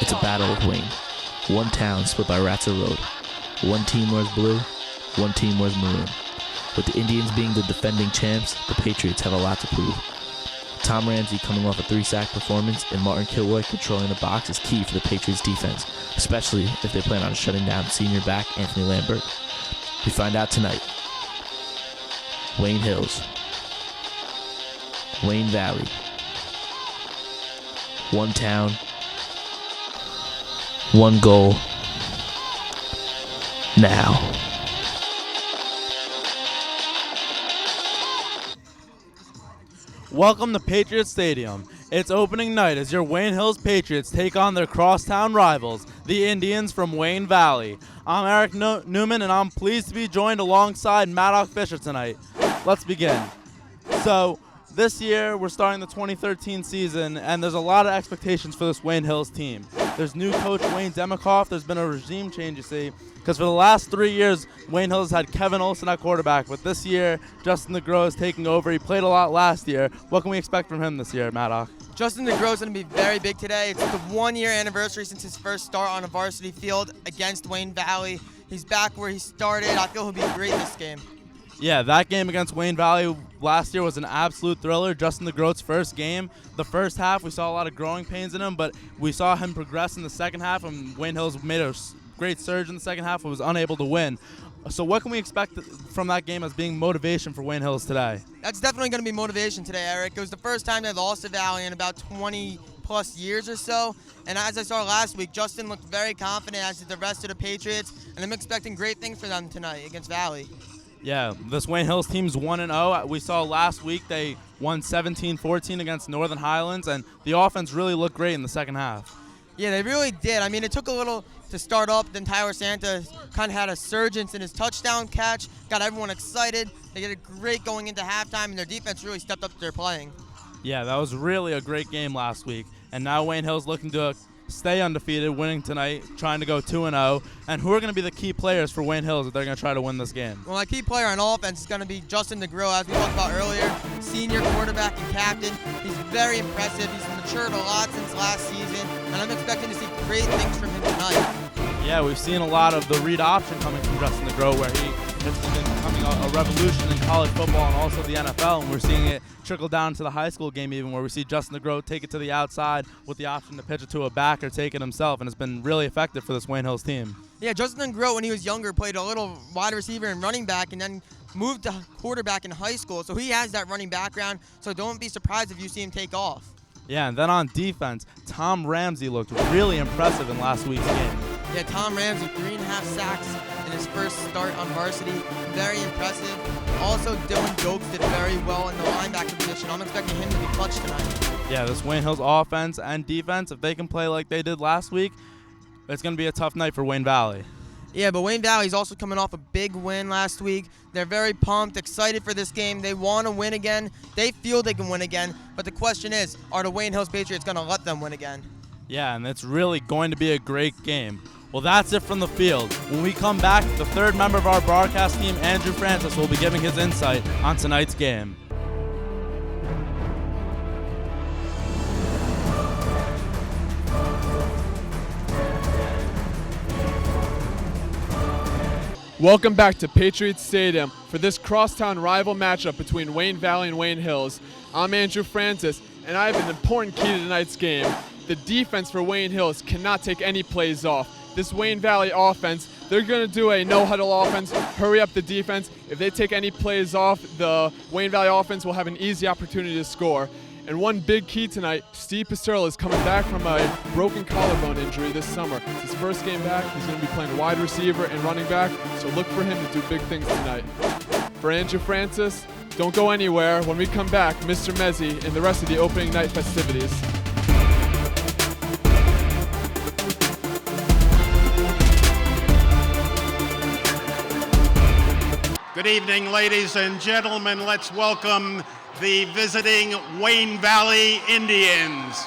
It's a battle of Wayne. One town split by Ratzer Road. One team wears blue, one team wears maroon. With the Indians being the defending champs, the Patriots have a lot to prove. Tom Ramsey coming off a 3-sack performance and Martin Kilroy controlling the box is key for the Patriots defense, especially if they plan on shutting down senior back Anthony Lambert. We find out tonight. Wayne Hills, Wayne Valley, one town, one goal, now. Welcome to Patriot Stadium. It's opening night as your Wayne Hills Patriots take on their crosstown rivals, the Indians from Wayne Valley. I'm Eric Newman, and I'm pleased to be joined alongside Madoc Fisher tonight. Let's begin. So, this year we're starting the 2013 season, and there's a lot of expectations for this Wayne Hills team. There's new coach Wayne Demikoff. There's been a regime change, you see, because for the last 3 years, Wayne Hills had Kevin Olson at quarterback, but this year, Justin DeGrow is taking over. He played a lot last year. What can we expect from him this year, Madoc? Justin DeGrow is going to be very big today. It's the 1-year anniversary since his first start on a varsity field against Wayne Valley. He's back where he started. I feel he'll be great this game. Yeah, that game against Wayne Valley last year was an absolute thriller. Justin DeGrow's first game. The first half, we saw a lot of growing pains in him, but we saw him progress in the second half, and Wayne Hills made a great surge in the second half and was unable to win. So what can we expect from that game as being motivation for Wayne Hills today? That's definitely going to be motivation today, Eric. It was the first time they lost to Valley in about 20-plus years or so. And as I saw last week, Justin looked very confident, as did the rest of the Patriots. And I'm expecting great things for them tonight against Valley. Yeah, this Wayne Hills team's 1-0. We saw last week they won 17-14 against Northern Highlands, and the offense really looked great in the second half. Yeah, they really did. I mean, it took a little to start up. Then Tyler Santa kind of had a surge in his touchdown catch, got everyone excited. They did a great going into halftime, and their defense really stepped up to their playing. Yeah, that was really a great game last week. And now Wayne Hills looking to stay undefeated, winning tonight, trying to go 2-0. And who are going to be the key players for Wayne Hills if they're going to try to win this game? Well, my key player on offense is going to be Justin DeGrow, as we talked about earlier, senior quarterback and captain. He's very impressive. He's matured a lot since last season, and I'm expecting to see great things from him tonight. Yeah, we've seen a lot of the read option coming from Justin DeGrow, where he has been becoming a revolution in college football and also the NFL, and we're seeing it trickle down to the high school game even, where we see Justin DeGrow take it to the outside with the option to pitch it to a back or take it himself, and it's been really effective for this Wayne Hills team. Yeah, Justin DeGrow, when he was younger, played a little wide receiver and running back, and then moved to quarterback in high school, so he has that running background, so don't be surprised if you see him take off. Yeah, and then on defense, Tom Ramsey looked really impressive in last week's game. Yeah, Tom Ramsey, 3.5 sacks in his first start on varsity. Very impressive. Also, Dylan Dokes did very well in the linebacker position. I'm expecting him to be clutch tonight. Yeah, this Wayne Hills offense and defense, if they can play like they did last week, it's going to be a tough night for Wayne Valley. Yeah, but Wayne Valley's also coming off a big win last week. They're very pumped, excited for this game. They want to win again. They feel they can win again. But the question is, are the Wayne Hills Patriots going to let them win again? Yeah, and it's really going to be a great game. Well, that's it from the field. When we come back, the third member of our broadcast team, Andrew Francus, will be giving his insight on tonight's game. Welcome back to Patriot Stadium for this crosstown rival matchup between Wayne Valley and Wayne Hills. I'm Andrew Francis, and I have an important key to tonight's game. The defense for Wayne Hills cannot take any plays off. This Wayne Valley offense, they're going to do a no-huddle offense, hurry up the defense. If they take any plays off, the Wayne Valley offense will have an easy opportunity to score. And one big key tonight, Steve Pisterla is coming back from a broken collarbone injury this summer. It's his first game back. He's going to be playing wide receiver and running back, so look for him to do big things tonight. For Andrew Francis, don't go anywhere. When we come back, Mr. Mezzi and the rest of the opening night festivities. Good evening, ladies and gentlemen. Let's welcome the visiting Wayne Valley Indians.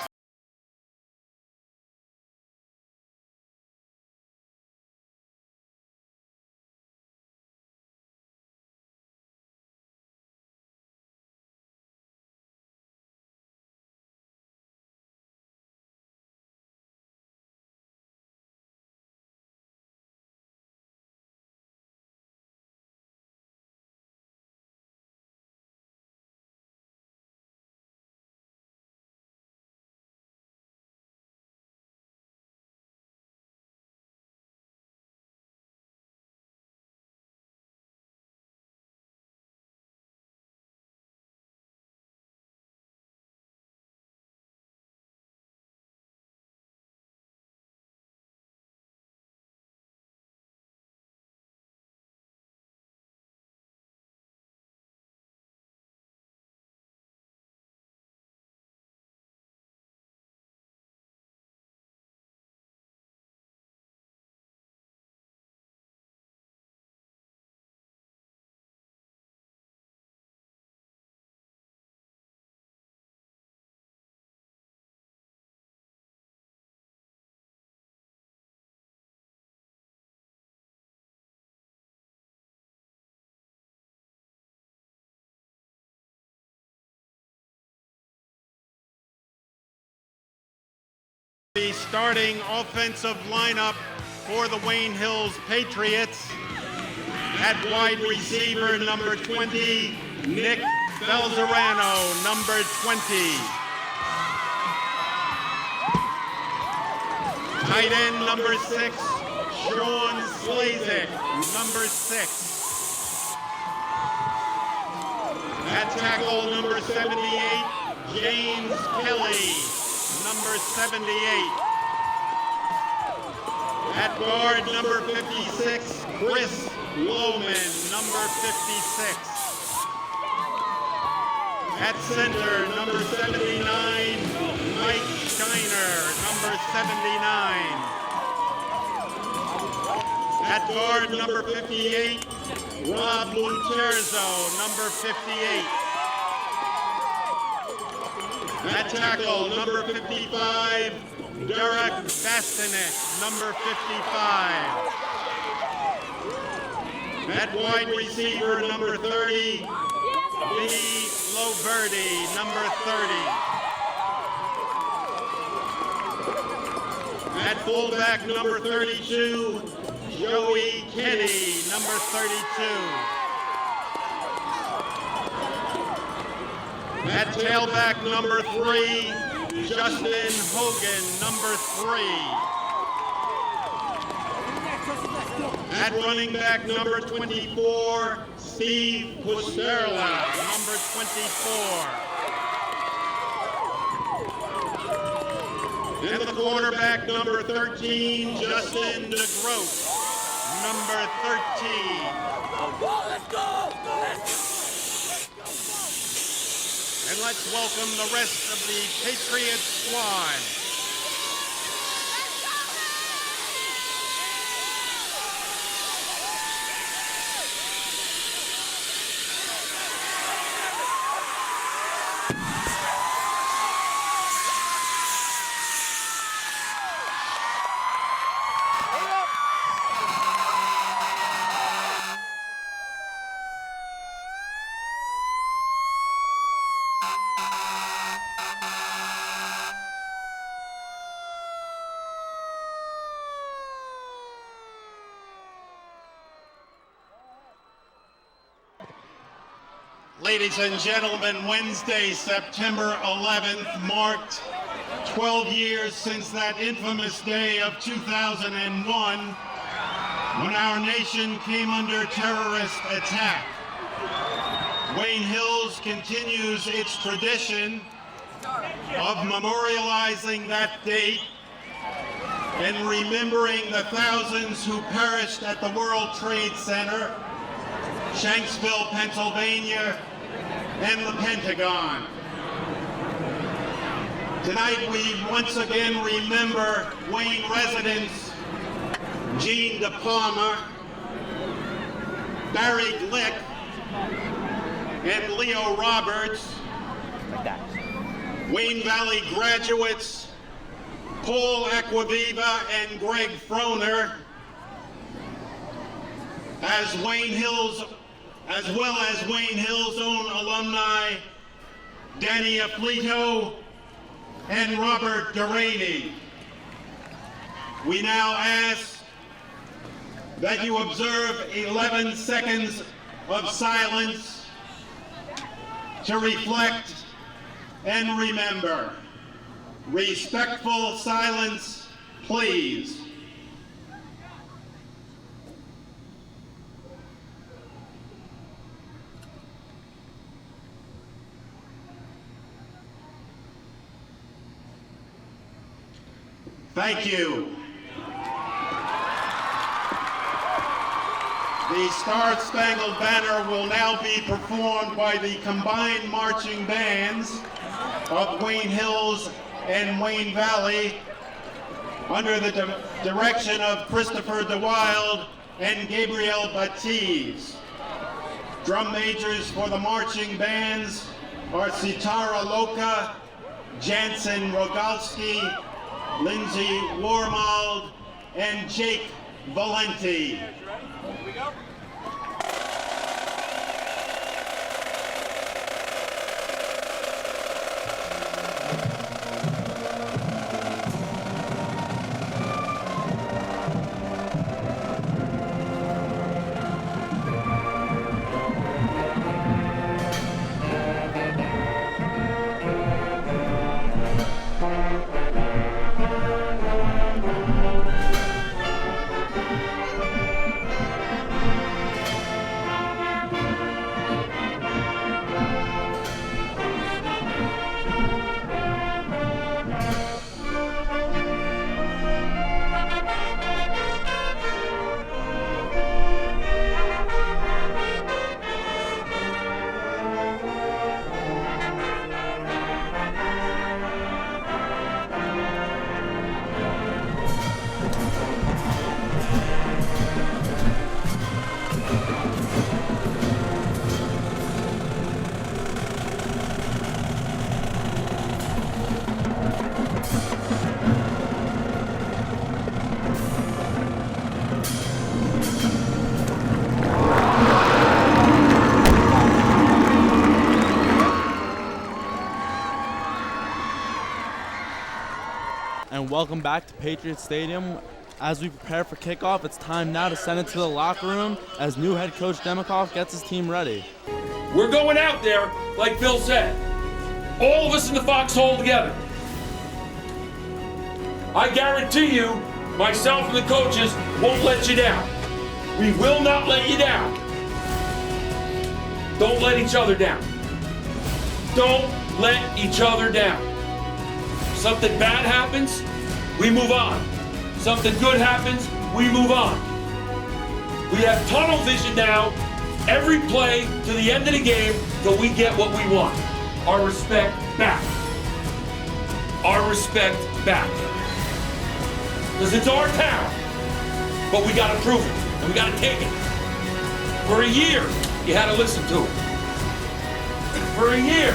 starting offensive lineup for the Wayne Hills Patriots. At wide receiver, number 20, Nick Belzerano, number 20. Tight end, number 6, Sean Slazik, number 6. At tackle, number 78, James Kelly, number 78. At guard, number 56, Chris Lohman, number 56. At center, number 79, Mike Steiner, number 79. At guard, number 58, Rob Luterzo, number 58. At tackle, number 55, Derek Bastinek, number 55. At wide receiver, number 30, Vinny Loverdi, number 30. At fullback, number 32, Joey Kenny, number 32. At tailback, number 3, Justin Hogan, number 3. At running back, number 24, Steve Pusterla, number 24. And the quarterback, number 13, Justin DeGroat, number 13. And let's welcome the rest of the Patriots squad. Ladies and gentlemen, Wednesday, September 11th marked 12 years since that infamous day of 2001 when our nation came under terrorist attack. Wayne Hills continues its tradition of memorializing that date and remembering the thousands who perished at the World Trade Center, Shanksville, Pennsylvania, and the Pentagon. Tonight we once again remember Wayne residents Gene DePalma, Barry Glick, and Leo Roberts, Wayne Valley graduates Paul Acquaviva and Greg Froner, as well as Wayne Hills' own alumni, Danny Afflito and Robert Duraney. We now ask that you observe 11 seconds of silence to reflect and remember. Respectful silence, please. Thank you. The Star-Spangled Banner will now be performed by the combined marching bands of Wayne Hills and Wayne Valley under the direction of Christopher DeWild and Gabriel Batiz. Drum majors for the marching bands are Sitara Loka, Jansen Rogalski, Lindsay Warmald, and Jake Valenti. and welcome back to Patriots Stadium. As we prepare for kickoff, it's time now to send it to the locker room as new head coach Demikoff gets his team ready. We're going out there, like Bill said, all of us in the foxhole together. I guarantee you, myself and the coaches won't let you down. We will not let you down. Don't let each other down. Don't let each other down. Something bad happens, we move on. Something good happens, we move on. We have tunnel vision now, every play to the end of the game till we get what we want. Our respect back. Our respect back. Because it's our town, but we gotta prove it, and we gotta take it. For a year, you had to listen to it. For a year.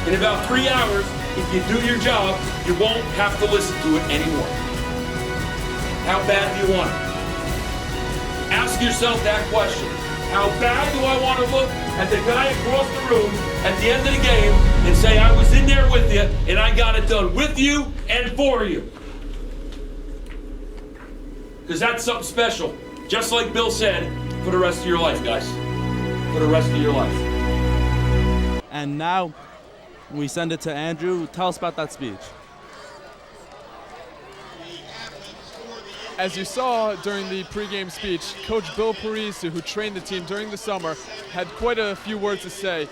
In about 3 hours, if you do your job, you won't have to listen to it anymore. How bad do you want it? Ask yourself that question. How bad do I want to look at the guy across the room at the end of the game and say, I was in there with you and I got it done with you and for you? Because that's something special. Just like Bill said, for the rest of your life, guys. For the rest of your life. And now we send it to Andrew. Tell us about that speech. As you saw during the pregame speech, Coach Bill Parisi, who trained the team during the summer, had quite a few words to say.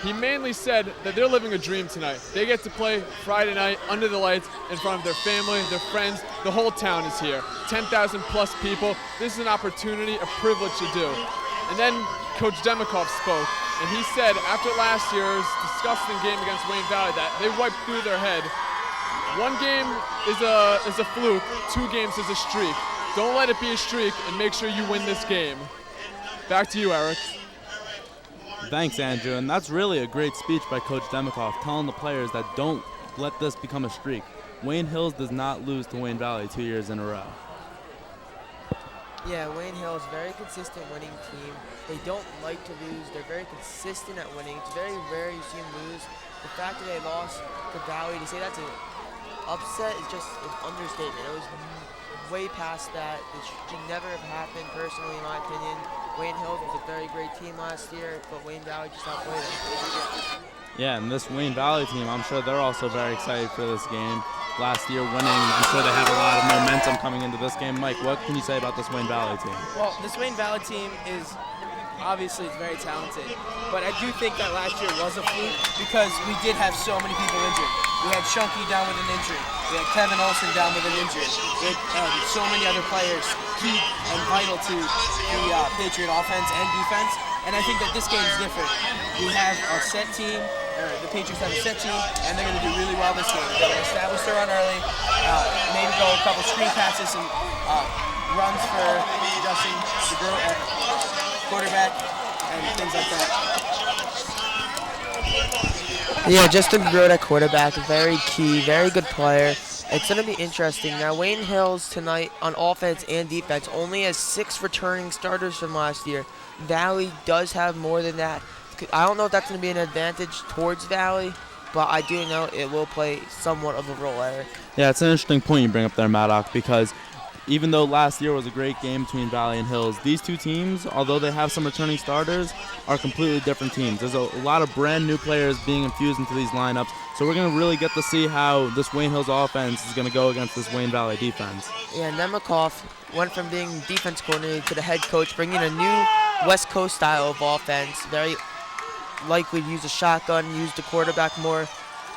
He mainly said that they're living a dream tonight. They get to play Friday night under the lights in front of their family, their friends. The whole town is here. 10,000 plus people. This is an opportunity, a privilege to do. And then Coach Demikoff spoke, and he said after last year's disgusting game against Wayne Valley that they wiped through their head. One game is a fluke, 2 games is a streak. Don't let it be a streak and make sure you win this game. Back to you, Eric. Thanks, Andrew. And that's really a great speech by Coach Demikoff, telling the players that don't let this become a streak. Wayne Hills does not lose to Wayne Valley 2 years in a row. Yeah, Wayne Hills, very consistent winning team. They don't like to lose. They're very consistent at winning. It's very rare you see them lose. The fact that they lost to Valley, to say that's an upset is just an understatement. It was way past that. It should never have happened, personally, in my opinion. Wayne Hills was a very great team last year, but Wayne Valley just outplayed them. Yeah, and this Wayne Valley team, I'm sure they're also very excited for this game. Last year winning, I'm sure they have a lot of momentum coming into this game. Mike, what can you say about this Wayne Valley team? Well, this Wayne Valley team is obviously it's very talented, but I do think that last year was a fluke because we did have so many people injured. We had Chunky down with an injury. We had Kevin Olsen down with an injury. We had so many other players key and vital to the Patriot offense and defense, and I think that this game is different. We have a set team. The Patriots have a set team, and they're going to do really well this game. They're going to establish their run early, maybe go a couple screen passes and runs for Justin at quarterback and things like that. Yeah, Justin Grote at quarterback, very key, very good player. It's going to be interesting. Now, Wayne Hills tonight on offense and defense only has 6 returning starters from last year. Valley does have more than that. I don't know if that's going to be an advantage towards Valley, but I do know it will play somewhat of a role, Eric. Yeah, it's an interesting point you bring up there, Madoc, because even though last year was a great game between Valley and Hills, these two teams, although they have some returning starters, are completely different teams. There's a lot of brand new players being infused into these lineups, so we're going to really get to see how this Wayne Hills offense is going to go against this Wayne Valley defense. Yeah, Demikoff went from being defense coordinator to the head coach, bringing a new West Coast style of offense. Very likely to use a shotgun, use the quarterback more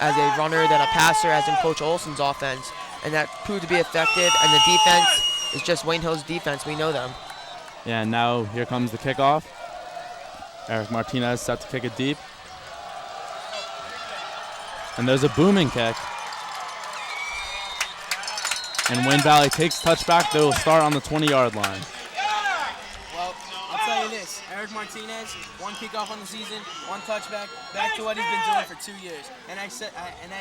as a runner than a passer, as in Coach Olsen's offense. And that proved to be effective, and the defense is just Wayne Hills' defense. We know them. Yeah, and now here comes the kickoff. Eric Martinez set to kick it deep. And there's a booming kick. And Wayne Valley takes touchback. They will start on the 20-yard line. Well, I'll tell you this. Eric Martinez, 1 kickoff on the season, 1 touchback, back to what he's been doing for 2 years. And I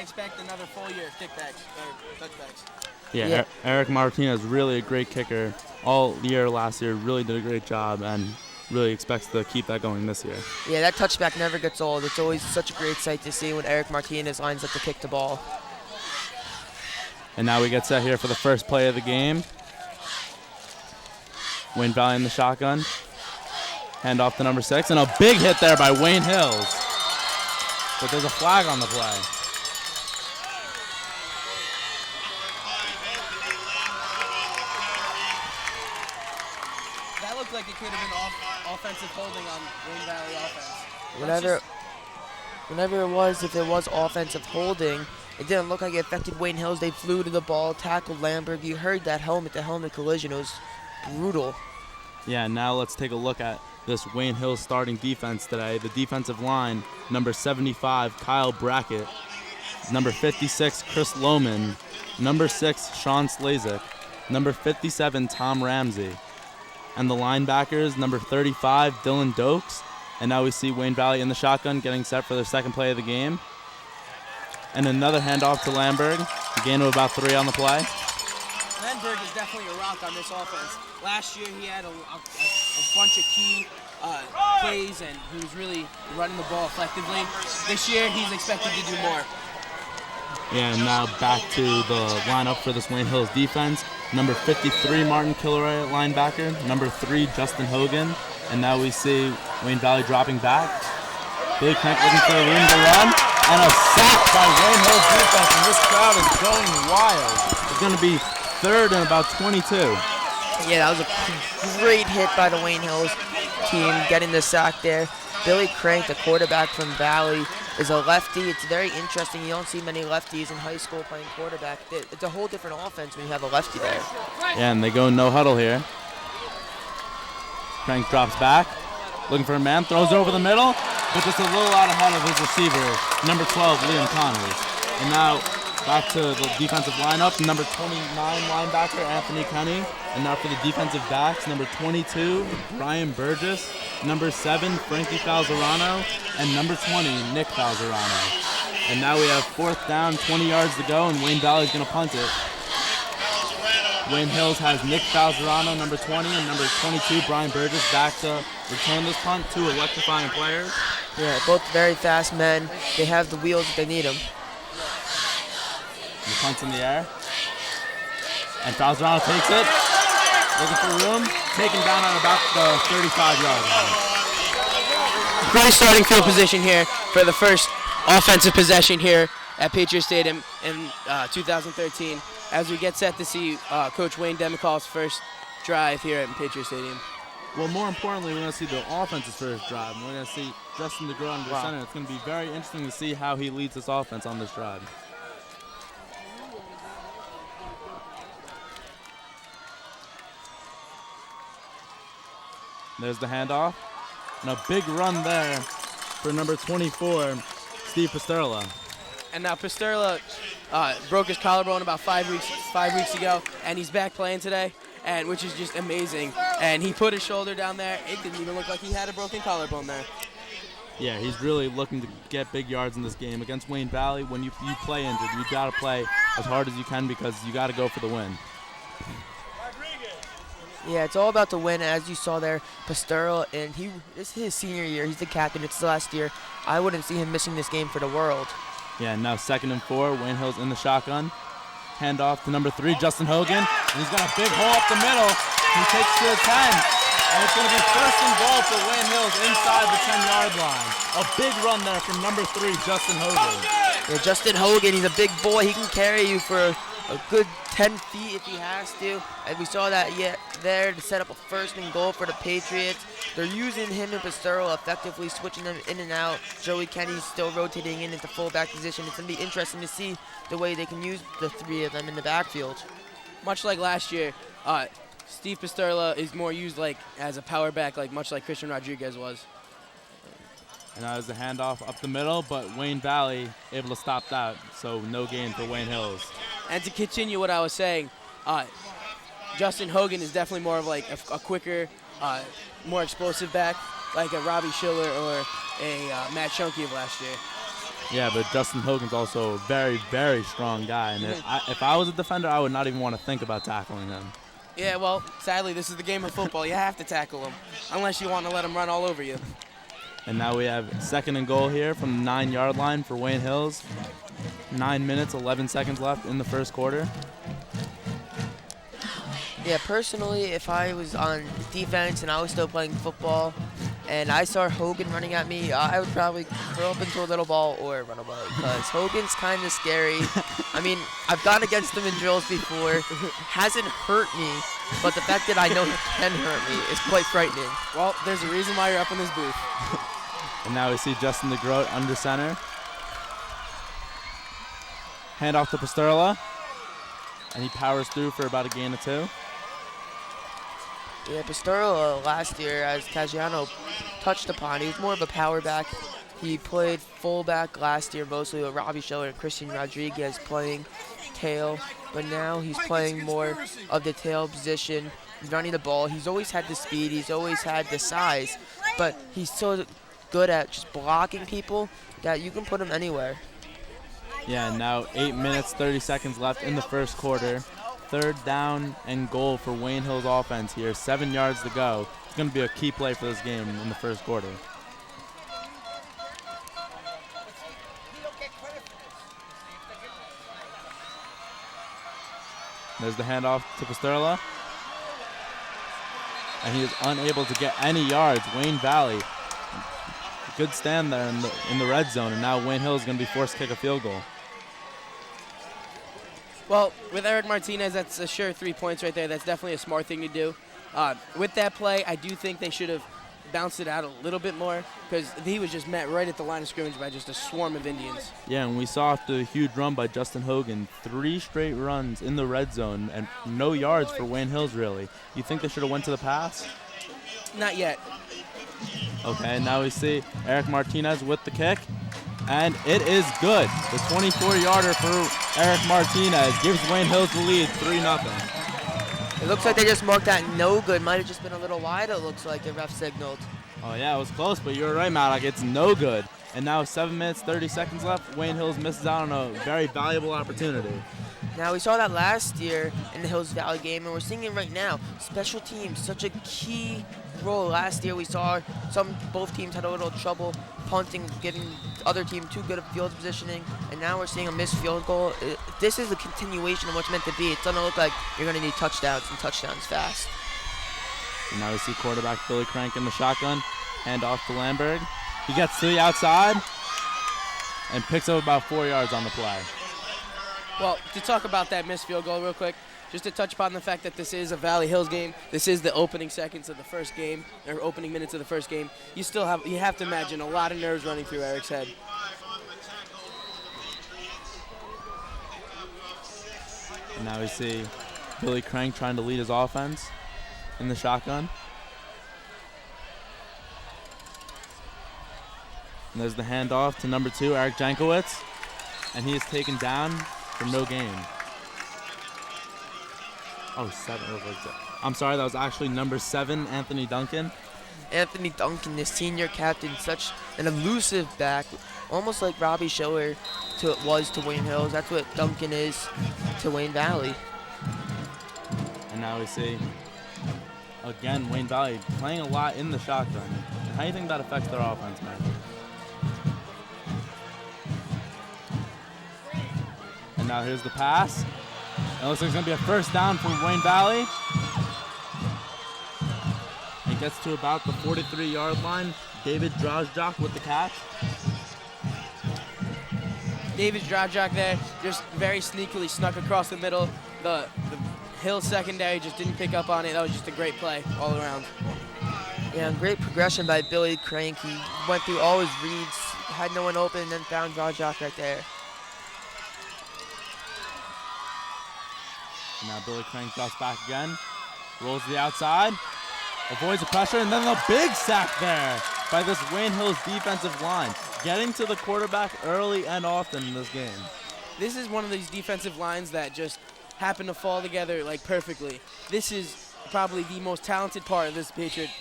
expect another full year of touchbacks. Yeah, Eric Martinez, really a great kicker. All year last year, really did a great job, and really expects to keep that going this year. Yeah, that touchback never gets old. It's always such a great sight to see when Eric Martinez lines up to kick the ball. And now we get set here for the first play of the game. Wayne Valley in the shotgun. Hand off to number 6, and a big hit there by Wayne Hills. But there's a flag on the play. That looked like it could have been offensive holding on Wayne Valley offense. Whenever it was, if it was offensive holding, it didn't look like it affected Wayne Hills. They flew to the ball, tackled Lamberg. You heard that helmet-to-helmet collision. It was brutal. Yeah, now let's take a look at this Wayne Hills starting defense today. The defensive line, number 75, Kyle Brackett. Number 56, Chris Lohman. Number 6, Sean Slazik. Number 57, Tom Ramsey. And the linebackers, number 35, Dylan Dokes. And now we see Wayne Valley in the shotgun getting set for their second play of the game. And another handoff to Lamberg. A gain of about 3 on the play. Lamberg is definitely a rock on this offense. Last year he had a bunch of key plays and he was really running the ball effectively. This year he's expected to do more. Yeah, and now back to the lineup for this Wayne Hills defense. Number 53, Martin Kilroy at linebacker. Number 3, Justin Hogan. And now we see Wayne Valley dropping back. Billy Crank looking for a room to run. And a sack by Wayne Hills defense. And this crowd is going wild. It's going to be 3rd and about 22. Yeah, that was a great hit by the Wayne Hills team, getting the sack there. Billy Crank, the quarterback from Valley, is a lefty. It's very interesting. You don't see many lefties in high school playing quarterback. It's a whole different offense when you have a lefty there. Yeah, and they go no huddle here. Crank drops back, looking for a man, throws over the middle, but just a little out ahead of his receiver, number 12, Liam Connors. And now back to the defensive lineup, number 29 linebacker, Anthony Cunny. And now for the defensive backs, number 22, Brian Burgess, number 7, Frankie Falzerano, and number 20, Nick Falzerano. And now we have 4th down, 20 yards to go, and Wayne Valley's going to punt it. Wayne Hills has Nick Falzerano, number 20, and number 22, Brian Burgess, back to return this punt. 2 electrifying players. Yeah, both very fast men. They have the wheels if they need them. The punt's in the air. And Falzerano takes it. Looking for room. Taken down on about the 35-yard line. Great starting field position here for the first offensive possession here at Patriot Stadium in 2013 as we get set to see Coach Wayne Demicall's first drive here at Patriot Stadium. Well, more importantly, we're going to see the offense's first drive. We're going to see Justin DeGrow under center. It's going to be very interesting to see how he leads this offense on this drive. There's the handoff. And a big run there for number 24, Steve Pasterla. And now Pasterla broke his collarbone about 5 weeks ago, and he's back playing today, and which is just amazing. And he put his shoulder down there. It didn't even look like he had a broken collarbone there. Yeah, he's really looking to get big yards in this game. Against Wayne Valley, when you play injured, you got to play as hard as you can because you got to go for the win. Yeah, it's all about the win, as you saw there. Pasterla, and this is his senior year. He's the captain. It's the last year. I wouldn't see him missing this game for the world. Yeah, now 2nd and 4. Wayne Hills in the shotgun. Handoff to number 3, Justin Hogan. And he's got a big hole up the middle. He takes to the 10. And it's going to be 1st and goal for Wayne Hills inside the 10-yard line. A big run there from number 3, Justin Hogan. Yeah, Justin Hogan, he's a big boy. He can carry you for a good 10 feet if he has to. And we saw that there to set up a 1st and goal for the Patriots. They're using him and Pasterla effectively, switching them in and out. Joey Kenny's still rotating in into fullback position. It's going to be interesting to see the way they can use the 3 of them in the backfield. Much like last year, Steve Pasterla is more used like as a power back, much like Christian Rodriguez was. And that was the handoff up the middle, but Wayne Valley able to stop that, so no gain for Wayne Hills. And to continue what I was saying, Justin Hogan is definitely more of a quicker, more explosive back, like a Robbie Schiller or a Matt Schunke of last year. Yeah, but Justin Hogan's also a very, very strong guy. And if I was a defender, I would not even want to think about tackling him. Yeah, well, sadly, this is the game of football. You have to tackle him, unless you want to let him run all over you. And now we have 2nd and goal here from the 9-yard line for Wayne Hills. 9 minutes, 11 seconds left in the first quarter. Yeah, personally, if I was on defense and I was still playing football and I saw Hogan running at me, I would probably curl up into a little ball or run away because Hogan's kind of scary. I mean, I've gone against him in drills before. Hasn't hurt me, but the fact that I know he can hurt me is quite frightening. Well, there's a reason why you're up in this booth. And now we see Justin DeGroat under center. Hand off to Pasterla. And he powers through for about a gain of 2. Yeah, Pasterla last year, as Caggiano touched upon, he was more of a power back. He played fullback last year, mostly with Robbie Schiller and Christian Rodriguez playing tail. But now he's playing more of the tail position. He's running the ball. He's always had the speed. He's always had the size. But he's so good at just blocking people that you can put him anywhere. Yeah, now 8 minutes, 30 seconds left in the first quarter. 3rd down and goal for Wayne Hills offense here. 7 yards to go. It's going to be a key play for this game in the first quarter. There's the handoff to Pasterla. And he is unable to get any yards. Wayne Valley. Good stand there in the red zone. And now Wayne Hills is going to be forced to kick a field goal. Well, with Eric Martinez, that's a sure 3 points right there. That's definitely a smart thing to do. With that play, I do think they should have bounced it out a little bit more because he was just met right at the line of scrimmage by just a swarm of Indians. Yeah, and we saw after the huge run by Justin Hogan, 3 straight runs in the red zone and no yards for Wayne Hills, really. You think they should have went to the pass? Not yet. Okay, now we see Eric Martinez with the kick. And it is good. The 24-yarder for Eric Martinez gives Wayne Hills the lead, 3-0. It looks like they just marked that no good. Might have just been a little wide, it looks like the ref signaled. Oh, yeah, it was close, but you're right, Madoc. It's no good. And now 7 minutes, 30 seconds left. Wayne Hills misses out on a very valuable opportunity. Now, we saw that last year in the Hills Valley game, and we're seeing it right now. Special teams, such a key role. Last year we saw both teams had a little trouble punting, giving the other team too good of field positioning, and now we're seeing a missed field goal. This is a continuation of what's meant to be. It's going to look like you're going to need touchdowns and touchdowns fast. And now we see quarterback Billy Crank in the shotgun. Hand off to Lamberg. He gets to the outside and picks up about 4 yards on the play. Well, to talk about that missed field goal real quick, just to touch upon the fact that this is a Valley Hills game, this is the opening seconds of the first game, or opening minutes of the first game. You have to imagine a lot of nerves running through Eric's head. And now we see Billy Crank trying to lead his offense in the shotgun. And there's the handoff to number 2, Eric Jankowitz. And he is taken down for no gain. Oh, 7. I'm sorry, that was actually number 7, Anthony Duncan. Anthony Duncan, the senior captain, such an elusive back, almost like Robbie Schiller was to Wayne Hills. That's what Duncan is to Wayne Valley. And now we see, again, Wayne Valley playing a lot in the shotgun. And how do you think that affects their offense, man? And now here's the pass. It looks like it's going to be a first down from Wayne Valley. He gets to about the 43-yard line. David Drozjak with the catch. David Drozjak there just very sneakily snuck across the middle. The Hill secondary just didn't pick up on it. That was just a great play all around. Yeah, great progression by Billy Crank. He went through all his reads, had no one open, and then found Drozjak right there. And now Billy Crank drops back again, rolls to the outside, avoids the pressure, and then the big sack there by this Wayne Hills defensive line, getting to the quarterback early and often in this game. This is one of these defensive lines that just happen to fall together like perfectly. This is probably the most talented part of this Patriot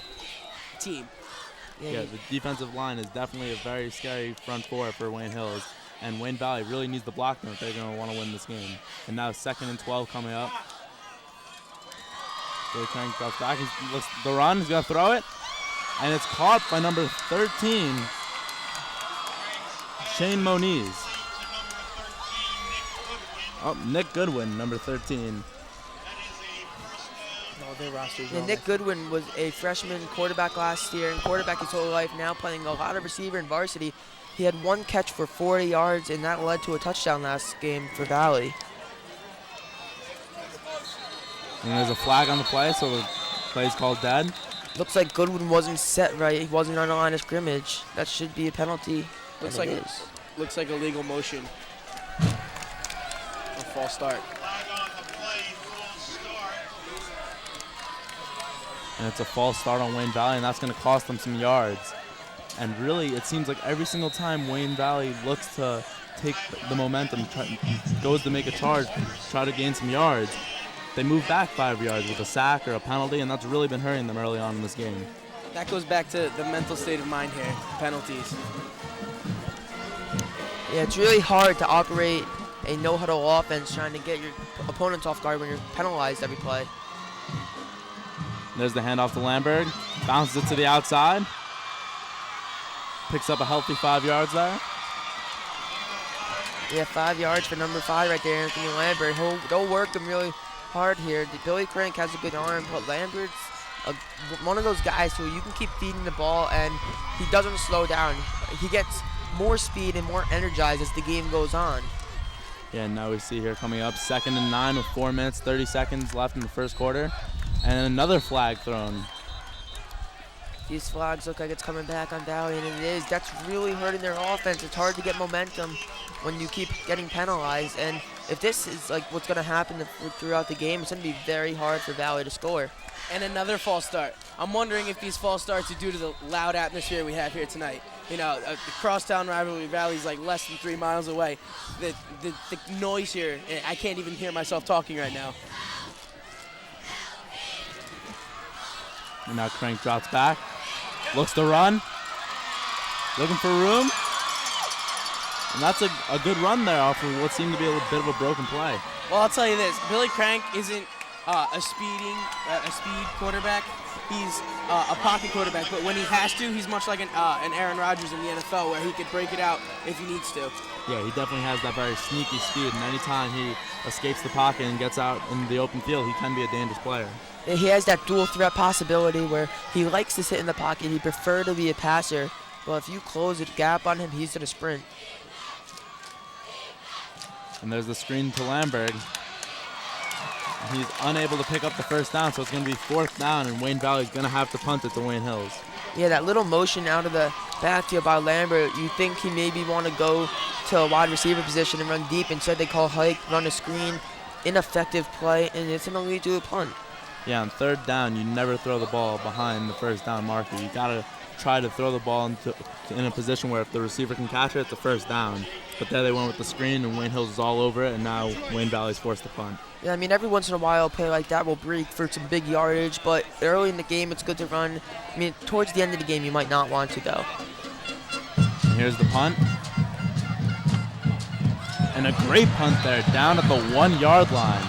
team. Yeah, the defensive line is definitely a very scary front four for Wayne Hills. And Wayne Valley really needs to block them if they're going to want to win this game. And now 2nd and 12 coming up. Billy Crank drops back. He looks the run. He's going to throw it. And it's caught by number 13, Shane Moniz. Oh, Nick Goodwin, number 13. No, their roster's Yeah, Nick Goodwin was a freshman quarterback last year and quarterback his whole life, now playing a lot of receiver in varsity. He had one catch for 40 yards, and that led to a touchdown last game for Valley. And there's a flag on the play, so the play's called dead. Looks like Goodwin wasn't set right. He wasn't on the line of scrimmage. That should be a penalty. Looks and like it is. Looks like a legal motion. A false start. And it's a false start on Wayne Valley, and that's going to cost them some yards. And really, it seems like every single time Wayne Valley looks to take the momentum, goes to make a charge, try to gain some yards, they move back 5 yards with a sack or a penalty, and that's really been hurting them early on in this game. That goes back to the mental state of mind here. Penalties. Yeah, it's really hard to operate a no-huddle offense trying to get your opponents off guard when you're penalized every play. There's the handoff to Lamberg. Bounces it to the outside. Picks up a healthy 5 yards there. Yeah, 5 yards for number 5 right there, Anthony Lambert. They'll work him really hard here. Billy Crank has a good arm, but Lambert's one of those guys who you can keep feeding the ball and he doesn't slow down. He gets more speed and more energized as the game goes on. Yeah, now we see here coming up 2nd and 9 with 4 minutes, 30 seconds left in the first quarter. And another flag thrown. These flags look like it's coming back on Valley, and it is. That's really hurting their offense. It's hard to get momentum when you keep getting penalized. And if this is like what's going to happen throughout the game, it's going to be very hard for Valley to score. And another false start. I'm wondering if these false starts are due to the loud atmosphere we have here tonight. You know, the crosstown rivalry Valley's like less than 3 miles away. The noise here, I can't even hear myself talking right now. And now Crank drops back, looks to run, looking for room. And that's a good run there off of what seemed to be a little bit of a broken play. Well, I'll tell you this, Billy Crank isn't a speed quarterback. He's a pocket quarterback, but when he has to, he's much like an Aaron Rodgers in the NFL where he could break it out if he needs to. Yeah, he definitely has that very sneaky speed, and anytime he escapes the pocket and gets out in the open field, he can be a dangerous player. He has that dual threat possibility where he likes to sit in the pocket. He prefers to be a passer. Well, if you close a gap on him, he's going to sprint. And there's the screen to Lamberg. He's unable to pick up the first down, so it's going to be 4th down, and Wayne Valley's going to have to punt it to Wayne Hills. Yeah, that little motion out of the backfield by Lambert, you think he maybe want to go to a wide receiver position and run deep. Instead, they call hike, run a screen, ineffective play, and it's going to lead to a punt. Yeah, on 3rd down, you never throw the ball behind the first down marker. You got to try to throw the ball in a position where if the receiver can catch it, it's a 1st down. But there they went with the screen, and Wayne Hills is all over it, and now Wayne Valley's forced to punt. Yeah, I mean, every once in a while, a play like that will break for some big yardage, but early in the game, it's good to run. I mean, towards the end of the game, you might not want to, though. And here's the punt. And a great punt there, down at the 1-yard line.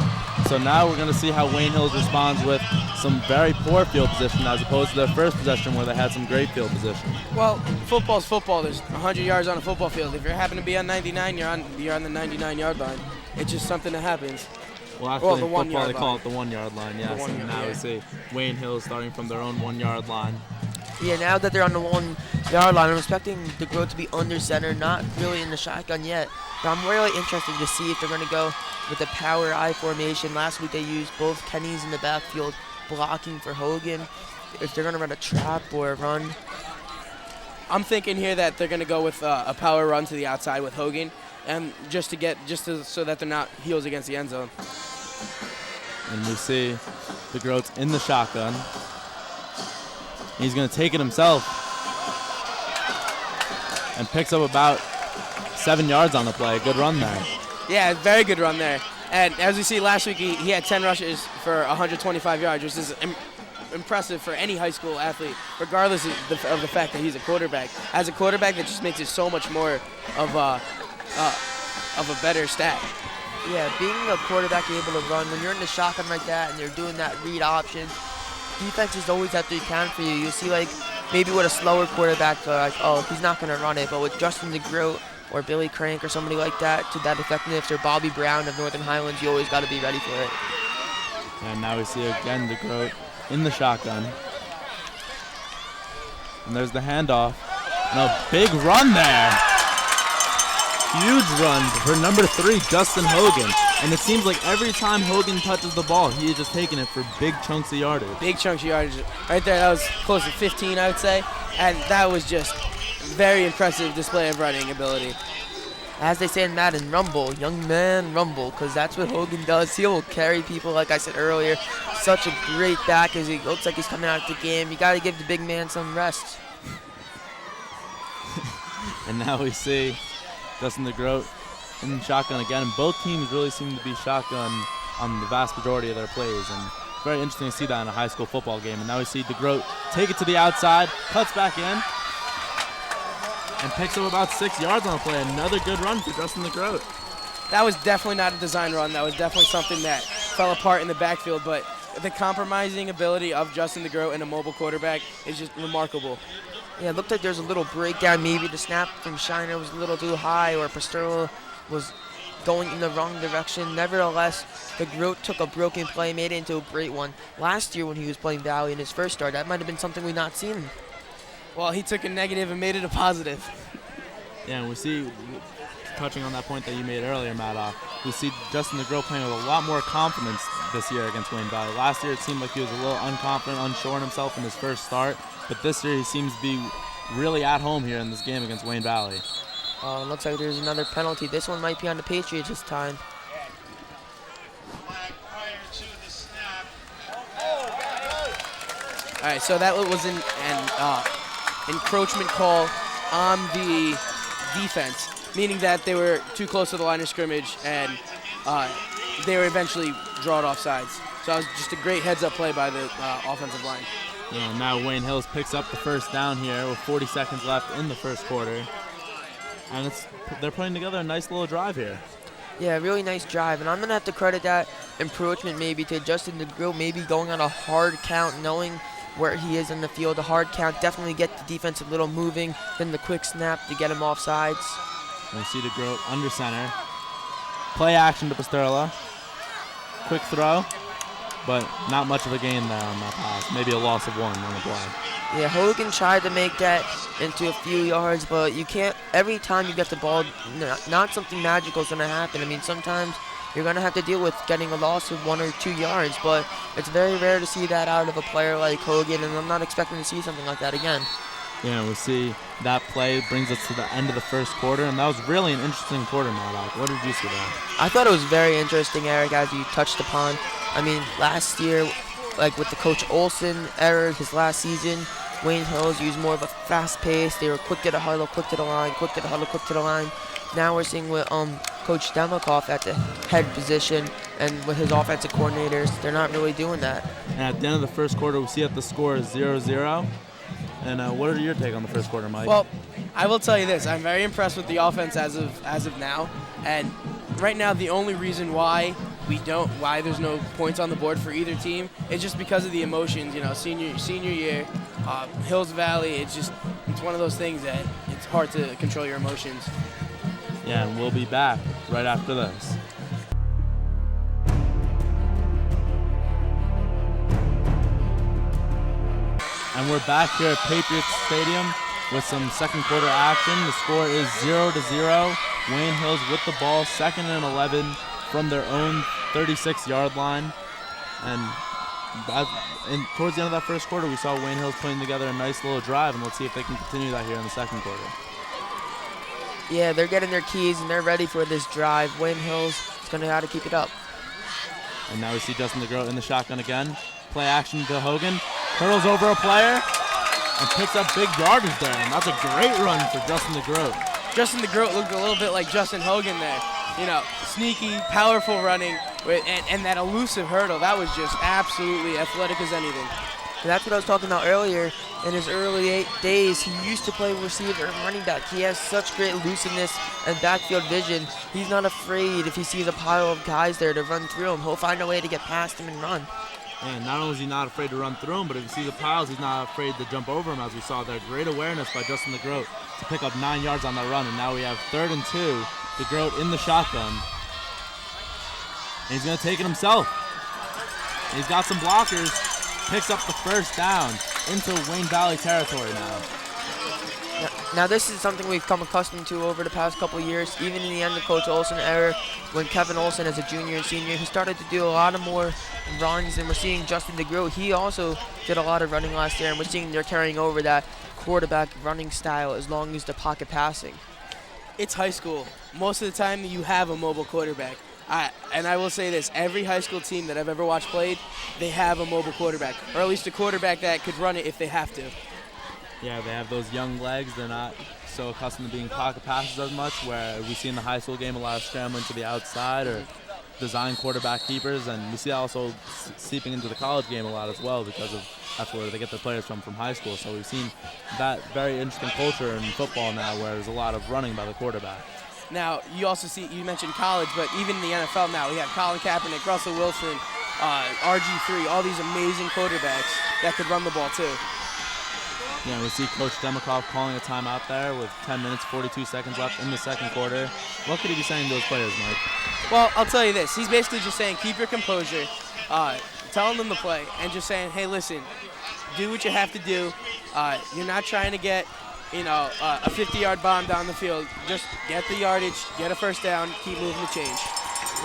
So now we're going to see how Wayne Hills responds with some very poor field position as opposed to their first possession where they had some great field position. Well, football's football. There's 100 yards on a football field. If you happen to be on 99, you're on the 99-yard line. It's just something that happens. Well, actually, in football, they call line. it the 1-yard line, yes. And now we see Wayne Hills starting from their own 1-yard line. Yeah, now that they're on the 1-yard line, I'm expecting the growth to be under center, not really in the shotgun yet. But I'm really interested to see if they're going to go with the power I formation. Last week they used both Kennys in the backfield blocking for Hogan. If they're going to run a trap or a run. I'm thinking here that they're going to go with a power run to the outside with Hogan, and so that they're not heels against the end zone. And we see the Groats in the shotgun. He's going to take it himself and picks up about 7 yards on the play. Good run there. Yeah, very good run there. And as we see last week, he had 10 rushes for 125 yards, which is impressive for any high school athlete, regardless of the fact that he's a quarterback. As a quarterback, that just makes it so much more of a better stat. Yeah, being a quarterback able to run, when you're in the shotgun like that and you're doing that read option, defenses always have to account for you. You'll see like maybe with a slower quarterback, they're like, oh, he's not going to run it. But with Justin DeGroat or Billy Crank or somebody like that, to that effectiveness, or Bobby Brown of Northern Highlands, you always got to be ready for it. And now we see again DeGroat in the shotgun. And there's the handoff. And a big run there. Huge run for number 3, Justin Hogan. And it seems like every time Hogan touches the ball, he is just taking it for big chunks of yardage. Big chunks of yardage. Right there, that was close to 15, I would say. And that was just very impressive display of running ability. As they say in Madden, rumble, young man, rumble, because that's what Hogan does. He will carry people, like I said earlier. Such a great back as he looks like he's coming out of the game. You got to give the big man some rest. And now we see Justin DeGroat in shotgun again. And both teams really seem to be shotgun on the vast majority of their plays. And it's very interesting to see that in a high school football game. And now we see DeGroat take it to the outside, cuts back in, and picks up about 6 yards on the play. Another good run for Justin DeGroat. That was definitely not a design run. That was definitely something that fell apart in the backfield. But the compromising ability of Justin DeGroat and a mobile quarterback is just remarkable. Yeah, it looked like there's a little breakdown. Maybe the snap from Shiner was a little too high, or Pasterla was going in the wrong direction. Nevertheless, DeGroat took a broken play, made it into a great one. Last year when he was playing Valley in his first start, that might have been something we've not seen. Well, he took a negative and made it a positive. Yeah, and we see, touching on that point that you made earlier, Madoc, we see Justin DeGroat playing with a lot more confidence this year against Wayne Valley. Last year it seemed like he was a little unconfident, unsure in himself in his first start, but this year he seems to be really at home here in this game against Wayne Valley. Oh, it looks like there's another penalty. This one might be on the Patriots this time. All right, so that was an encroachment call on the defense, meaning that they were too close to the line of scrimmage and they were eventually drawn off sides. So that was just a great heads-up play by the offensive line. Yeah, now Wayne Hills picks up the first down here with 40 seconds left in the first quarter. And they're putting together a nice little drive here. Yeah, really nice drive. And I'm going to have to credit that encroachment maybe to Justin DeGroat, maybe going on a hard count, knowing where he is in the field. A hard count definitely get the defense a little moving, then the quick snap to get him off sides. And we see DeGroat under center. Play action to Pasterla. Quick throw, but not much of a gain there on that pass. Maybe a loss of 1 on the play. Yeah, Hogan tried to make that into a few yards, but you can't, every time you get the ball, not something magical is going to happen. I mean, sometimes you're going to have to deal with getting a loss of 1 or 2 yards, but it's very rare to see that out of a player like Hogan, and I'm not expecting to see something like that again. Yeah, we see that play brings us to the end of the first quarter, and that was really an interesting quarter, Madoc. What did you see there? I thought it was very interesting, Eric, as you touched upon. I mean, last year, like with the Coach Olson era, his last season, Wayne Hills used more of a fast pace. They were quick to the huddle, quick to the line, quick to the huddle, quick to the line. Now we're seeing with Coach Demikoff at the head position and with his offensive coordinators, they're not really doing that. And at the end of the first quarter, we see that the score is 0-0. And what are your take on the first quarter, Mike? Well, I will tell you this. I'm very impressed with the offense as of now. And right now, the only reason why there's no points on the board for either team is just because of the emotions. You know, senior year, Hills Valley. It's one of those things that it's hard to control your emotions. Yeah, and we'll be back right after this. And we're back here at Patriots Stadium with some second quarter action. The score is 0-0. Wayne Hills with the ball, 2nd and 11 from their own 36-yard line. And towards the end of that first quarter, we saw Wayne Hills putting together a nice little drive, and let's see if they can continue that here in the second quarter. Yeah, they're getting their keys, and they're ready for this drive. Wayne Hills is going to have to keep it up. And now we see Justin DeGroat in the shotgun again. Play action to Hogan. Hurdles over a player and picks up big yardage there. And that's a great run for Justin DeGroat. Justin DeGroat looked a little bit like Justin Hogan there. You know, sneaky, powerful running, and that elusive hurdle. That was just absolutely athletic as anything. And that's what I was talking about earlier. In his early days, he used to play receiver and running back. He has such great elusiveness and backfield vision. He's not afraid if he sees a pile of guys there to run through him. He'll find a way to get past him and run. And not only is he not afraid to run through him, but if you see the piles, he's not afraid to jump over him, as we saw there. Great awareness by Justin DeGroat to pick up 9 yards on that run. And now we have 3rd and 2. DeGroat in the shotgun. And he's going to take it himself. And he's got some blockers. Picks up the first down into Wayne Valley territory now. Now this is something we've come accustomed to over the past couple of years, even in the end of Coach Olsen era, when Kevin Olsen as a junior and senior, he started to do a lot of more runs, and we're seeing Justin DeGroat, he also did a lot of running last year, and we're seeing they're carrying over that quarterback running style as long as the pocket passing. It's high school. Most of the time you have a mobile quarterback. And I will say this, every high school team that I've ever watched played, they have a mobile quarterback, or at least a quarterback that could run it if they have to. Yeah, they have those young legs. They're not so accustomed to being pocket passes as much, where we see in the high school game a lot of scrambling to the outside or design quarterback keepers, and we see that also seeping into the college game a lot as well, because of that's where they get their players from high school. So we've seen that very interesting culture in football now, where there's a lot of running by the quarterback. Now, you also see, you mentioned college, but even in the NFL now, we have Colin Kaepernick, Russell Wilson, RG3, all these amazing quarterbacks that could run the ball too. Yeah, we see Coach Demikoff calling a timeout there with 10 minutes, 42 seconds left in the second quarter. What could he be saying to those players, Mike? Well, I'll tell you this. He's basically just saying, keep your composure, telling them to play, and just saying, hey, listen, do what you have to do. You're not trying to get a 50-yard bomb down the field. Just get the yardage, get a first down, keep moving the change.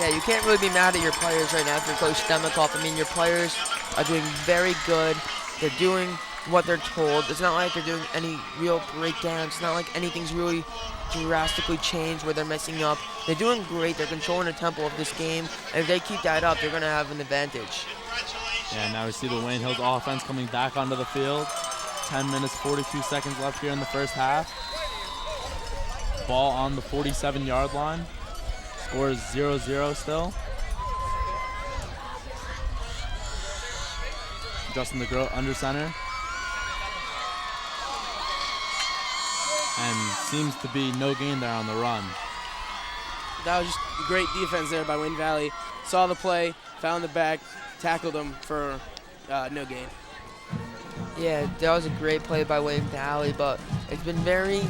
Yeah, you can't really be mad at your players right now for Coach Demikoff. I mean, your players are doing very good. They're doing what they're told. It's not like they're doing any real breakdowns. It's not like anything's really drastically changed where they're messing up. They're doing great. They're controlling the tempo of this game. And if they keep that up, they're going to have an advantage. Yeah, now we see the Wayne Hills offense coming back onto the field. 10 minutes, 42 seconds left here in the first half. Ball on the 47-yard line. Score is 0-0 still. Justin DeGroat under center. And seems to be no gain there on the run. That was just great defense there by Wayne Valley. Saw the play, found the back, tackled him for no gain. Yeah, that was a great play by Wayne Valley, but it's been very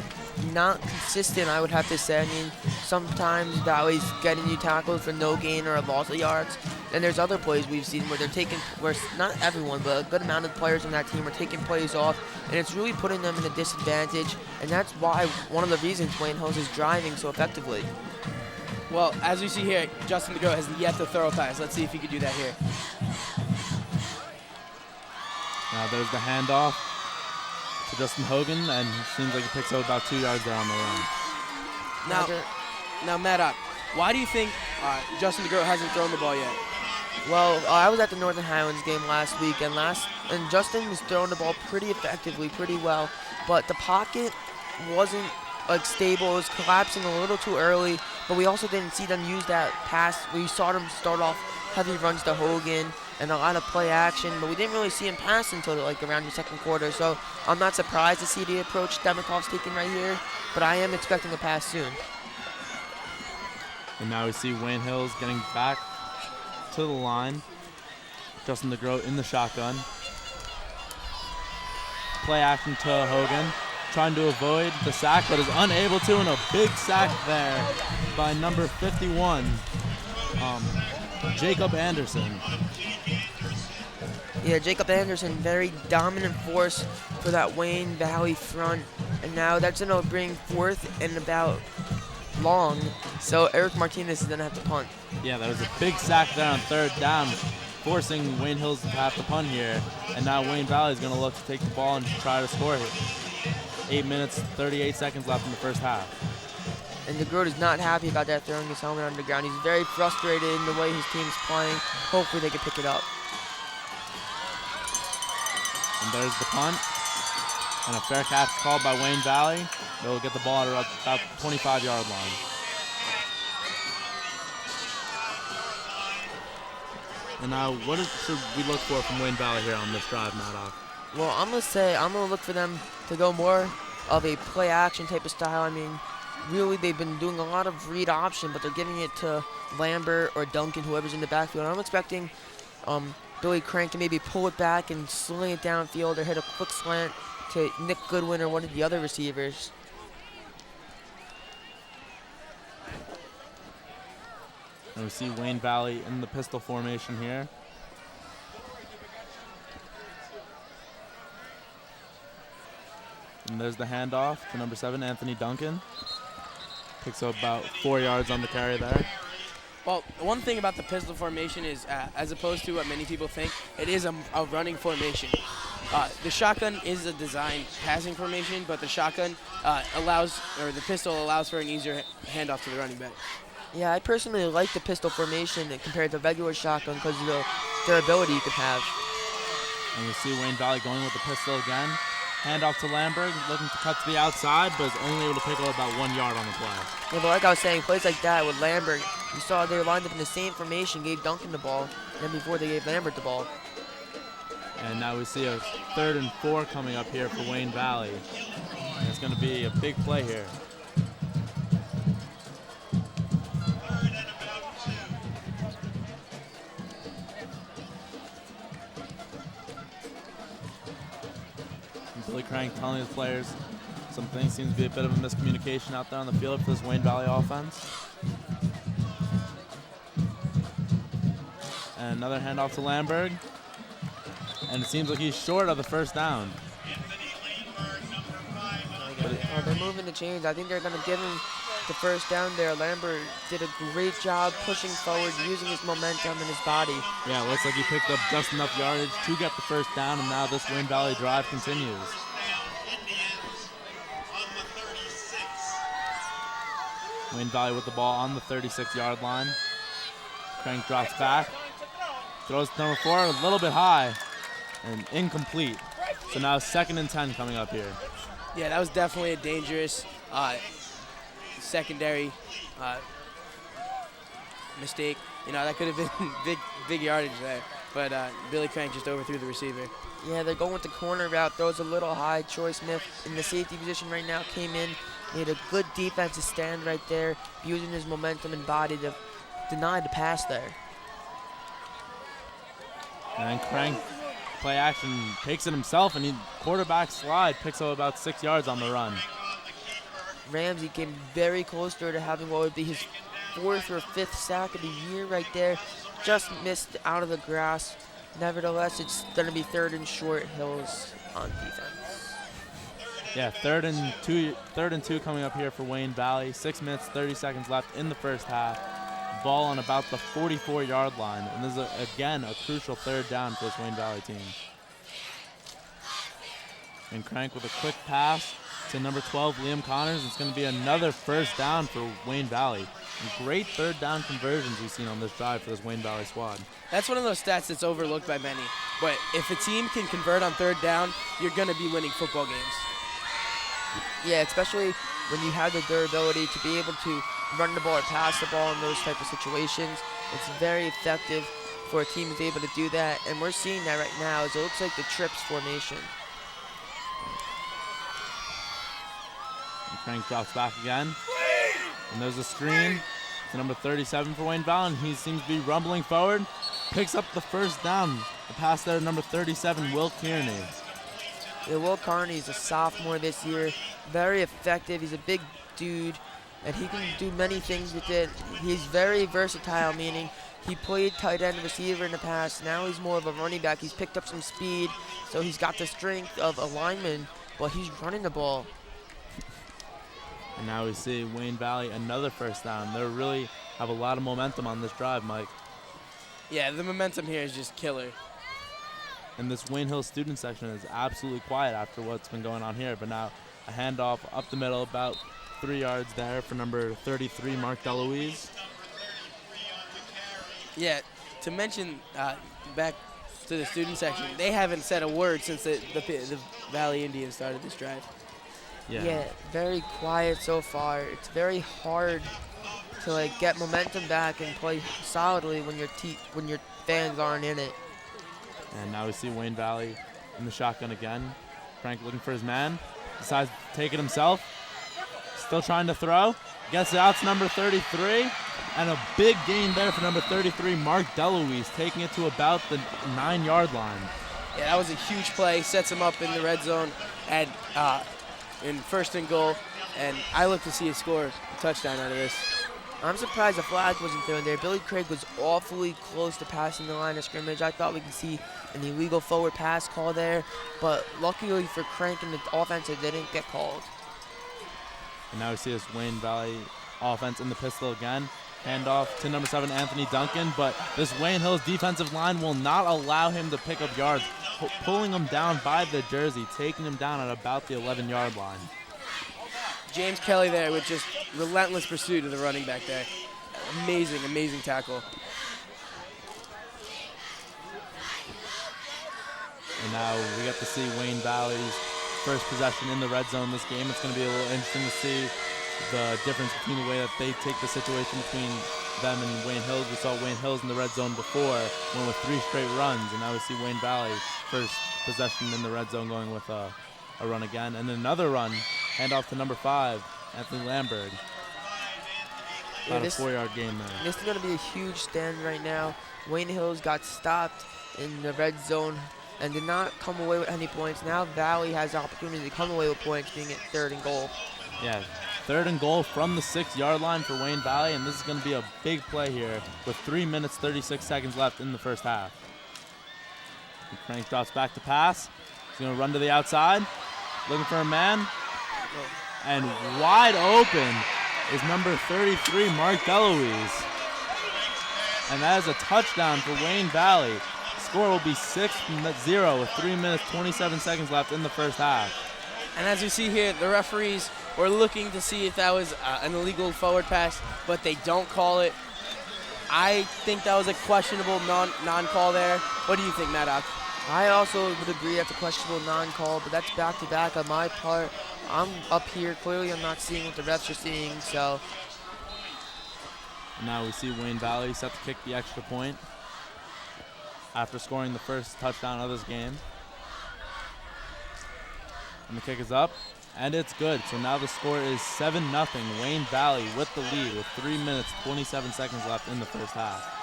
not consistent, I would have to say. I mean, sometimes Valley's getting you tackled for no gain or a loss of yards. And there's other plays we've seen where they're taking, where not everyone, but a good amount of players on that team are taking plays off, and it's really putting them in a disadvantage. And that's why one of the reasons Wayne Hills is driving so effectively. Well, as we see here, Justin DeGroat has yet to throw a pass. Let's see if he can do that here. Now there's the handoff to Justin Hogan, and it seems like he picks up about 2 yards there on the run. Now, Madoc, why do you think Justin DeGroat hasn't thrown the ball yet? Well, I was at the Northern Highlands game last week, and Justin was throwing the ball pretty effectively, pretty well, but the pocket wasn't stable. It was collapsing a little too early, but we also didn't see them use that pass. We saw them start off heavy runs to Hogan and a lot of play action, but we didn't really see him pass until around the second quarter. So I'm not surprised to see the approach Demikoff's taking right here, but I am expecting a pass soon. And now we see Wayne Hills getting back to the line. Justin DeGroat in the shotgun. Play action to Hogan, trying to avoid the sack, but is unable to, and a big sack there by number 51, Jacob Anderson. Yeah, Jacob Anderson, very dominant force for that Wayne Valley front, and now that's going to bring 4th and about long, so Eric Martinez is going to have to punt. Yeah, there was a big sack there on 3rd down, forcing Wayne Hills to have to punt here, and now Wayne Valley is going to look to take the ball and try to score here. 8 minutes, 38 seconds left in the first half. And DeGroat is not happy about that, throwing his helmet on the ground. He's very frustrated in the way his team's playing. Hopefully they can pick it up. And there's the punt. And a fair catch called by Wayne Valley. They'll get the ball at about 25-yard line. And now, what should we look for from Wayne Valley here on this drive, Madoc? Well, I'm going to look for them to go more of a play action type of style. I mean, really, they've been doing a lot of read option, but they're giving it to Lambert or Duncan, whoever's in the backfield. I'm expecting Billy Crank to maybe pull it back and sling it downfield or hit a quick slant to Nick Goodwin or one of the other receivers. And we see Wayne Valley in the pistol formation here. And there's the handoff to number 7, Anthony Duncan. Picks up about 4 yards on the carry there. Well, one thing about the pistol formation is, as opposed to what many people think, it is a running formation. The shotgun is a design passing formation, but the shotgun the pistol allows for an easier handoff to the running back. Yeah, I personally like the pistol formation compared to regular shotgun because of the durability you can have. And we see Wayne Valley going with the pistol again. Handoff to Lamberg, looking to cut to the outside, but is only able to pick up about 1 yard on the play. Yeah, but like I was saying, plays like that with Lambert, you saw they were lined up in the same formation, gave Duncan the ball, and then before they gave Lambert the ball. And now we see a 3rd and 4 coming up here for Wayne Valley. And it's going to be a big play here. Billy Crank telling his players some things. Seems to be a bit of a miscommunication out there on the field for this Wayne Valley offense. And another handoff to Lamberg. And it seems like he's short of the first down. They're moving the chains. I think they're going to give him the first down there. Lambert did a great job pushing forward, using his momentum and his body. Yeah, it looks like he picked up just enough yardage to get the first down, and now this Wayne Valley drive continues. Wayne Valley with the ball on the 36-yard line. Crank drops back. Throws to number 4 a little bit high and incomplete. So now 2nd and 10 coming up here. Yeah, that was definitely a dangerous secondary mistake. You know, that could have been big yardage there. But Billy Crank just overthrew the receiver. Yeah, they're going with the corner route. Throws a little high. Troy Smith in the safety position right now came in. He had a good defensive stand right there, using his momentum and body to deny the pass there. And Crank, play action, takes it himself, and he quarterback slide, picks up about 6 yards on the run. Ramsey came very close to having what would be his 4th or 5th sack of the year right there. Just missed out of the grass. Nevertheless, it's going to be 3rd and short. Hills on defense. Yeah, 3rd and 2 coming up here for Wayne Valley. 6 minutes, 30 seconds left in the first half. Ball on about the 44-yard line. And this is, again, a crucial 3rd down for this Wayne Valley team. And Crank with a quick pass to number 12, Liam Connors. It's going to be another first down for Wayne Valley. And great 3rd down conversions we've seen on this drive for this Wayne Valley squad. That's one of those stats that's overlooked by many. But if a team can convert on 3rd down, you're going to be winning football games. Yeah, especially when you have the durability to be able to run the ball or pass the ball in those type of situations. It's very effective for a team that's able to do that, and we're seeing that right now as it looks like the trips formation. And Crank drops back again. And there's a screen to number 37 for Wayne Valley. He seems to be rumbling forward. Picks up the first down. The pass there to number 37, Will Kearney. Yeah, Will Kearney is a sophomore this year. Very effective. He's a big dude, and he can do many things with it. He's very versatile, meaning he played tight end receiver in the past. Now he's more of a running back. He's picked up some speed, so he's got the strength of a lineman, but he's running the ball. And now we see Wayne Valley another first down. They really have a lot of momentum on this drive, Mike. Yeah, the momentum here is just killer. And this Wayne Hill student section is absolutely quiet after what's been going on here. But now a handoff up the middle, about 3 yards there for number 33, Mark DeLuise. Yeah, to mention back to the student section, they haven't said a word since the Valley Indians started this drive. Yeah, very quiet so far. It's very hard to get momentum back and play solidly when your fans aren't in it. And now we see Wayne Valley in the shotgun again. Frank looking for his man. Decides to take it himself. Still trying to throw. Gets it out to number 33. And a big gain there for number 33, Mark DeLuise, taking it to about the 9-yard line. Yeah, that was a huge play. Sets him up in the red zone and in 1st and goal. And I look to see a score, a touchdown out of this. I'm surprised the flag wasn't thrown there. Billy Craig was awfully close to passing the line of scrimmage. I thought we could see an illegal forward pass call there, but luckily for Crank and the offense, it didn't get called. And now we see this Wayne Valley offense in the pistol again. Handoff to number 7, Anthony Duncan, but this Wayne Hills defensive line will not allow him to pick up yards, pulling him down by the jersey, taking him down at about the 11-yard line. James Kelly there with just relentless pursuit of the running back there. Amazing, amazing tackle. And now we get to see Wayne Valley's first possession in the red zone this game. It's going to be a little interesting to see the difference between the way that they take the situation between them and Wayne Hills. We saw Wayne Hills in the red zone before, went with 3 straight runs, and now we see Wayne Valley first possession in the red zone going with a run again, and then another run. Handoff to number 5, Anthony Lamberg. About a 4-yard gain there. This is going to be a huge stand right now. Wayne Hills got stopped in the red zone and did not come away with any points. Now Valley has the opportunity to come away with points, being at 3rd and goal. Yeah, 3rd and goal from the 6-yard line for Wayne Valley, and this is going to be a big play here with 3 minutes, 36 seconds left in the first half. And Frank drops back to pass. He's going to run to the outside, looking for a man. And wide open is number 33, Mark DeLuise. And that is a touchdown for Wayne Valley. Score will be 6-0 with 3 minutes, 27 seconds left in the first half. And as we see here, the referees were looking to see if that was an illegal forward pass, but they don't call it. I think that was a questionable non-call there. What do you think, Madoc? I also would agree that's a questionable non-call, but that's back-to-back on my part. I'm up here. Clearly, I'm not seeing what the refs are seeing, so. Now we see Wayne Valley set to kick the extra point after scoring the first touchdown of this game. And the kick is up, and it's good. So now the score is 7-0. Wayne Valley with the lead with 3 minutes, 27 seconds left in the first half.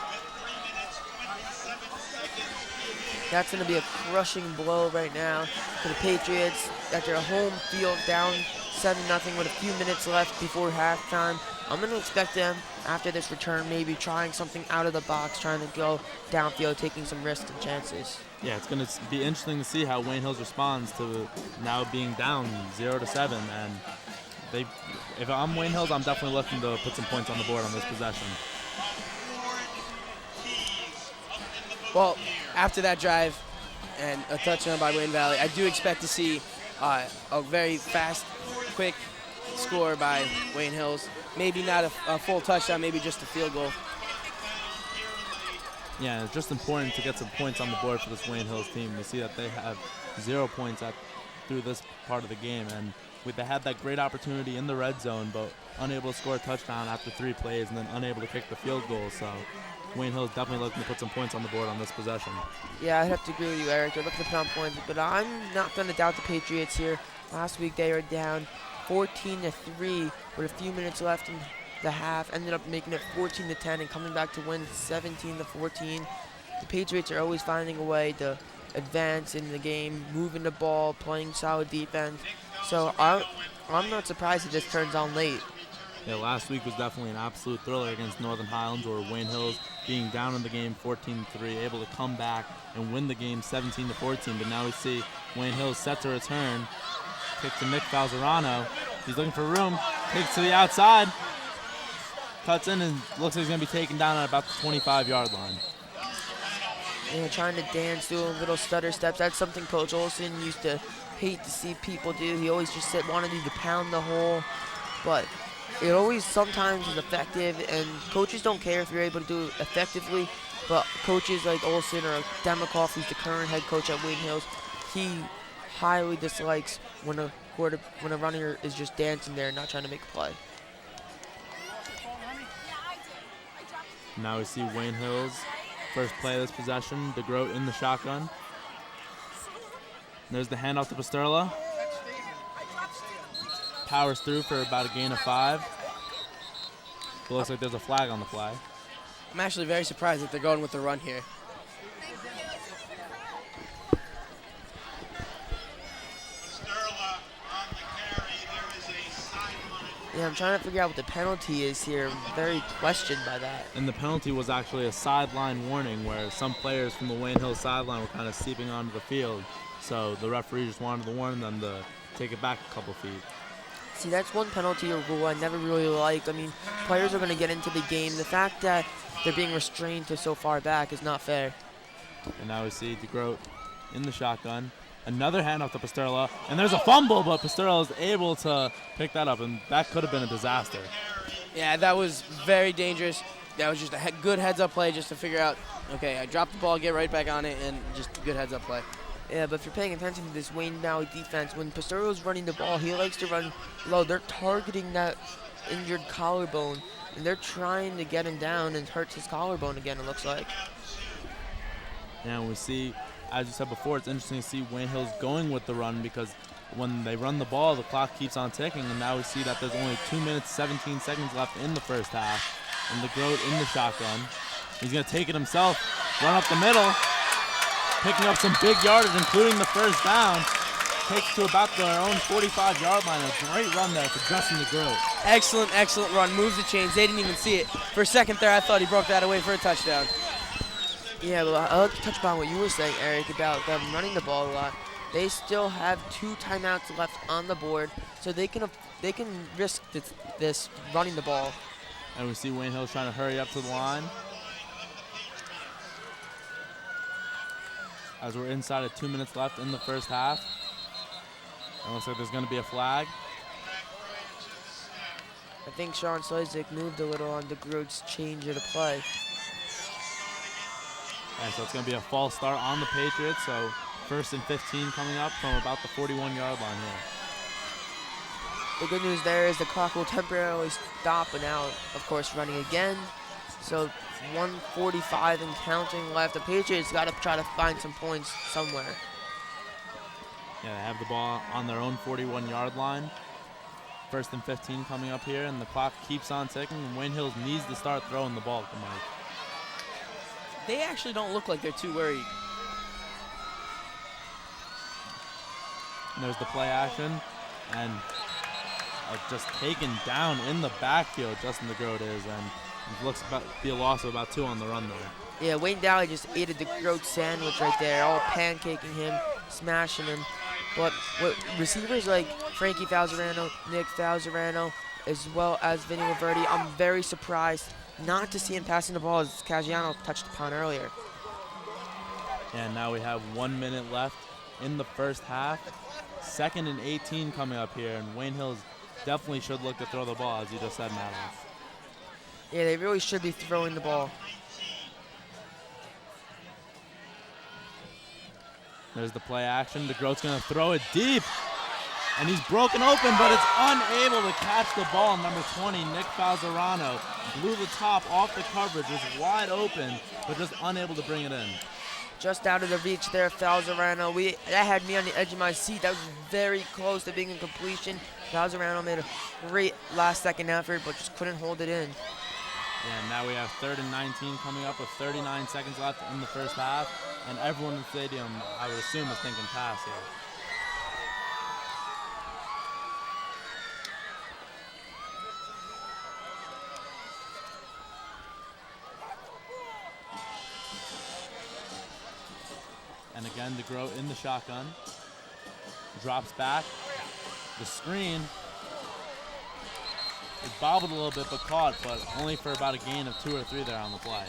That's going to be a crushing blow right now for the Patriots at their home field, down 7-0 with a few minutes left before halftime. I'm going to expect them, after this return, maybe trying something out of the box, trying to go downfield, taking some risks and chances. Yeah, it's going to be interesting to see how Wayne Hills responds to now being down 0-7. And if I'm Wayne Hills, I'm definitely looking to put some points on the board on this possession. Well, after that drive and a touchdown by Wayne Valley, I do expect to see a very fast, quick score by Wayne Hills. Maybe not a full touchdown, maybe just a field goal. Yeah, it's just important to get some points on the board for this Wayne Hills team. We see that they have 0 points through this part of the game, and they had that great opportunity in the red zone, but unable to score a touchdown after 3 plays and then unable to kick the field goal. So Wayne Hills definitely looking to put some points on the board on this possession. Yeah, I'd have to agree with you, Eric. They're looking to put on points, but I'm not going to doubt the Patriots here. Last week they were down 14-3 with a few minutes left in the half, ended up making it 14-10 and coming back to win 17-14. The Patriots are always finding a way to advance in the game, moving the ball, playing solid defense. So I'm not surprised if this turns on late. Yeah, last week was definitely an absolute thriller against Northern Highlands, or Wayne Hills being down in the game 14-3, able to come back and win the game 17-14. But now we see Wayne Hills set to return. Kick to Nick Falzerano. He's looking for room. Kicks to the outside. Cuts in and looks like he's going to be taken down at about the 25-yard line. Yeah, trying to dance, doing little stutter steps. That's something Coach Olson used to hate to see people do. He always just wanted you to pound the hole. But it always sometimes is effective, and coaches don't care if you're able to do it effectively. But coaches like Olson or Demikoff, who's the current head coach at Wayne Hills, he highly dislikes when a runner is just dancing there and not trying to make a play. Now we see Wayne Hills, first play of this possession, DeGroat in the shotgun. There's the handoff to Pasterla. Powers through for about a gain of 5. But it looks like there's a flag on the play. I'm actually very surprised that they're going with the run here. Yeah, I'm trying to figure out what the penalty is here. I'm very questioned by that. And the penalty was actually a sideline warning where some players from the Wayne Hills sideline were kind of seeping onto the field. So the referee just wanted to warn them to take it back a couple feet. See, that's one penalty or rule I never really like. I mean, players are going to get into the game. The fact that they're being restrained to so far back is not fair. And now we see DeGroat in the shotgun. Another handoff to Pasterla, and there's a fumble, but Pasterla is able to pick that up, and that could have been a disaster. Yeah, that was very dangerous. That was just a good heads-up play just to figure out, okay, I dropped the ball, get right back on it, and just a good heads-up play. Yeah, but if you're paying attention to this Wayne Valley defense, when Pasterlo's running the ball, he likes to run low. They're targeting that injured collarbone, and they're trying to get him down and hurt his collarbone again, it looks like. And we see, as you said before, it's interesting to see Wayne Hills going with the run because when they run the ball, the clock keeps on ticking, and now we see that there's only 2 minutes, 17 seconds left in the first half. And DeGroat in the shotgun. He's going to take it himself, run up the middle, picking up some big yardage, including the first down. Takes to about their own 45-yard line. A great run there for Justin DeGroat. Excellent, excellent run. Moves the chains. They didn't even see it. For a second there, I thought he broke that away for a touchdown. Yeah, well, I'd like to touch upon what you were saying, Eric, about them running the ball a lot. They still have 2 timeouts left on the board, so they can risk this running the ball. And we see Wayne Hills trying to hurry up to the line. As we're inside of 2 minutes left in the first half. It looks like there's going to be a flag. I think Sean Soizik moved a little on DeGroat's change of the play. And so it's going to be a false start on the Patriots. So 1st and 15 coming up from about the 41-yard line here. The good news there is the clock will temporarily stop, but now, of course, running again. So 1:45 and counting left. The Patriots got to try to find some points somewhere. Yeah, they have the ball on their own 41-yard line. 1st and 15 coming up here, and the clock keeps on ticking. And Wayne Hills needs to start throwing the ball to Mike. They actually don't look like they're too worried. And there's the play action, and just taken down in the backfield, Justin DeGroat is, and it looks to be a loss of about 2 on the run there. Yeah, Wayne Valley just ate a DeGroat sandwich right there, all pancaking him, smashing him. But with receivers like Frankie Falzarano, Nick Falzarano, as well as Vinny Laverty, I'm very surprised not to see him passing the ball, as Caggiano touched upon earlier. And now we have 1 minute left in the first half. 2nd and 18 coming up here, and Wayne Hills definitely should look to throw the ball, as you just said, Madoc. Yeah, they really should be throwing the ball. There's the play action. DeGroat's going to throw it deep. And he's broken open, but it's unable to catch the ball. Number 20, Nick Falzarano, blew the top off the coverage, was wide open, but just unable to bring it in. Just out of the reach there, Falzarano. That had me on the edge of my seat. That was very close to being a completion. Falzarano made a great last-second effort, but just couldn't hold it in. Yeah, and now we have 3rd and 19 coming up with 39 seconds left in the first half, and everyone in the stadium, I would assume, is thinking pass here. And again, DeGroat in the shotgun. Drops back. The screen. It bobbled a little bit, but caught, but only for about a gain of 2 or 3 there on the play.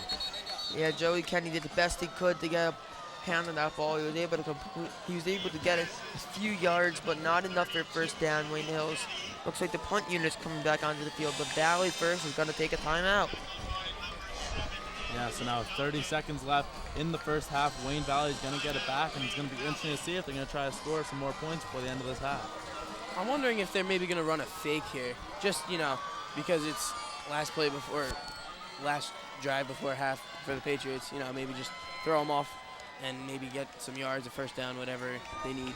Yeah, Joey Kenny did the best he could to get a hand on that ball. He was able to get a few yards, but not enough for first down. Wayne Hills. Looks like the punt unit's coming back onto the field, but Valley first is going to take a timeout. Yeah, so now 30 seconds left in the first half. Wayne Valley is going to get it back, and it's going to be interesting to see if they're going to try to score some more points before the end of this half. I'm wondering if they're maybe going to run a fake here. Just, because it's last drive before half for the Patriots. Maybe just throw them off and maybe get some yards, a first down, whatever they need.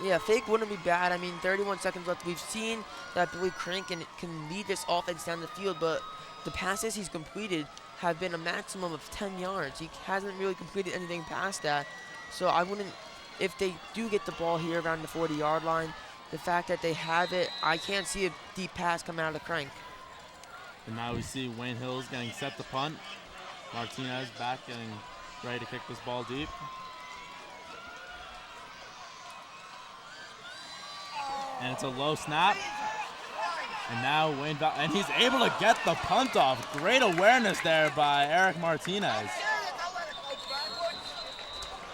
Yeah, fake wouldn't be bad. I mean, 31 seconds left. We've seen that Billy Crank can lead this offense down the field, but the passes he's completed have been a maximum of 10 yards. He hasn't really completed anything past that. So I wouldn't, if they do get the ball here around the 40-yard line, the fact that they have it, I can't see a deep pass coming out of Crank. And now we see Wayne Hills getting set to punt. Martinez back getting ready to kick this ball deep. And it's a low snap. And now Wayne Valley, and he's able to get the punt off. Great awareness there by Eric Martinez.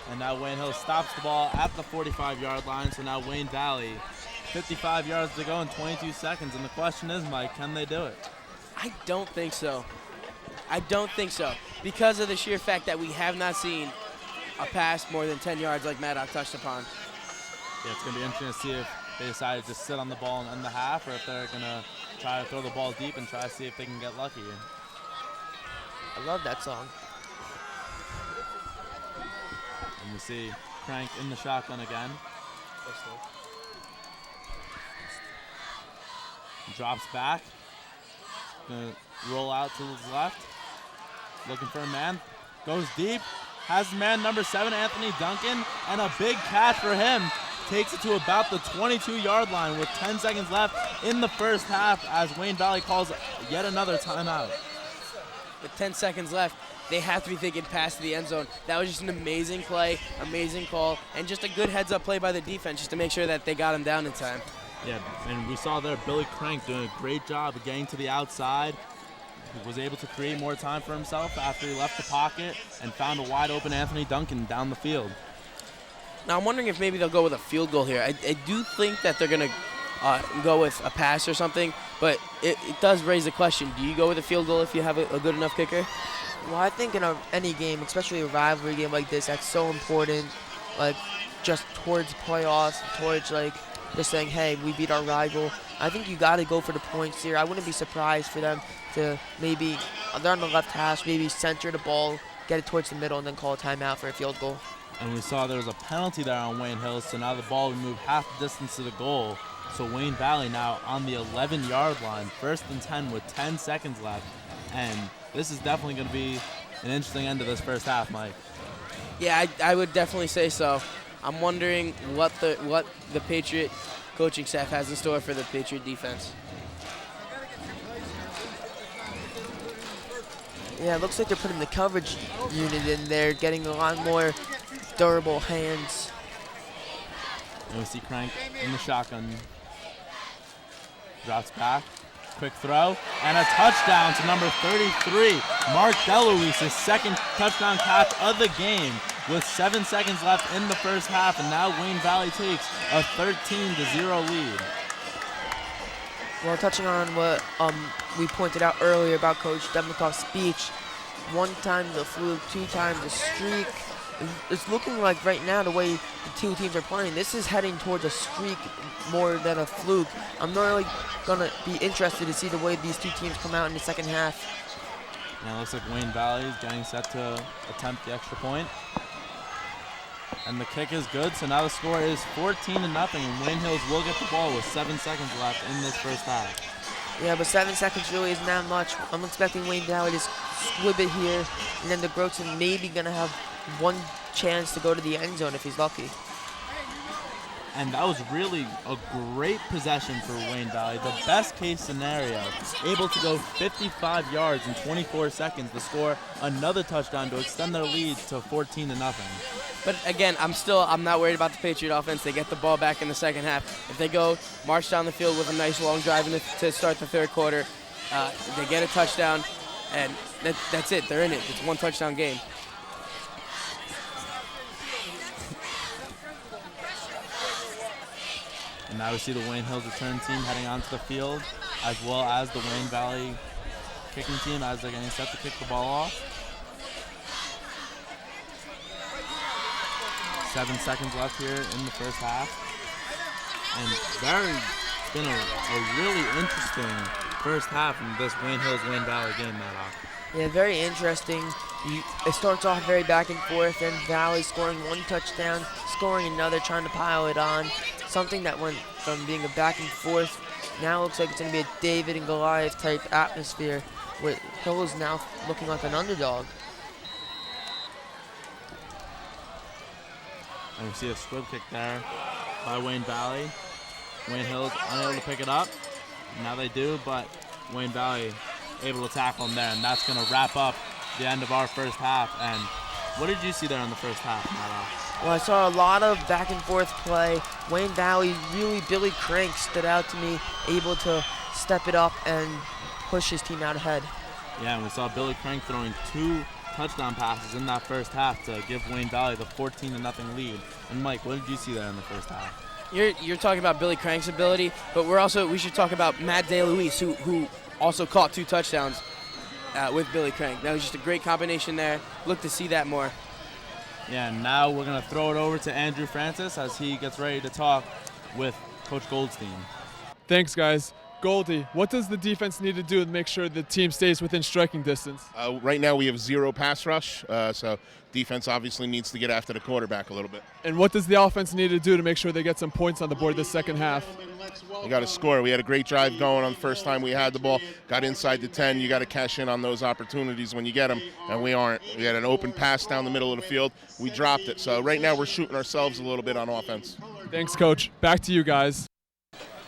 And now Wayne Hills stops the ball at the 45-yard line. So now Wayne Valley, 55 yards to go in 22 seconds. And the question is, Mike, can they do it? I don't think so. I don't think so. Because of the sheer fact that we have not seen a pass more than 10 yards like Madoc touched upon. Yeah, it's going to be interesting to see if they decide to just sit on the ball and end the half, or if they're going to try to throw the ball deep and try to see if they can get lucky. I love that song. And we see Crank in the shotgun again. Drops back. Gonna roll out to his left. Looking for a man. Goes deep. Has man number 7, Anthony Duncan, and a big catch for him. Takes it to about the 22-yard line with 10 seconds left in the first half as Wayne Valley calls yet another timeout. With 10 seconds left, they have to be thinking pass to the end zone. That was just an amazing play, amazing call, and just a good heads-up play by the defense just to make sure that they got him down in time. Yeah, and we saw there Billy Crank doing a great job of getting to the outside. He was able to create more time for himself after he left the pocket and found a wide-open Anthony Duncan down the field. Now, I'm wondering if maybe they'll go with a field goal here. I do think that they're going to go with a pass or something, but it does raise the question. Do you go with a field goal if you have a good enough kicker? Well, I think in any game, especially a rivalry game like this, that's so important, like, just towards playoffs, towards, like, just saying, hey, we beat our rival. I think you got to go for the points here. I wouldn't be surprised for them to maybe, they're on the left hash, maybe center the ball, get it towards the middle, and then call a timeout for a field goal. And we saw there was a penalty there on Wayne Hills, so now the ball will move half the distance to the goal. So Wayne Valley now on the 11-yard line, 1st and 10 with 10 seconds left. And this is definitely going to be an interesting end to this first half, Mike. Yeah, I would definitely say so. I'm wondering what the Patriot coaching staff has in store for the Patriot defense. Yeah, it looks like they're putting the coverage unit in there, getting a lot more durable hands. And we see Crank in the shotgun. Drops back. Quick throw. And a touchdown to number 33, Mark DeLuise, his second touchdown catch of the game with 7 seconds left in the first half. And now Wayne Valley takes a 13-0 lead. Well, touching on what we pointed out earlier about Coach Demikoff's speech, 1 time the fluke, 2 times the streak. It's looking like right now the way the two teams are playing, this is heading towards a streak more than a fluke. I'm really going to be interested to see the way these two teams come out in the second half. Now it looks like Wayne Valley is getting set to attempt the extra point. And the kick is good, so now the score is 14-0, and Wayne Hills will get the ball with 7 seconds left in this first half. Yeah, but 7 seconds really isn't that much. I'm expecting Wayne Valley to squib it here, and then the Groton maybe going to have 1 chance to go to the end zone if he's lucky. And that was really a great possession for Wayne Valley. The best case scenario, able to go 55 yards in 24 seconds to score another touchdown to extend their lead to 14-0. But again, I'm not worried about the Patriot offense. They get the ball back in the second half. If they go march down the field with a nice long drive to start the third quarter, they get a touchdown, and that's it. They're in it. It's a 1 touchdown game. And now we see the Wayne Hills return team heading onto the field, as well as the Wayne Valley kicking team as they're getting set to kick the ball off. 7 seconds left here in the first half. And it's been a really interesting first half in this Wayne Hills-Wayne Valley game, Madoc. Yeah, very interesting. It starts off very back and forth, and Valley scoring one touchdown, scoring another, trying to pile it on. Something that went from being a back and forth, now looks like it's going to be a David and Goliath type atmosphere, with Hill is now looking like an underdog. And we see a squib kick there by Wayne Valley. Wayne Hill's unable to pick it up. Now they do, but Wayne Valley able to tackle him there, and that's going to wrap up the end of our first half. And what did you see there in the first half, Madoc? Well, I saw a lot of back and forth play. Wayne Valley, really, Billy Crank stood out to me, able to step it up and push his team out ahead. Yeah, and we saw Billy Crank throwing 2 touchdown passes in that first half to give Wayne Valley the 14-0 lead. And Mike, what did you see there in the first half? You're talking about Billy Crank's ability, but we should talk about Matt DeLuise, who also caught 2 touchdowns with Billy Crank. That was just a great combination there. Look to see that more. Yeah, and now we're going to throw it over to Andrew Francus as he gets ready to talk with Coach Goldstein. Thanks, guys. Goldie, what does the defense need to do to make sure the team stays within striking distance? Right now we have 0 pass rush, so defense obviously needs to get after the quarterback a little bit. And what does the offense need to do to make sure they get some points on the board this second half? We got to score. We had a great drive going on the first time we had the ball, got inside the 10. You got to cash in on those opportunities when you get them, and we aren't. We had an open pass down the middle of the field. We dropped it. So right now we're shooting ourselves a little bit on offense. Thanks, Coach. Back to you guys.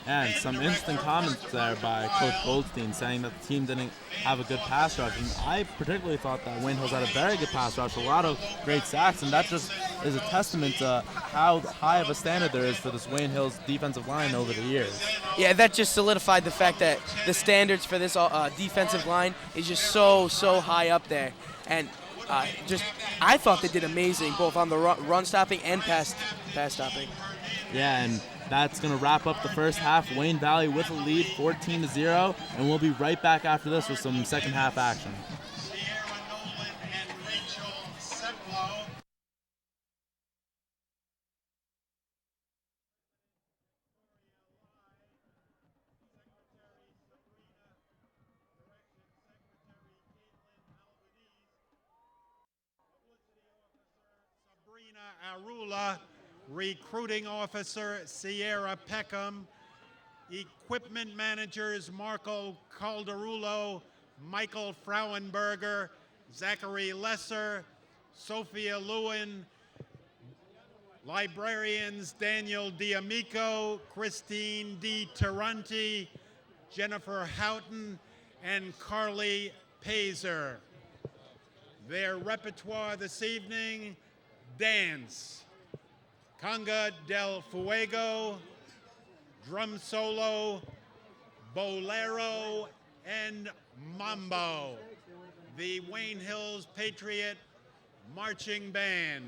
And some interesting comments there by Coach Goldstein saying that the team didn't have a good pass rush. And I particularly thought that Wayne Hills had a very good pass rush, a lot of great sacks, and that just is a testament to how high of a standard there is for this Wayne Hills defensive line over the years. Yeah, that just solidified the fact that the standards for this defensive line is just so high up there. And I thought they did amazing, both on the run stopping and pass stopping. Yeah, and that's going to wrap up the first half. Wayne Valley with a lead, 14-0, and we'll be right back after this with some second half action. Arula, recruiting officer Sierra Peckham, equipment managers Marco Calderulo, Michael Frauenberger, Zachary Lesser, Sophia Lewin, librarians Daniel D'Amico, Christine D. Taranti, Jennifer Houghton, and Carly Pazer. Their repertoire this evening: dance, conga del fuego, drum solo, bolero, and mambo. The Wayne Hills Patriot Marching Band.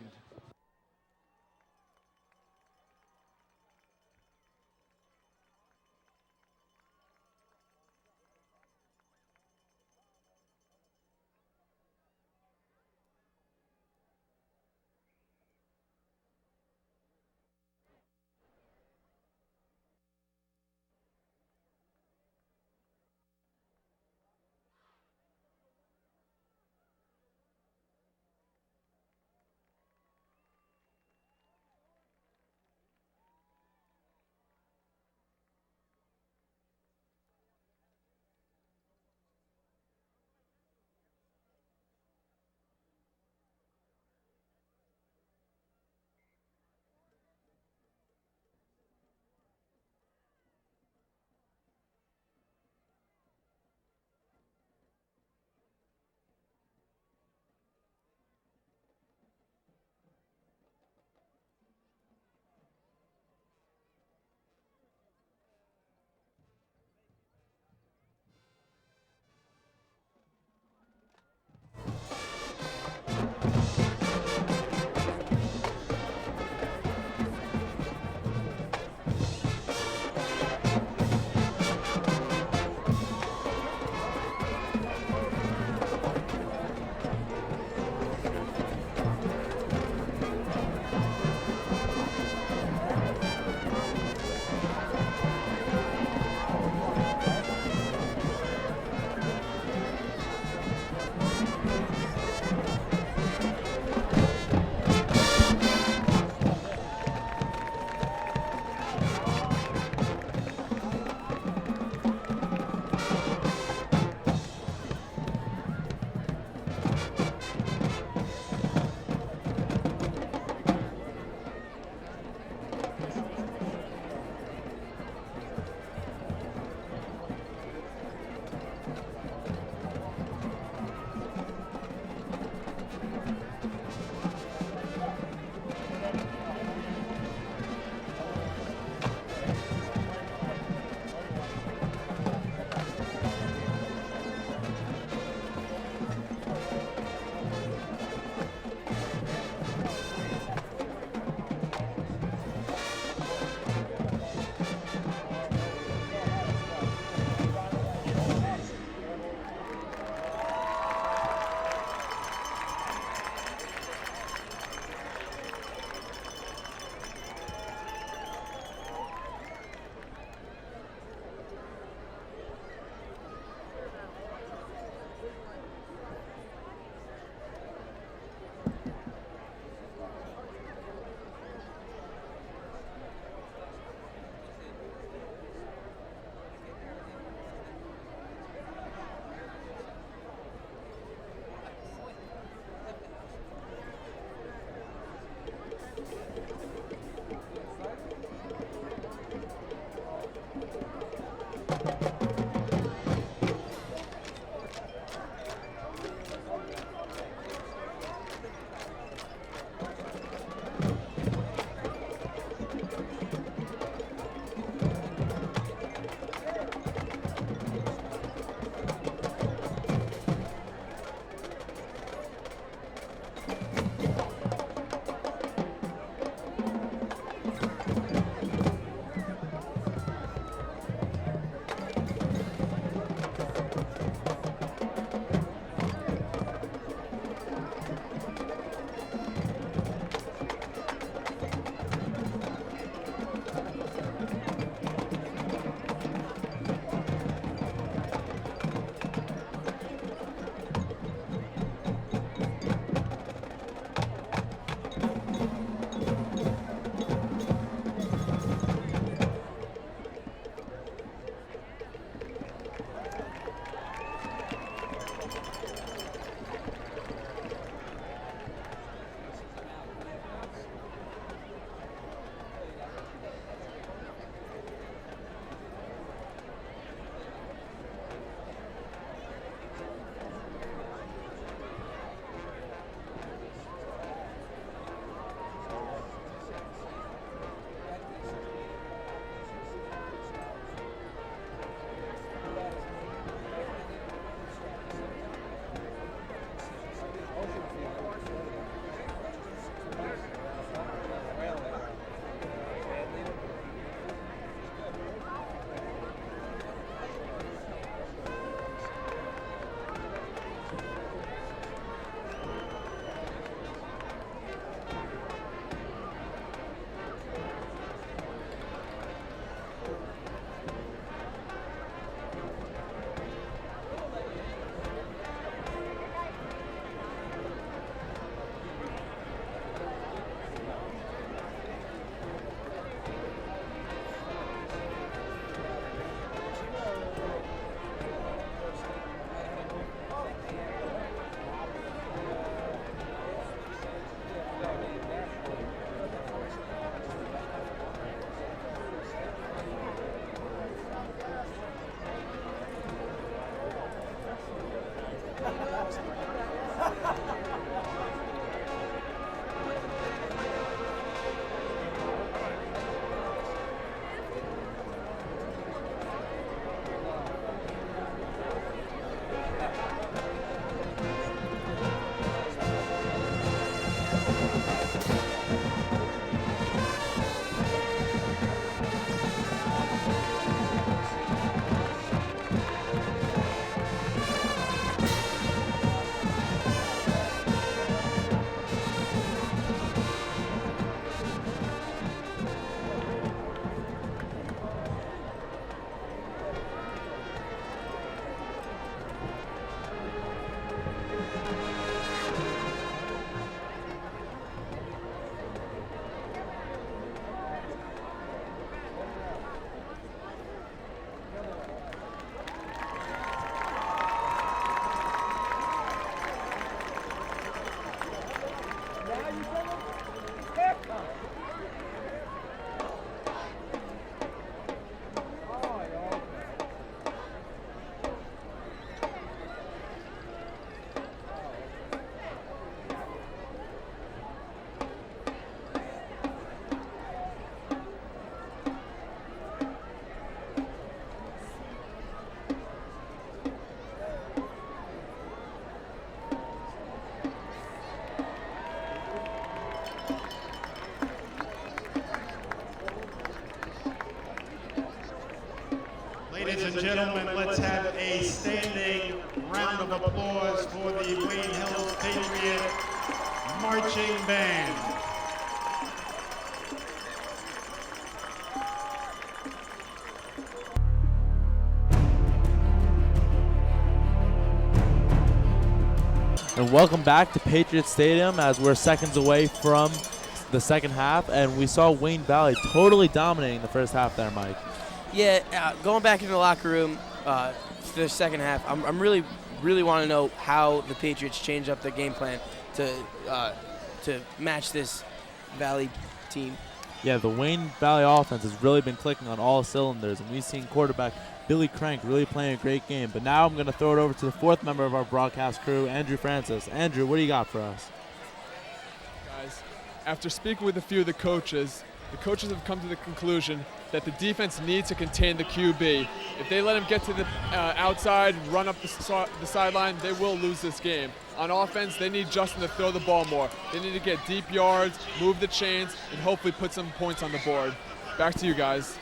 Ladies and gentlemen, let's have a standing round of applause for the Wayne Hills Patriot Marching Band. And welcome back to Patriot Stadium as we're seconds away from the second half, and we saw Wayne Valley totally dominating the first half there, Mike. Yeah, going back into the locker room for the second half, I'm really want to know how the Patriots changed up their game plan to match this Valley team. Yeah, the Wayne Valley offense has really been clicking on all cylinders, and we've seen quarterback Billy Crank really playing a great game. But now I'm going to throw it over to the fourth member of our broadcast crew, Andrew Francis. Andrew, what do you got for us? Guys, after speaking with a few of the coaches have come to the conclusion that the defense needs to contain the QB. If they let him get to the outside, run up the sideline, they will lose this game. On offense, they need Justin to throw the ball more. They need to get deep yards, move the chains, and hopefully put some points on the board. Back to you guys.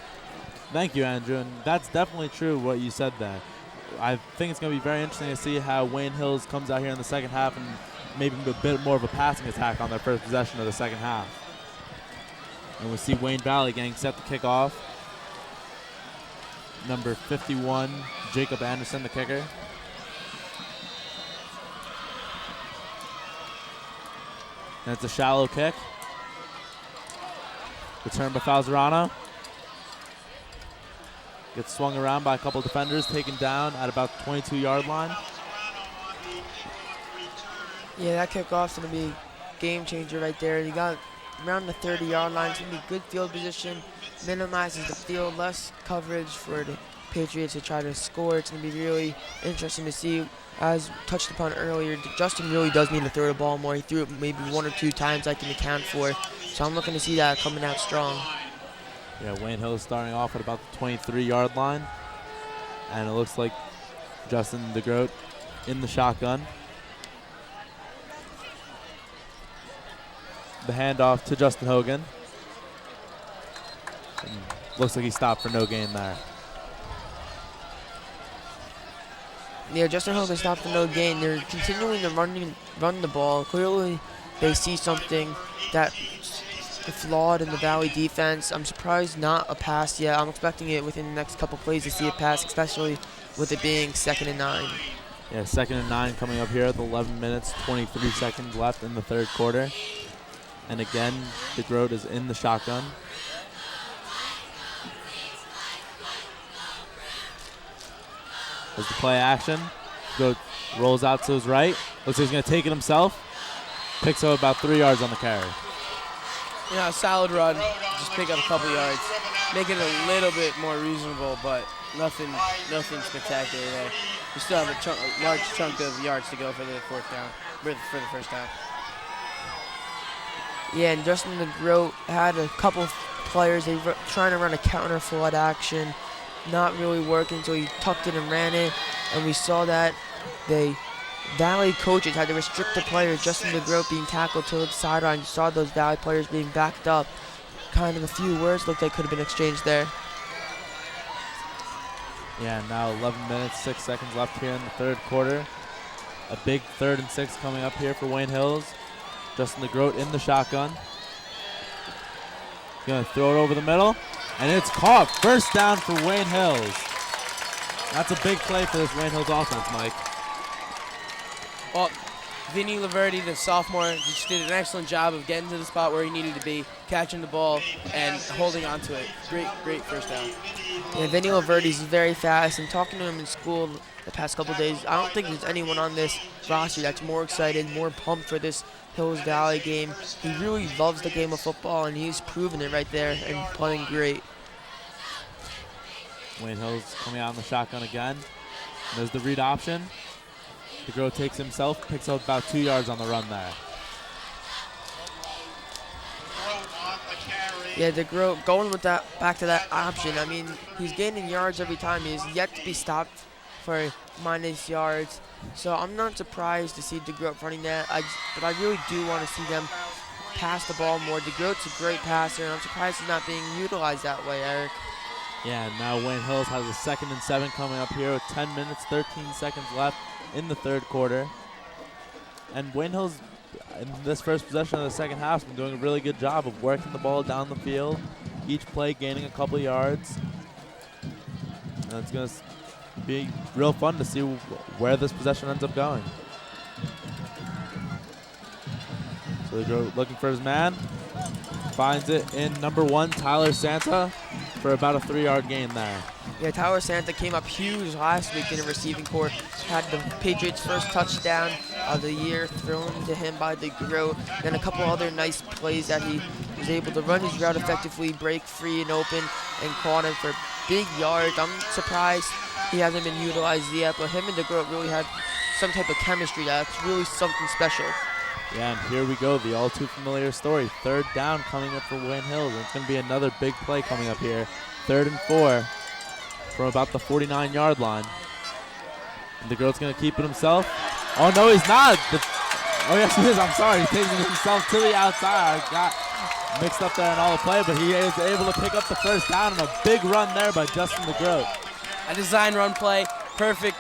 Thank you, Andrew, and that's definitely true what you said there. I think it's going to be very interesting to see how Wayne Hills comes out here in the second half and maybe a bit more of a passing attack on their first possession of the second half. And we'll see Wayne Valley getting set to kick off. Number 51, Jacob Anderson, the kicker. And it's a shallow kick. Return by Falzerano. Gets swung around by a couple defenders, taken down at about the 22-yard line. Yeah, that kickoff's going to be game changer right there. You got around the 30-yard line. It's going to be good field position, minimizes the field, less coverage for the Patriots to try to score. It's going to be really interesting to see. As touched upon earlier, Justin really does need to throw the ball more. He threw it maybe one or two times I can account for. So I'm looking to see that coming out strong. Yeah, Wayne Hill starting off at about the 23-yard line. And it looks like Justin DeGroat in the shotgun. The handoff to Justin Hogan. And looks like he stopped for no gain there. Yeah, Justin Hogan stopped for no gain. They're continuing to run the ball. Clearly, they see something that flawed in the Valley defense. I'm surprised not a pass yet. I'm expecting it within the next couple plays to see a pass, especially with it being 2nd and 9. Yeah, 2nd and 9 coming up here at 11 minutes, 23 seconds left in the third quarter. And again, DeGroat is in the shotgun. There's the play action. DeGroat rolls out to his right. Looks like he's going to take it himself. Picks up about 3 yards on the carry. Yeah, solid run. Just pick up a couple yards. Make it a little bit more reasonable, but nothing spectacular there. We still have a large chunk of yards to go for the fourth down, for the first down. Yeah, and Justin DeGroat had a couple players. They were trying to run a counter flood action, not really working, so he tucked it and ran it. And we saw that they Valley coaches had to restrict the players. Justin DeGroat being tackled to the sideline. You saw those Valley players being backed up. Kind of a few words looked like could have been exchanged there. Yeah, now 11 minutes, 6 seconds left here in the third quarter. A big 3rd and 6 coming up here for Wayne Hills. Justin DeGroat in the shotgun. Gonna throw it over the middle, and it's caught. First down for Wayne Hills. That's a big play for this Wayne Hills offense, Mike. Well, Vinny Laverty, the sophomore, just did an excellent job of getting to the spot where he needed to be, catching the ball and holding on to it. Great first down. Yeah, Vinny Laverty's very fast, and talking to him in school the past couple of days, I don't think there's anyone on this roster that's more excited, more pumped for this Hills Valley game. He really loves the game of football, and he's proven it right there and playing great. Wayne Hills coming out in the shotgun again. There's the read option. DeGroat takes himself, picks up about 2 yards on the run there. Yeah, DeGroat going with that back to that option. I mean, he's gaining yards every time. He's yet to be stopped for minus yards. So I'm not surprised to see DeGroat running that. But I really do want to see them pass the ball more. DeGroat's a great passer, and I'm surprised he's not being utilized that way, Eric. Yeah, now Wayne Hills has a 2nd and 7 coming up here with 10 minutes, 13 seconds left in the third quarter. And Wayne Hills, in this first possession of the second half, has been doing a really good job of working the ball down the field, each play gaining a couple yards. And it's going to be real fun to see where this possession ends up going. So they go looking for his man. Finds it in number 1, Tyler Santa, for about a 3-yard gain there. Yeah, Tyler Santa came up huge last week in the receiving corps. Had the Patriots' first touchdown of the year thrown to him by the Groat. Then a couple other nice plays that he was able to run his route effectively, break free and open, and caught him for big yards. I'm surprised he hasn't been utilized yet, but him and the Groat really had some type of chemistry that's really something special. Yeah, and here we go, the all too familiar story. 3rd down coming up for Wayne Hills, and it's going to be another big play coming up here. 3rd and 4 from about the 49-yard line. And the Groat's going to keep it himself. Oh, no, he's not. Oh, yes, he is. I'm sorry. He's taking it himself to the outside. I got mixed up there in all the play, but he is able to pick up the first down, and a big run there by Justin the Groat. A design run play, perfect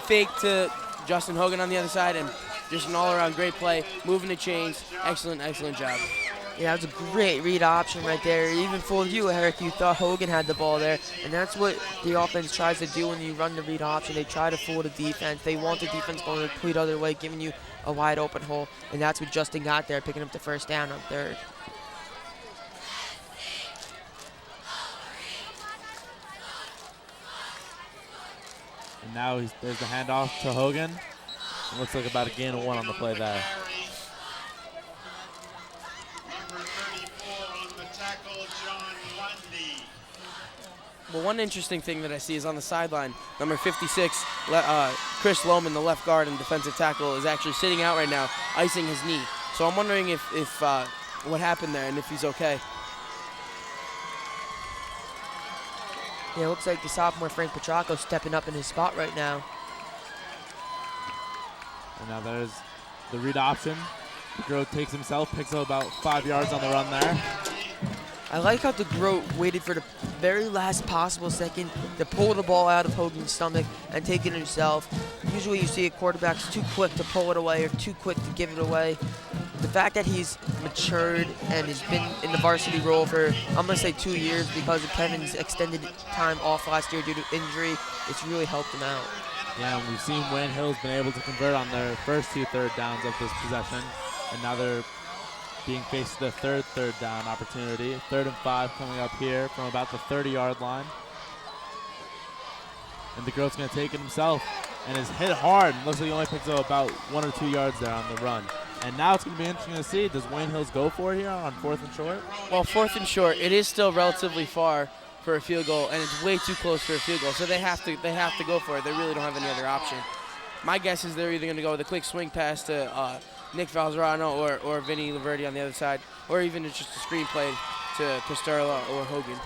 fake to Justin Hogan on the other side, and just an all-around great play, moving the chains. Excellent, excellent job. Yeah, that was a great read option right there. Even for you, Eric, you thought Hogan had the ball there, and that's what the offense tries to do when you run the read option. They try to fool the defense. They want the defense going the complete other way, giving you a wide open hole, and that's what Justin got there, picking up the first down on 3rd. And now there's the handoff to Hogan. It looks like about a gain of 1 on the play there. Number 34 on the tackle, John Lundy. Well, one interesting thing that I see is on the sideline, number 56, Chris Lohman, the left guard and defensive tackle, is actually sitting out right now, icing his knee. So I'm wondering if what happened there and if he's okay. Yeah, it looks like the sophomore Frank Petracco stepping up in his spot right now. And now there's the read option. The Groat takes himself, picks up about 5 yards on the run there. I like how the Groat waited for the very last possible second to pull the ball out of Hogan's stomach and take it himself. Usually you see a quarterback's too quick to pull it away or too quick to give it away. The fact that he's matured and has been in the varsity role for, I'm going to say 2 years because of Kevin's extended time off last year due to injury, it's really helped him out. Yeah, and we've seen Wayne Hill's been able to convert on their first 2 third downs of this possession, and now they're being faced with a third down opportunity. 3rd and 5 coming up here from about the 30-yard line. And the Groat's going to take it himself and is hit hard. And looks like he only picks up about 1 or 2 yards there on the run. And now it's going to be interesting to see, does Wayne Hills go for it here on 4th and short? Well, 4th and short, it is still relatively far for a field goal, and it's way too close for a field goal. So they have to go for it. They really don't have any other option. My guess is they're either going to go with a quick swing pass to Nick Valzerano or Vinny Laverdi on the other side, or even just a screen play to Pisterla or Hogan.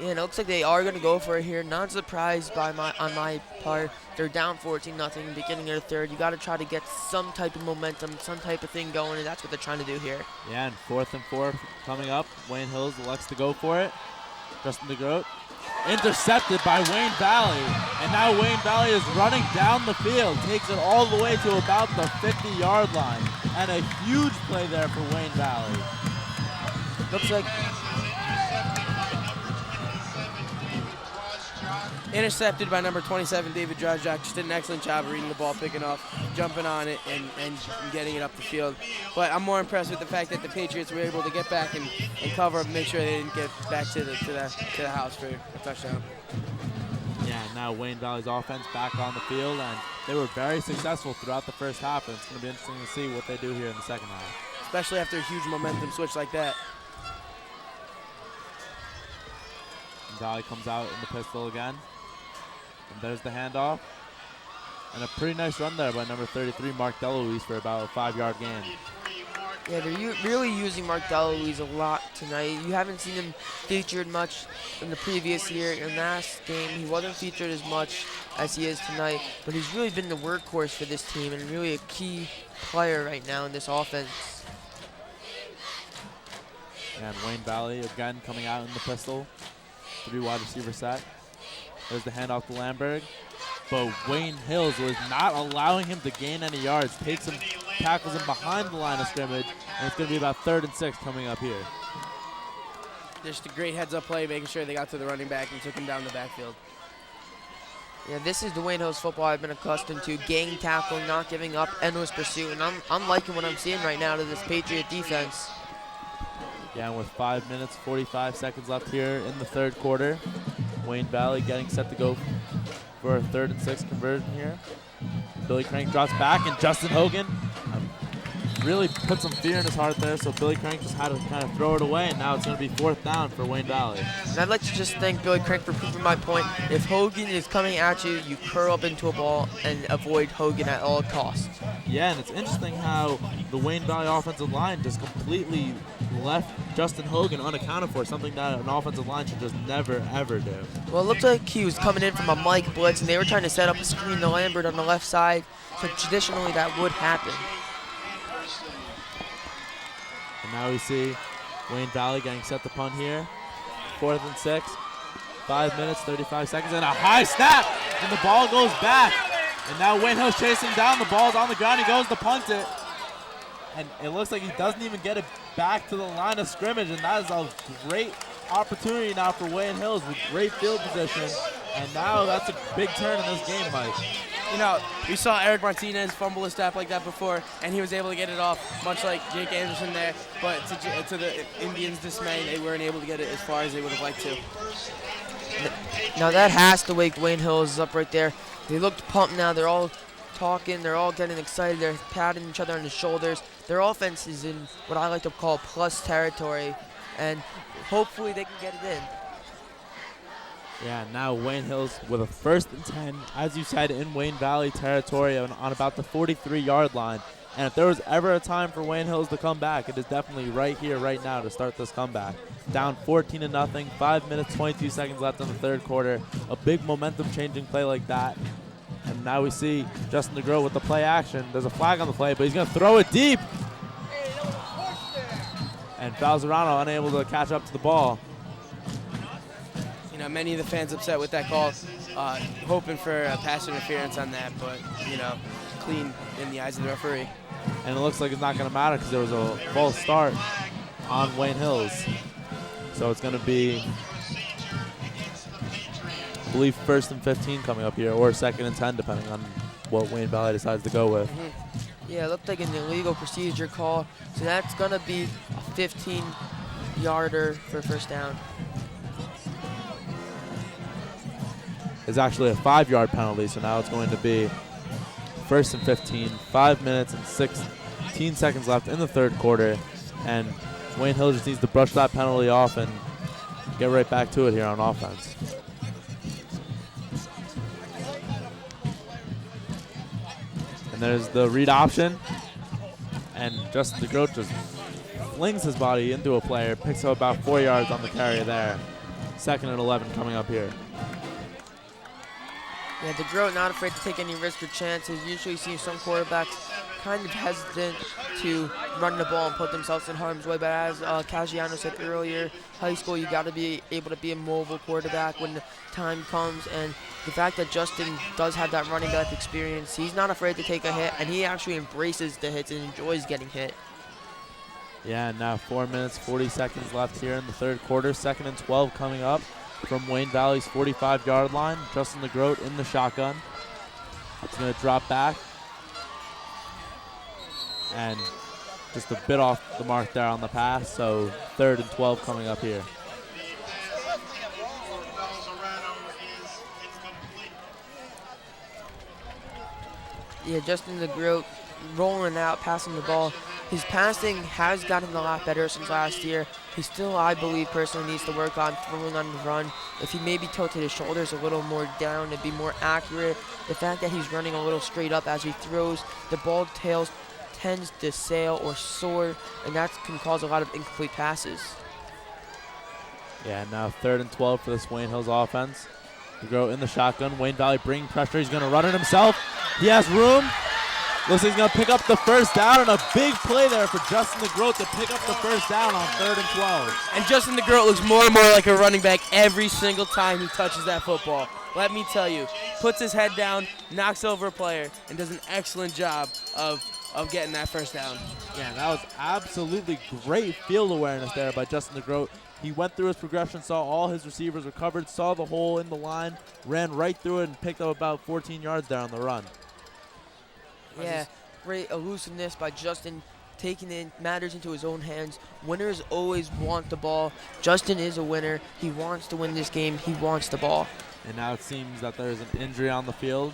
Yeah, and it looks like they are going to go for it here. Not surprised on my part. They're down 14-0, beginning of the third. You got to try to get some type of momentum, some type of thing going, and that's what they're trying to do here. Yeah, and 4th and 4 coming up. Wayne Hills elects to go for it. Justin DeGroat intercepted by Wayne Valley, and now Wayne Valley is running down the field, takes it all the way to about the 50-yard line, and a huge play there for Wayne Valley. Looks like intercepted by number 27, David Drozjak. Just did an excellent job of reading the ball, picking off, jumping on it, and getting it up the field. But I'm more impressed with the fact that the Patriots were able to get back and cover up and make sure they didn't get back to the house for a touchdown. Yeah, now Wayne Valley's offense back on the field, and they were very successful throughout the first half, and it's going to be interesting to see what they do here in the second half. Especially after a huge momentum switch like that. And Valley comes out in the pistol again. And there's the handoff. And a pretty nice run there by number 33, Mark DeLuise, for about a 5-yard gain. Yeah, they're really using Mark DeLuise a lot tonight. You haven't seen him featured much in the previous year. In last game, he wasn't featured as much as he is tonight, but he's really been the workhorse for this team and really a key player right now in this offense. And Wayne Valley again coming out in the pistol. three wide receiver set. There's the handoff to Lamberg. But Wayne Hills was not allowing him to gain any yards. Takes him, tackles him behind the line of scrimmage, and it's going to be about 3rd and 6 coming up here. Just a great heads-up play, making sure they got to the running back and took him down the backfield. Yeah, this is the Wayne Hills football I've been accustomed to. Gang tackling, not giving up, endless pursuit, and I'm liking what I'm seeing right now to this Patriot defense. Yeah, and with 5 minutes, 45 seconds left here in the 3rd quarter, Wayne Valley getting set to go for a 3rd and 6 conversion here. Billy Crank drops back, and Justin Hogan really put some fear in his heart there, so Billy Crank just had to kind of throw it away, and now it's going to be 4th down for Wayne Valley. And I'd like to just thank Billy Crank for proving my point. If Hogan is coming at you, you curl up into a ball and avoid Hogan at all costs. Yeah, and it's interesting how the Wayne Valley offensive line just completely left Justin Hogan unaccounted for, something that an offensive line should just never, ever do. Well, it looked like he was coming in from a Mike blitz, and they were trying to set up a screen to Lambert on the left side, so traditionally that would happen. And now we see Wayne Valley getting set to punt here. 4th and 6. 5 minutes, 35 seconds, and a high snap, and the ball goes back. And now Wayne Hill's chasing down. The ball's on the ground. He goes to punt it. And it looks like he doesn't even get it back to the line of scrimmage, and that is a great opportunity now for Wayne Hills with great field position. And now that's a big turn in this game, Mike. You know, we saw Eric Martinez fumble a snap like that before, and he was able to get it off, much like Jake Anderson there. But to the Indians' dismay, they weren't able to get it as far as they would have liked to. Now that has to wake Wayne Hills up right there. They look pumped now. They're all talking. They're all getting excited. They're patting each other on the shoulders. Their offense is in what I like to call plus territory, and hopefully they can get it in. Yeah, now Wayne Hills with a 1st and 10, as you said, in Wayne Valley territory on about the 43-yard line. And if there was ever a time for Wayne Hills to come back, it is definitely right here, right now to start this comeback. Down 14-0, 5 minutes, 22 seconds left in the 3rd quarter. A big momentum-changing play like that. And now we see Justin DeGroat with the play action. There's a flag on the play, but he's going to throw it deep. And Falzerano unable to catch up to the ball. You know, many of the fans upset with that call, hoping for pass interference on that, but, you know, clean in the eyes of the referee. And it looks like it's not going to matter because there was a false start on Wayne Hills. So it's going to be, I believe, 1st and 15 coming up here, or 2nd and 10, depending on what Wayne Valley decides to go with. Yeah, it looked like an illegal procedure call, so that's going to be a 15-yarder for 1st down. It's actually a 5-yard penalty, so now it's going to be 1st and 15, 5 minutes and 16 seconds left in the 3rd quarter, and Wayne Hill just needs to brush that penalty off and get right back to it here on offense. And there's the read option, and Justin DeGroat just flings his body into a player, picks up about 4 yards on the carry there. 2nd and 11 coming up here. Yeah, DeGroat not afraid to take any risk or chances. Usually see some quarterbacks kind of hesitant to run the ball and put themselves in harm's way. But as Caggiano said earlier, high school, you got to be able to be a mobile quarterback when the time comes. And the fact that Justin does have that running back experience, he's not afraid to take a hit, and he actually embraces the hits and enjoys getting hit. Yeah, and now 4 minutes, 40 seconds left here in the 3rd quarter. 2nd and 12 coming up from Wayne Valley's 45-yard line. Justin DeGroat in the shotgun. It's going to drop back. And just a bit off the mark there on the pass, so 3rd and 12 coming up here. Yeah, Justin DeGroat rolling out, passing the ball. His passing has gotten a lot better since last year. He still, I believe, personally needs to work on throwing on the run. If he maybe tilted his shoulders a little more down to be more accurate, the fact that he's running a little straight up as he throws, the ball tails tends to sail or soar, and that can cause a lot of incomplete passes. Yeah, now 3rd and 12 for this Wayne Hills offense. DeGroat in the shotgun. Wayne Valley bringing pressure. He's going to run it himself. He has room. Looks like he's going to pick up the first down, and a big play there for Justin DeGroat to pick up the first down on 3rd and 12. And Justin DeGroat looks more and more like a running back every single time he touches that football. Let me tell you, puts his head down, knocks over a player, and does an excellent job of getting that first down. Yeah, that was absolutely great field awareness there by Justin DeGroat. He went through his progression, saw all his receivers were covered, saw the hole in the line, ran right through it, and picked up about 14 yards there on the run. Yeah, great elusiveness by Justin, taking matters into his own hands. Winners always want the ball. Justin is a winner. He wants to win this game. He wants the ball. And now it seems that there's an injury on the field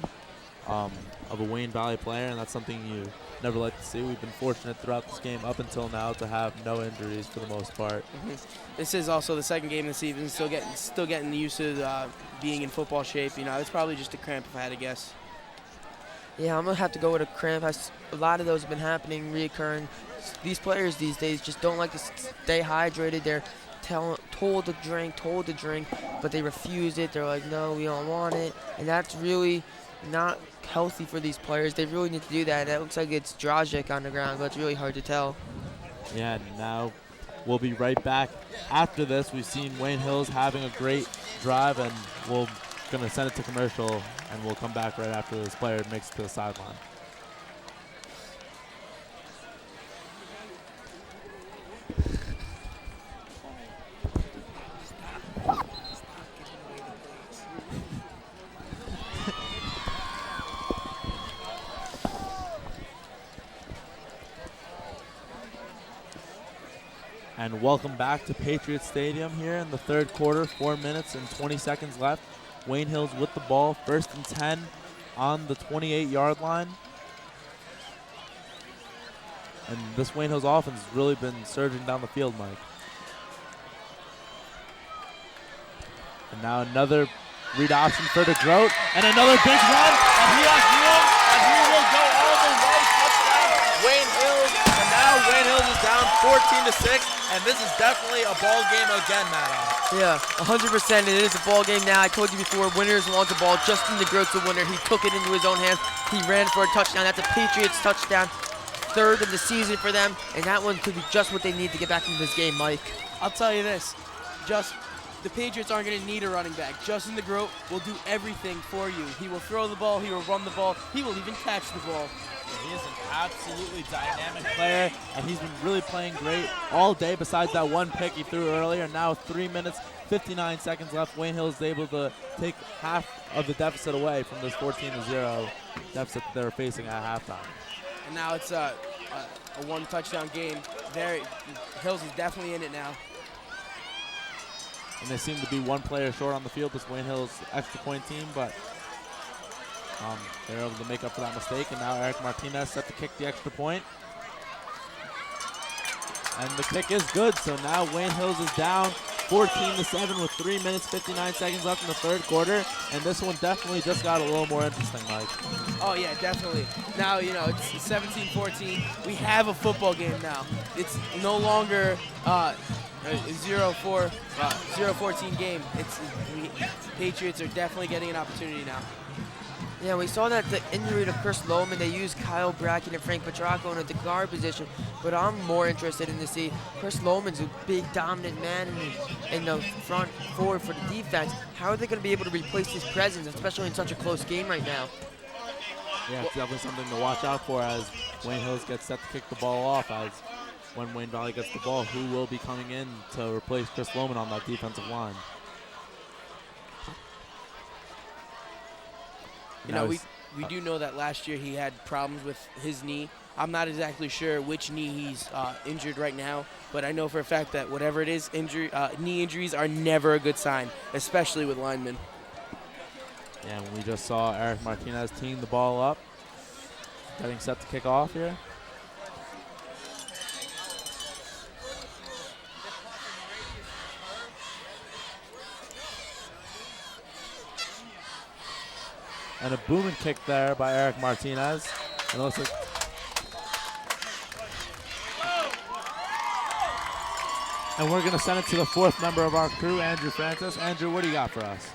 of a Wayne Valley player, and that's something you never like to see. We've been fortunate throughout this game up until now to have no injuries for the most part. This is also the second game this season. Still getting used to being in football shape. You know, it's probably just a cramp if I had to guess. Yeah, I'm going to have to go with a cramp. A lot of those have been happening, reoccurring. These players these days just don't like to stay hydrated. They're told to drink, but they refuse it. They're like, no, we don't want it. And that's really not healthy for these players. They really need to do that. It looks like it's Dragic on the ground, but it's really hard to tell. Yeah, now we'll be right back. After this, we've seen Wayne Hills having a great drive, and we're going to send it to commercial, and we'll come back right after this player makes it to the sideline. And welcome back to Patriots Stadium here in the third quarter, 4 minutes and 20 seconds left. Wayne Hills with the ball, 1st and 10 on the 28-yard line. And this Wayne Hills offense has really been surging down the field, Mike. And now another read option for DeGroat, and another big run, and he has room, and he will go all the way, touchdown, Wayne Hills. And now Wayne Hills is down 14-6. And this is definitely a ball game again, Madoc. Yeah, 100%. It is a ball game now. I told you before, winners want the ball. Justin DeGroat's the winner. He took it into his own hands. He ran for a touchdown. That's a Patriots touchdown. 3rd of the season for them. And that one could be just what they need to get back into this game, Mike. I'll tell you this. The Patriots aren't going to need a running back. Justin DeGroat will do everything for you. He will throw the ball. He will run the ball. He will even catch the ball. He is an absolutely dynamic player, and he's been really playing great all day besides that one pick he threw earlier. Now 3 minutes, 59 seconds left. Wayne Hills is able to take half of the deficit away from this 14-0 deficit that they were facing at halftime. And now it's a one-touchdown game. Hills is definitely in it now. And they seem to be one player short on the field, this Wayne Hills extra point team, but they're able to make up for that mistake. And now Eric Martinez set to kick the extra point. And the kick is good, so now Wayne Hills is down 14-7 with 3 minutes, 59 seconds left in the third quarter. And this one definitely just got a little more interesting, Mike. Oh, yeah, definitely. Now, you know, it's 17-14. We have a football game now. It's no longer a 0-14 game. Patriots are definitely getting an opportunity now. Yeah, we saw that the injury to Chris Lohman, they used Kyle Bracken and Frank Petracco in the guard position, but I'm more interested in to see Chris Lohman's a big dominant man in the front forward for the defense. How are they going to be able to replace his presence, especially in such a close game right now? Yeah, it's definitely something to watch out for as Wayne Hills gets set to kick the ball off, as when Wayne Valley gets the ball, who will be coming in to replace Chris Lohman on that defensive line. You know, we do know that last year he had problems with his knee. I'm not exactly sure which knee he's injured right now, but I know for a fact that whatever it is, knee injuries are never a good sign, especially with linemen. Yeah, and we just saw Eric Martinez teeing the ball up, getting set to kick off here. And a booming kick there by Eric Martinez. And it looks like and we're going to send it to the 4th member of our crew, Andrew Francus. Andrew, what do you got for us?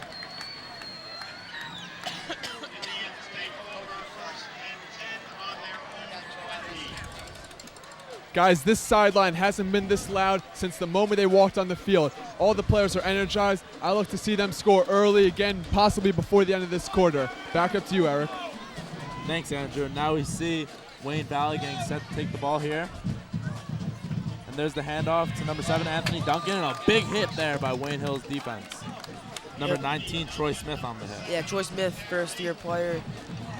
Guys, this sideline hasn't been this loud since the moment they walked on the field. All the players are energized. I look to see them score early again, possibly before the end of this quarter. Back up to you, Eric. Thanks, Andrew. Now we see Wayne Valley getting set to take the ball here. And there's the handoff to number 7, Anthony Duncan, and a big hit there by Wayne Hill's defense. Number 19, Troy Smith on the hit. Yeah, Troy Smith, first-year player,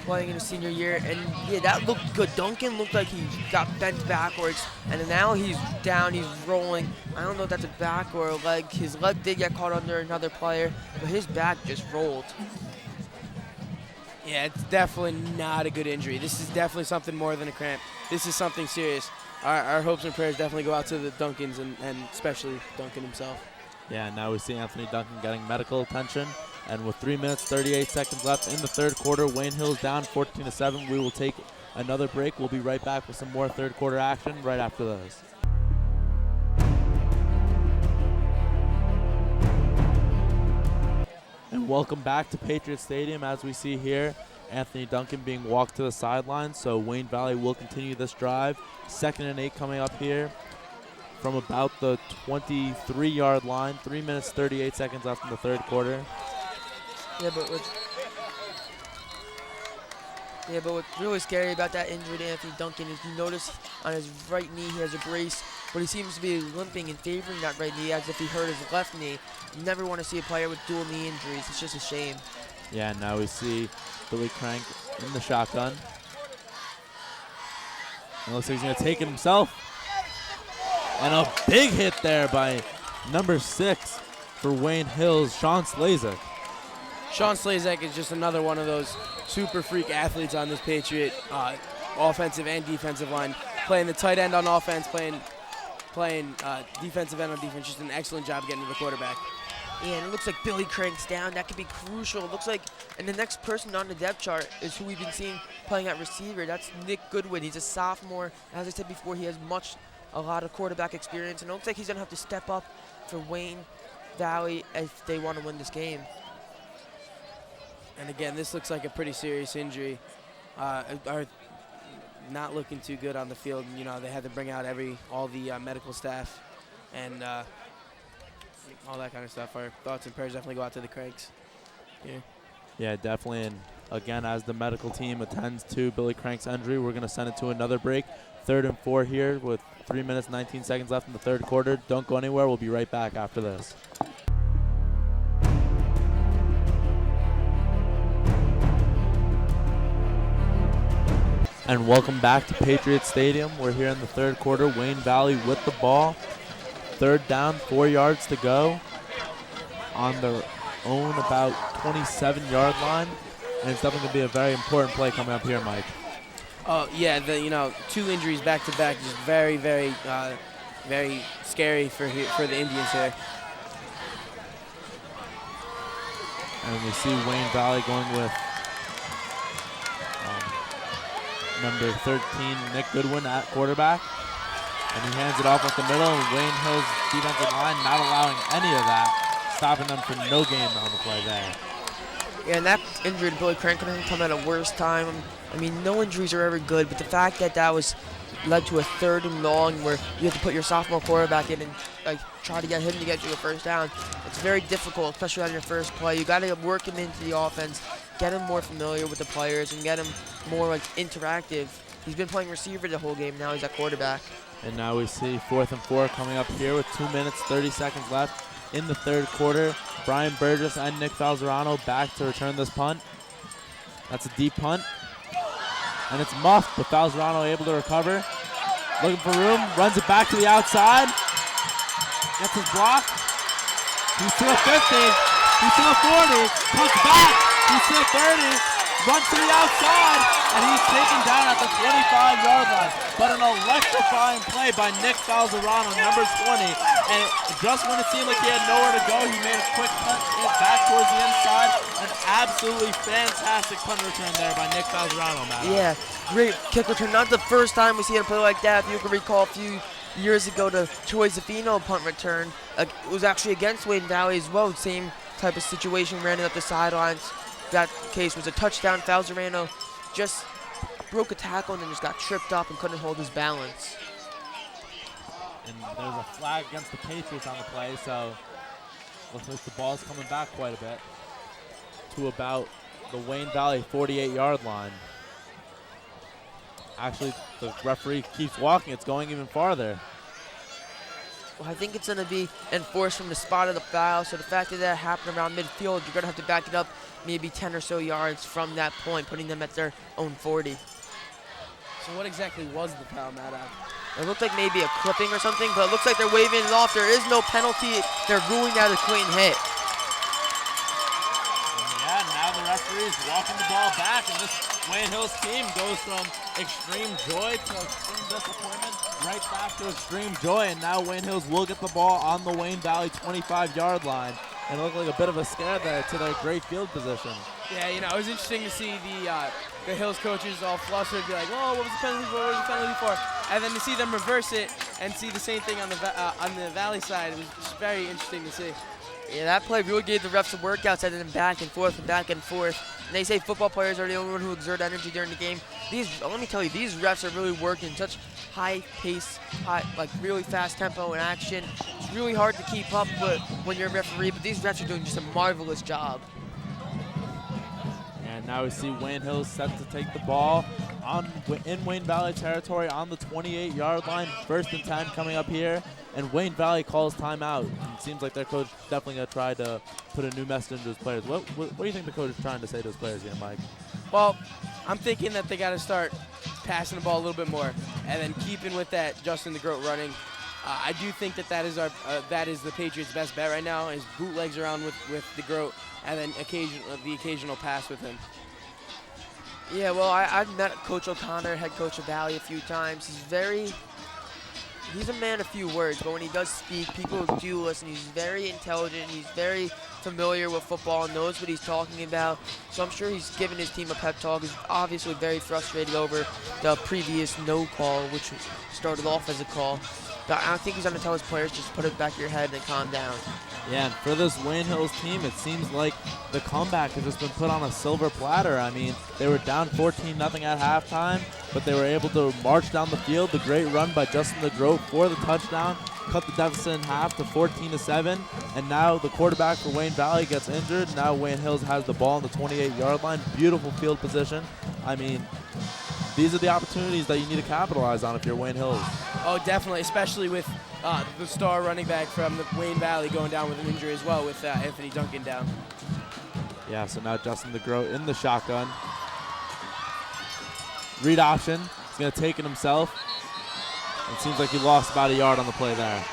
playing in his senior year, and yeah, that looked good. Duncan looked like he got bent backwards, and now he's down, he's rolling. I don't know if that's a back or a leg. His leg did get caught under another player, but his back just rolled. Yeah, it's definitely not a good injury. This is definitely something more than a cramp. This is something serious. Our hopes and prayers definitely go out to the Duncans and especially Duncan himself. Yeah, now we see Anthony Duncan getting medical attention. And with 3 minutes, 38 seconds left in the third quarter, Wayne Hill's down 14-7. We will take another break. We'll be right back with some more third quarter action right after this. And welcome back to Patriot Stadium. As we see here, Anthony Duncan being walked to the sideline. So Wayne Valley will continue this drive. 2nd and 8 coming up here from about the 23-yard line. 3 minutes, 38 seconds left in the third quarter. Yeah, but what's really scary about that injury to Anthony Duncan is you notice on his right knee he has a brace, but he seems to be limping and favoring that right knee as if he hurt his left knee. You never want to see a player with dual knee injuries. It's just a shame. Yeah, now we see Billy Crank in the shotgun. It looks like he's going to take it himself. And a big hit there by number 6 for Wayne Hills, Sean Slazak. Sean Slazak is just another one of those super freak athletes on this Patriot offensive and defensive line. Playing the tight end on offense, playing defensive end on defense. Just an excellent job getting to the quarterback. Yeah, and it looks like Billy Crank's down. That could be crucial. It looks like, and the next person on the depth chart is who we've been seeing playing at receiver. That's Nick Goodwin. He's a sophomore. As I said before, he has a lot of quarterback experience, and it looks like he's going to have to step up for Wayne Valley if they want to win this game. And again, this looks like a pretty serious injury. Are not looking too good on the field. You know, they had to bring out all the medical staff and all that kind of stuff. Our thoughts and prayers definitely go out to the Craigs. Yeah, definitely. And again, as the medical team attends to Billy Crank's injury, we're going to send it to another break. 3rd and 4 here with 3 minutes, 19 seconds left in the third quarter. Don't go anywhere. We'll be right back after this. And welcome back to Patriot Stadium. We're here in the third quarter. Wayne Valley with the ball. 3rd down, 4 yards to go on their own about 27-yard line. And it's definitely going to be a very important play coming up here, Mike. Oh, yeah, 2 injuries back-to-back is very, very, very scary for the Indians here. And we see Wayne Valley going with number 13, Nick Goodwin at quarterback. And he hands it off up the middle, and Wayne Hill's defensive line not allowing any of that, stopping them for no gain on the play there. Yeah, and that injury to Billy Crank couldn't come at a worse time. I mean, no injuries are ever good, but the fact that was led to a 3rd and long where you have to put your sophomore quarterback in and try to get him to get you a first down, it's very difficult, especially on your first play. You got to work him into the offense, get him more familiar with the players, and get him more interactive. He's been playing receiver the whole game. Now he's at quarterback. And now we see 4th and 4 coming up here with 2 minutes, 30 seconds left in the third quarter. Brian Burgess and Nick Falzerano back to return this punt. That's a deep punt. And it's muffed, but Falzerano able to recover. Looking for room, runs it back to the outside. Gets his block. He's to the 50. He's to the 40. Comes back. He's to the 30. Runs to the outside. And he's taken down at the 25-yard line. But an electrifying play by Nick Falzerano, number 20. And just when it seemed like he had nowhere to go, he made a quick punt back towards the inside. An absolutely fantastic punt return there by Nick Falzerano, Matt. Yeah, great kick return. Not the first time we see a play like that. If you can recall a few years ago, the Troy Zaffino punt return. It was actually against Wayne Valley as well. Same type of situation, ran it up the sidelines. That case was a touchdown. Falzerano just broke a tackle and then just got tripped up and couldn't hold his balance. And there's a flag against the Patriots on the play, so looks like the ball's coming back quite a bit to about the Wayne Valley 48-yard line. Actually, the referee keeps walking. It's going even farther. Well, I think it's going to be enforced from the spot of the foul, so the fact that that happened around midfield, you're going to have to back it up maybe 10 or so yards from that point, putting them at their own 40. So what exactly was the foul, Madoc? It looked like maybe a clipping or something, but it looks like they're waving it off. There is no penalty. They're ruling that a clean hit. Yeah, now the referee's walking the ball back, and this Wayne Hills team goes from extreme joy to extreme disappointment, right back to extreme joy, and now Wayne Hills will get the ball on the Wayne Valley 25-yard line, and it looked like a bit of a scare there to their great field position. Yeah, you know, it was interesting to see the Hills coaches all flustered, be like, "Oh, what was the penalty for? What was the penalty for?" And then to see them reverse it and see the same thing on the Valley side, it was just very interesting to see. Yeah, that play really gave the refs a workout, sending them back and forth and back and forth. And they say football players are the only one who exert energy during the game. Let me tell you, these refs are really working such high pace, like really fast tempo and action. It's really hard to keep up with when you're a referee, but these refs are doing just a marvelous job. And now we see Wayne Hills set to take the ball in Wayne Valley territory on the 28-yard line. 1st and 10 coming up here. And Wayne Valley calls timeout. And it seems like their coach is definitely going to try to put a new message into his players. What do you think the coach is trying to say to his players here, Mike? Well, I'm thinking that they got to start passing the ball a little bit more, and then keeping with that Justin the Groat running. I do think that is the Patriots' best bet right now, is bootlegs around with the Groat, and then the occasional pass with him. Yeah, well, I've met Coach O'Connor, head coach of Valley, a few times. He's a man of few words, but when he does speak, people do listen. He's very intelligent. He's very familiar with football and knows what he's talking about. So I'm sure he's giving his team a pep talk. He's obviously very frustrated over the previous no call, which started off as a call. But I think he's going to tell his players, just put it back of your head and calm down. Yeah, and for this Wayne Hills team, it seems like the comeback has just been put on a silver platter. I mean, they were down 14-0 at halftime, but they were able to march down the field. The great run by Justin the Groat for the touchdown, cut the deficit in half to 14-7, and now the quarterback for Wayne Valley gets injured. Now Wayne Hills has the ball on the 28-yard line. Beautiful field position. I mean, these are the opportunities that you need to capitalize on if you're Wayne Hills. Oh, definitely, especially with the star running back from the Wayne Valley going down with an injury as well, with Anthony Duncan down. Yeah, so now Justin the Groat in the shotgun. Read option. He's going to take it himself. It seems like he lost about a yard on the play there.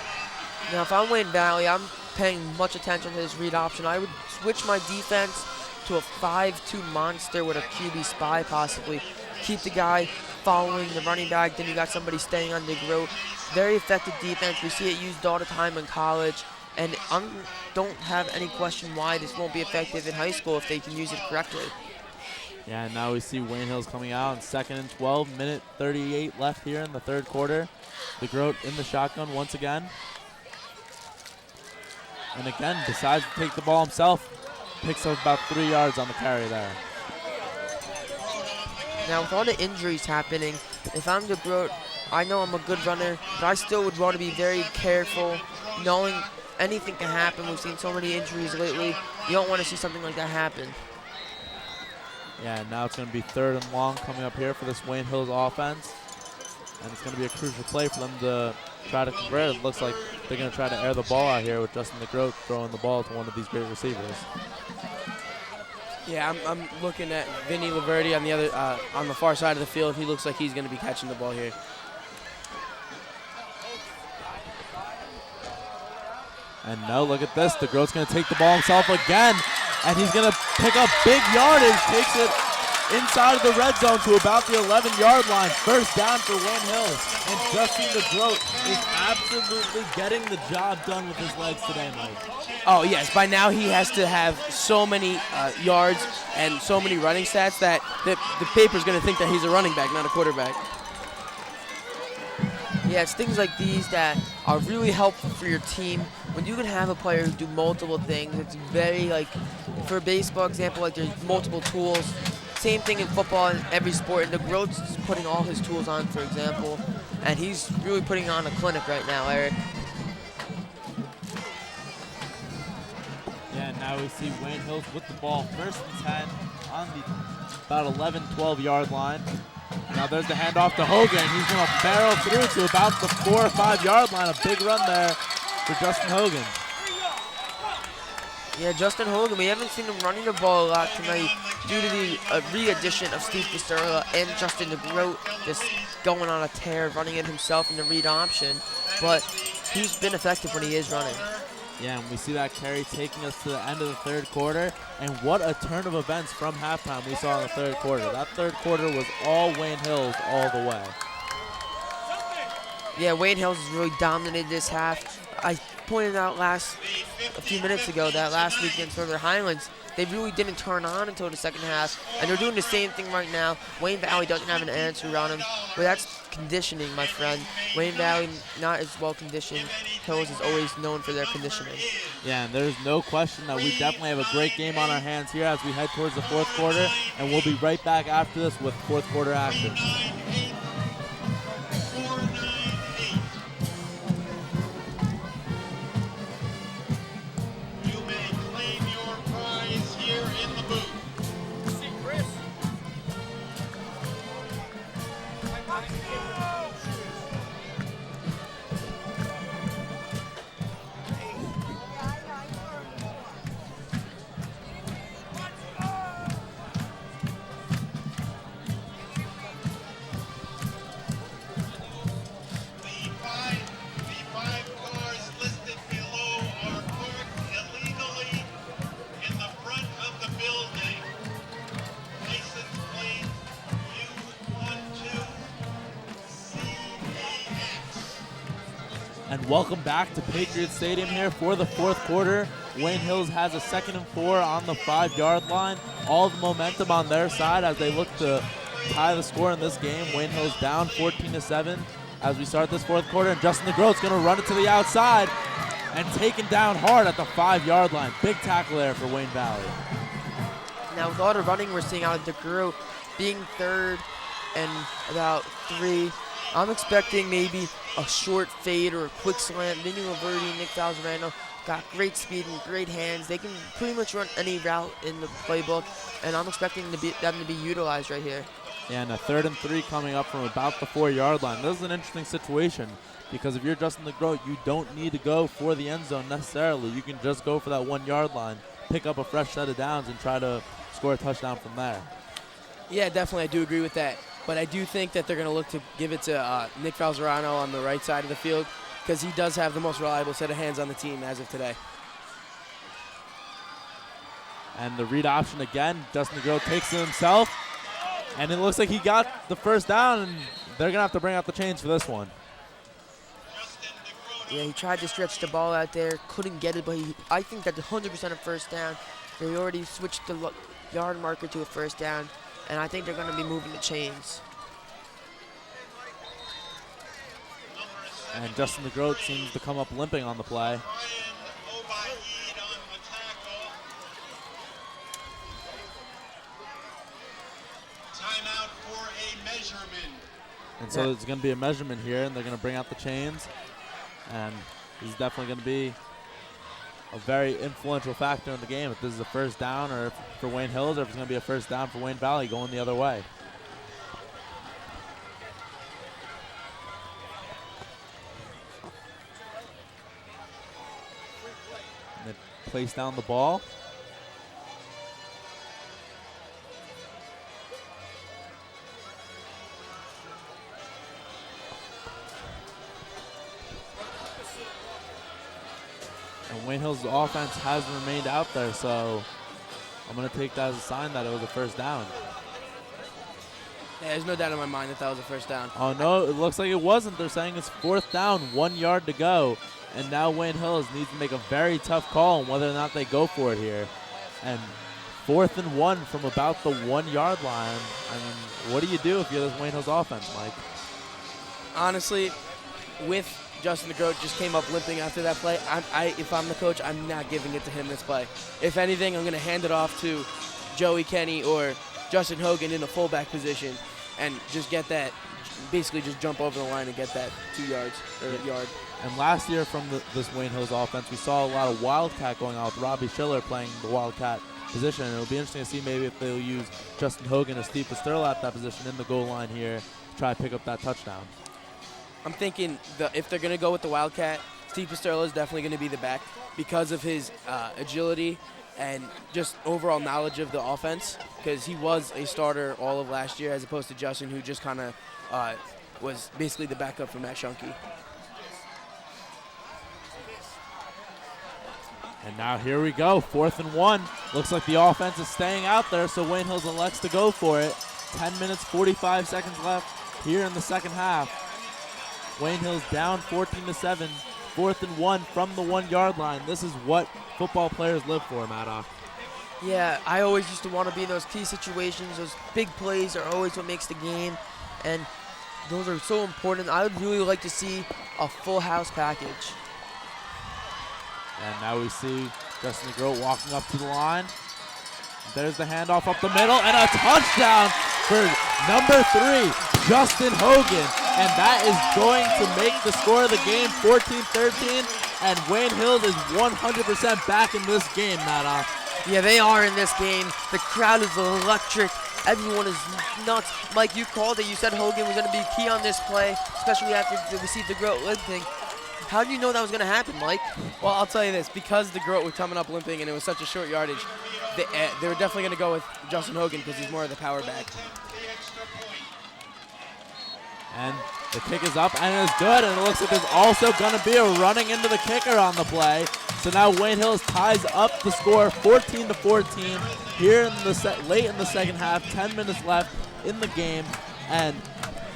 Now, if I'm Wayne Valley, I'm paying much attention to his read option. I would switch my defense to a 5-2 monster with a QB spy possibly. Keep the guy following the running back, then you got somebody staying on the Groat. Very effective defense. We see it used all the time in college, and I don't have any question why this won't be effective in high school if they can use it correctly. Yeah, and now we see Wayne Hills coming out on 2nd and 12, minute 38 left here in the third quarter. The Groat in the shotgun once again. And again, decides to take the ball himself. Picks up about 3 yards on the carry there. Now, with all the injuries happening, if I'm the Groat, I know I'm a good runner, but I still would want to be very careful, knowing anything can happen. We've seen so many injuries lately. You don't want to see something like that happen. Yeah, now it's going to be 3rd and long coming up here for this Wayne Hills offense. And it's going to be a crucial play for them to try to convert. It looks like they're going to try to air the ball out here with Justin the Groat throwing the ball to one of these great receivers. Yeah, I'm looking at Vinny Laverty on the other on the far side of the field. He looks like he's going to be catching the ball here. And now look at this. The Groat's going to take the ball himself again. And he's going to pick up big yardage. Takes it inside of the red zone to about the 11-yard line. 1st down for Wayne Hills. And Justin the Groat is absolutely getting the job done with his legs today, Mike. Oh, yes. By now he has to have so many yards and so many running stats that the paper's going to think that he's a running back, not a quarterback. Yeah, it's things like these that are really helpful for your team. When you can have a player who do multiple things, it's very, like, for baseball example, like there's multiple tools. Same thing in football and every sport. And the Groat's putting all his tools on, for example. and he's really putting on a clinic right now, Eric. Yeah, now we see Wayne Hills with the ball first and 10 on the about 11, 12-yard line. Now there's the handoff to Hogan. He's going to barrel through to about the 4 or 5-yard line. A big run there for Justin Hogan. Yeah, Justin Hogan, we haven't seen him running the ball a lot tonight due to the re-addition of Steve Pasterla and Justin DeGroat just going on a tear, running it himself in the read option. But he's been effective when he is running. Yeah, and we see that carry taking us to the end of the third quarter. And what a turn of events from halftime we saw in the third quarter. That third quarter was all Wayne Hills all the way. Yeah, Wayne Hills has really dominated this half. I pointed out a few minutes ago that last week against Northern Highlands, they really didn't turn on until the second half, and they're doing the same thing right now. Wayne Valley doesn't have an answer on him, but that's conditioning, my friend. Wayne Valley not as well conditioned. Hills is always known for their conditioning. Yeah, and there's no question that we definitely have a great game on our hands here as we head towards the fourth quarter, and we'll be right back after this with fourth quarter action. And welcome back to Patriot Stadium here for the fourth quarter. Wayne Hills has a 2nd and 4 on the 5-yard line. All the momentum on their side as they look to tie the score in this game. Wayne Hills down 14-7 as we start this fourth quarter. And Justin DeGroat's going to run it to the outside and taken down hard at the 5-yard line. Big tackle there for Wayne Valley. Now with all the running we're seeing out of DeGroat being third and about 3, I'm expecting maybe a short fade or a quick slant. Vinny Laverty, Nick Falzarano got great speed and great hands. They can pretty much run any route in the playbook, and I'm expecting them to be utilized right here. Yeah, and a 3rd and 3 coming up from about the 4-yard line. This is an interesting situation because if you're Justin DeGroat, you don't need to go for the end zone necessarily. You can just go for that 1-yard line, pick up a fresh set of downs, and try to score a touchdown from there. Yeah, definitely, I do agree with that. But I do think that they're going to look to give it to Nick Falzarano on the right side of the field because he does have the most reliable set of hands on the team as of today. And the read option again, Justin DeGroat takes it himself. And it looks like he got the first down, and they're going to have to bring out the chains for this one. Yeah, he tried to stretch the ball out there, couldn't get it, but I think that's 100% a first down. They already switched the yard marker to a first down, and I think they're going to be moving the chains. And Justin DeGroat seems to come up limping on the play. And so there's going to be a measurement here, and they're going to bring out the chains. And this is definitely going to be a very influential factor in the game. If this is a first down or for Wayne Hills, or if it's going to be a first down for Wayne Valley going the other way. And they place down the ball. And Wayne Hills' offense has remained out there, so I'm going to take that as a sign that it was a first down. Yeah, there's no doubt in my mind that that was a first down. Oh, no, it looks like it wasn't. They're saying it's 4th down, 1 yard to go. And now Wayne Hills needs to make a very tough call on whether or not they go for it here. And 4th and 1 from about the 1 yard line. I mean, what do you do if you're this Wayne Hills offense, Mike? Honestly, with Justin DeGroat just came up limping after that play. If I'm the coach, I'm not giving it to him this play. If anything, I'm going to hand it off to Joey Kenny or Justin Hogan in a fullback position and just get that basically just jump over the line and get that 2 yards or yard. And last year from this Wayne Hills offense, we saw a lot of Wildcat going on with Robbie Schiller playing the Wildcat position. And it'll be interesting to see maybe if they'll use Justin Hogan or Steve Pasterla at that position in the goal line here to try to pick up that touchdown. I'm thinking if they're going to go with the Wildcat, Steve Pasterla is definitely going to be the back because of his agility and just overall knowledge of the offense, because he was a starter all of last year as opposed to Justin, who just kind of was basically the backup for Matt Shunke. And now here we go, 4th and 1. Looks like the offense is staying out there, so Wayne Hills elects to go for it. 10 minutes, 45 seconds left here in the second half. Wayne Hills down 14-7, 4th and 1 from the 1-yard line. This is what football players live for, Madoc. Yeah, I always used to want to be in those key situations. Those big plays are always what makes the game, and those are so important. I would really like to see a full house package. And now we see Justin DeGroat walking up to the line. There's the handoff up the middle, and a touchdown for number 3, Justin Hogan. And that is going to make the score of the game 14-13, and Wayne Hills is 100% back in this game, Madoc. Yeah, they are in this game. The crowd is electric. Everyone is nuts. Mike, you called it. You said Hogan was going to be key on this play, especially after we see DeGroat limping. How do you know that was going to happen, Mike? Well, I'll tell you this. Because DeGroat was coming up limping and it was such a short yardage, they were definitely going to go with Justin Hogan because he's more of the power back. And the kick is up and it's good, and it looks like there's also going to be a running into the kicker on the play. So now Wayne Hills ties up the score 14-14 here in the late in the second half, 10 minutes left in the game. And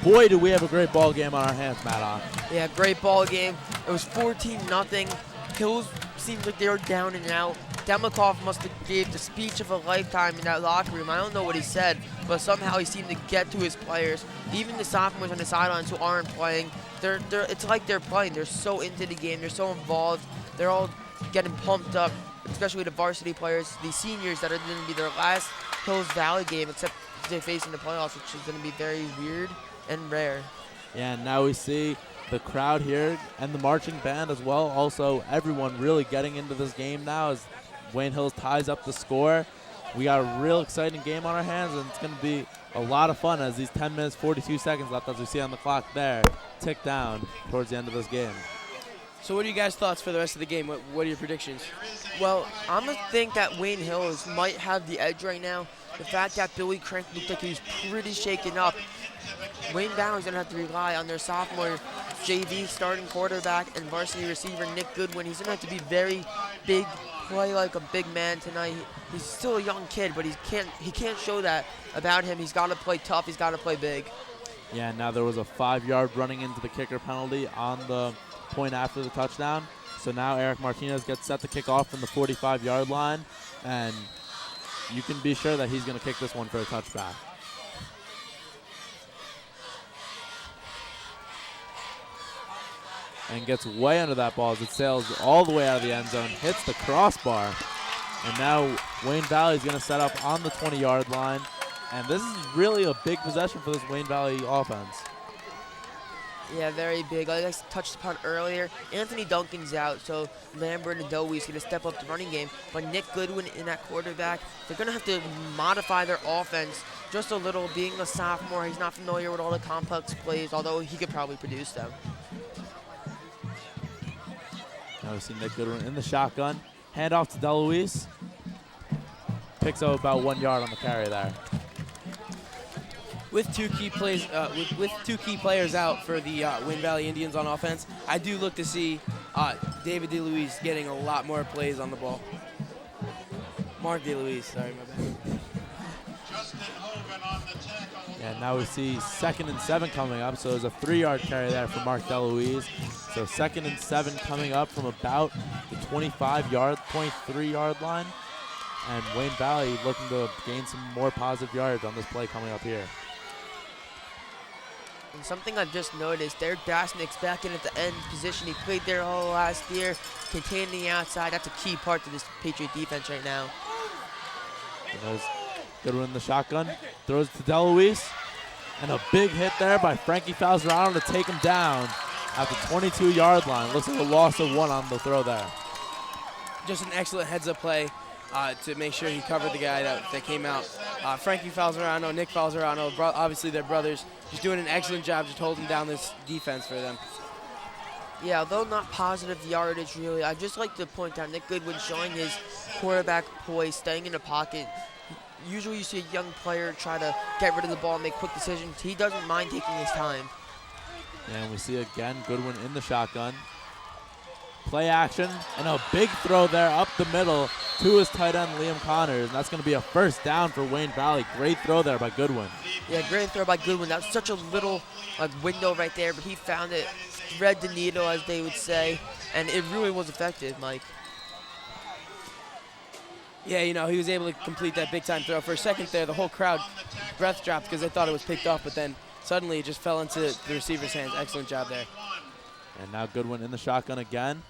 boy, do we have a great ball game on our hands, Madoc. Yeah, great ball game. It was 14-0. Hills seemed like they were down and out. Demikoff must have gave the speech of a lifetime in that locker room. I don't know what he said, but somehow he seemed to get to his players. Even the sophomores on the sidelines who aren't playing, it's like they're playing. They're so into the game. They're so involved. They're all getting pumped up, especially the varsity players, the seniors that are going to be their last Hills Valley game, except they're facing the playoffs, which is going to be very weird and rare. Yeah, and now we see the crowd here and the marching band as well. Also, everyone really getting into this game now as Wayne Hills ties up the score. We got a real exciting game on our hands, and it's going to be a lot of fun as these 10 minutes, 42 seconds left, as we see on the clock there, tick down towards the end of this game. So what are you guys' thoughts for the rest of the game? What are your predictions? Well, I'm going to think that Wayne Hills might have the edge right now. The fact that Billy Crank looked like he was pretty shaken up. Wayne Valley's going to have to rely on their sophomore JV starting quarterback and varsity receiver Nick Goodwin. He's going to have to be very big, play like a big man tonight. He's still a young kid, but he can't show that about him. He's got to play tough. He's got to play big. Yeah, now there was a 5-yard running into the kicker penalty on the point after the touchdown. So now Eric Martinez gets set to kick off from the 45-yard line, and you can be sure that he's going to kick this one for a touchback. And gets way under that ball as it sails all the way out of the end zone, hits the crossbar. And now Wayne Valley is going to set up on the 20-yard line. And this is really a big possession for this Wayne Valley offense. Yeah, very big. Like I touched upon earlier, Anthony Duncan's out, so Lambert and Dowie is going to step up the running game. But Nick Goodwin in that quarterback, they're going to have to modify their offense just a little. Being a sophomore, he's not familiar with all the complex plays, although he could probably produce them. Now we see Nick Goodwin in the shotgun. Hand off to DeLuise. Picks up about 1 yard on the carry there. With two key plays, with two key players out for the Wayne Valley Indians on offense, I do look to see David DeLuise getting a lot more plays on the ball. Mark DeLuise, sorry, my bad. And now we see 2nd and 7 coming up, so there's a 3-yard carry there for Mark DeLuise. So 2nd and 7 coming up from about the 23-yard line. And Wayne Valley looking to gain some more positive yards on this play coming up here. And something I've just noticed, Derek Basnick's back in at the end position. He played there all last year, containing the outside. That's a key part to this Patriot defense right now. And there's Goodwin in the shotgun, throws to DeLuise. And a big hit there by Frankie Falzerano to take him down at the 22-yard line. Looks like a loss of 1 on the throw there. Just an excellent heads-up play to make sure he covered the guy that came out. Frankie Falzerano, Nick Falzerano, obviously they're brothers, just doing an excellent job just holding down this defense for them. Yeah, although not positive yardage really, I'd just like to point out Nick Goodwin showing his quarterback poise, staying in the pocket. Usually you see a young player try to get rid of the ball and make quick decisions. He doesn't mind taking his time. And we see again Goodwin in the shotgun. Play action, and a big throw there up the middle to his tight end, Liam Connors. And that's going to be a first down for Wayne Valley. Great throw there by Goodwin. Yeah, great throw by Goodwin. That was such a little window right there, but he found it, thread the needle, as they would say, and it really was effective, Mike. Yeah, you know, he was able to complete that big-time throw. For a second there, the whole crowd breath dropped because they thought it was picked off, but then suddenly it just fell into the receiver's hands. Excellent job there. And now Goodwin in the shotgun again.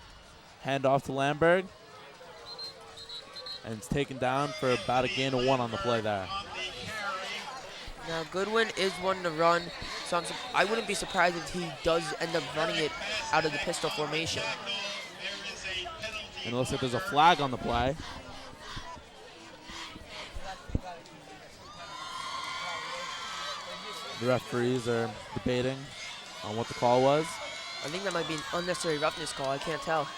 Hand off to Lamberg. And it's taken down for about a gain of 1 on the play there. Now, Goodwin is one to run, so I wouldn't be surprised if he does end up running it out of the pistol formation. And it looks like there's a flag on the play. The referees are debating on what the call was. I think that might be an unnecessary roughness call. I can't tell.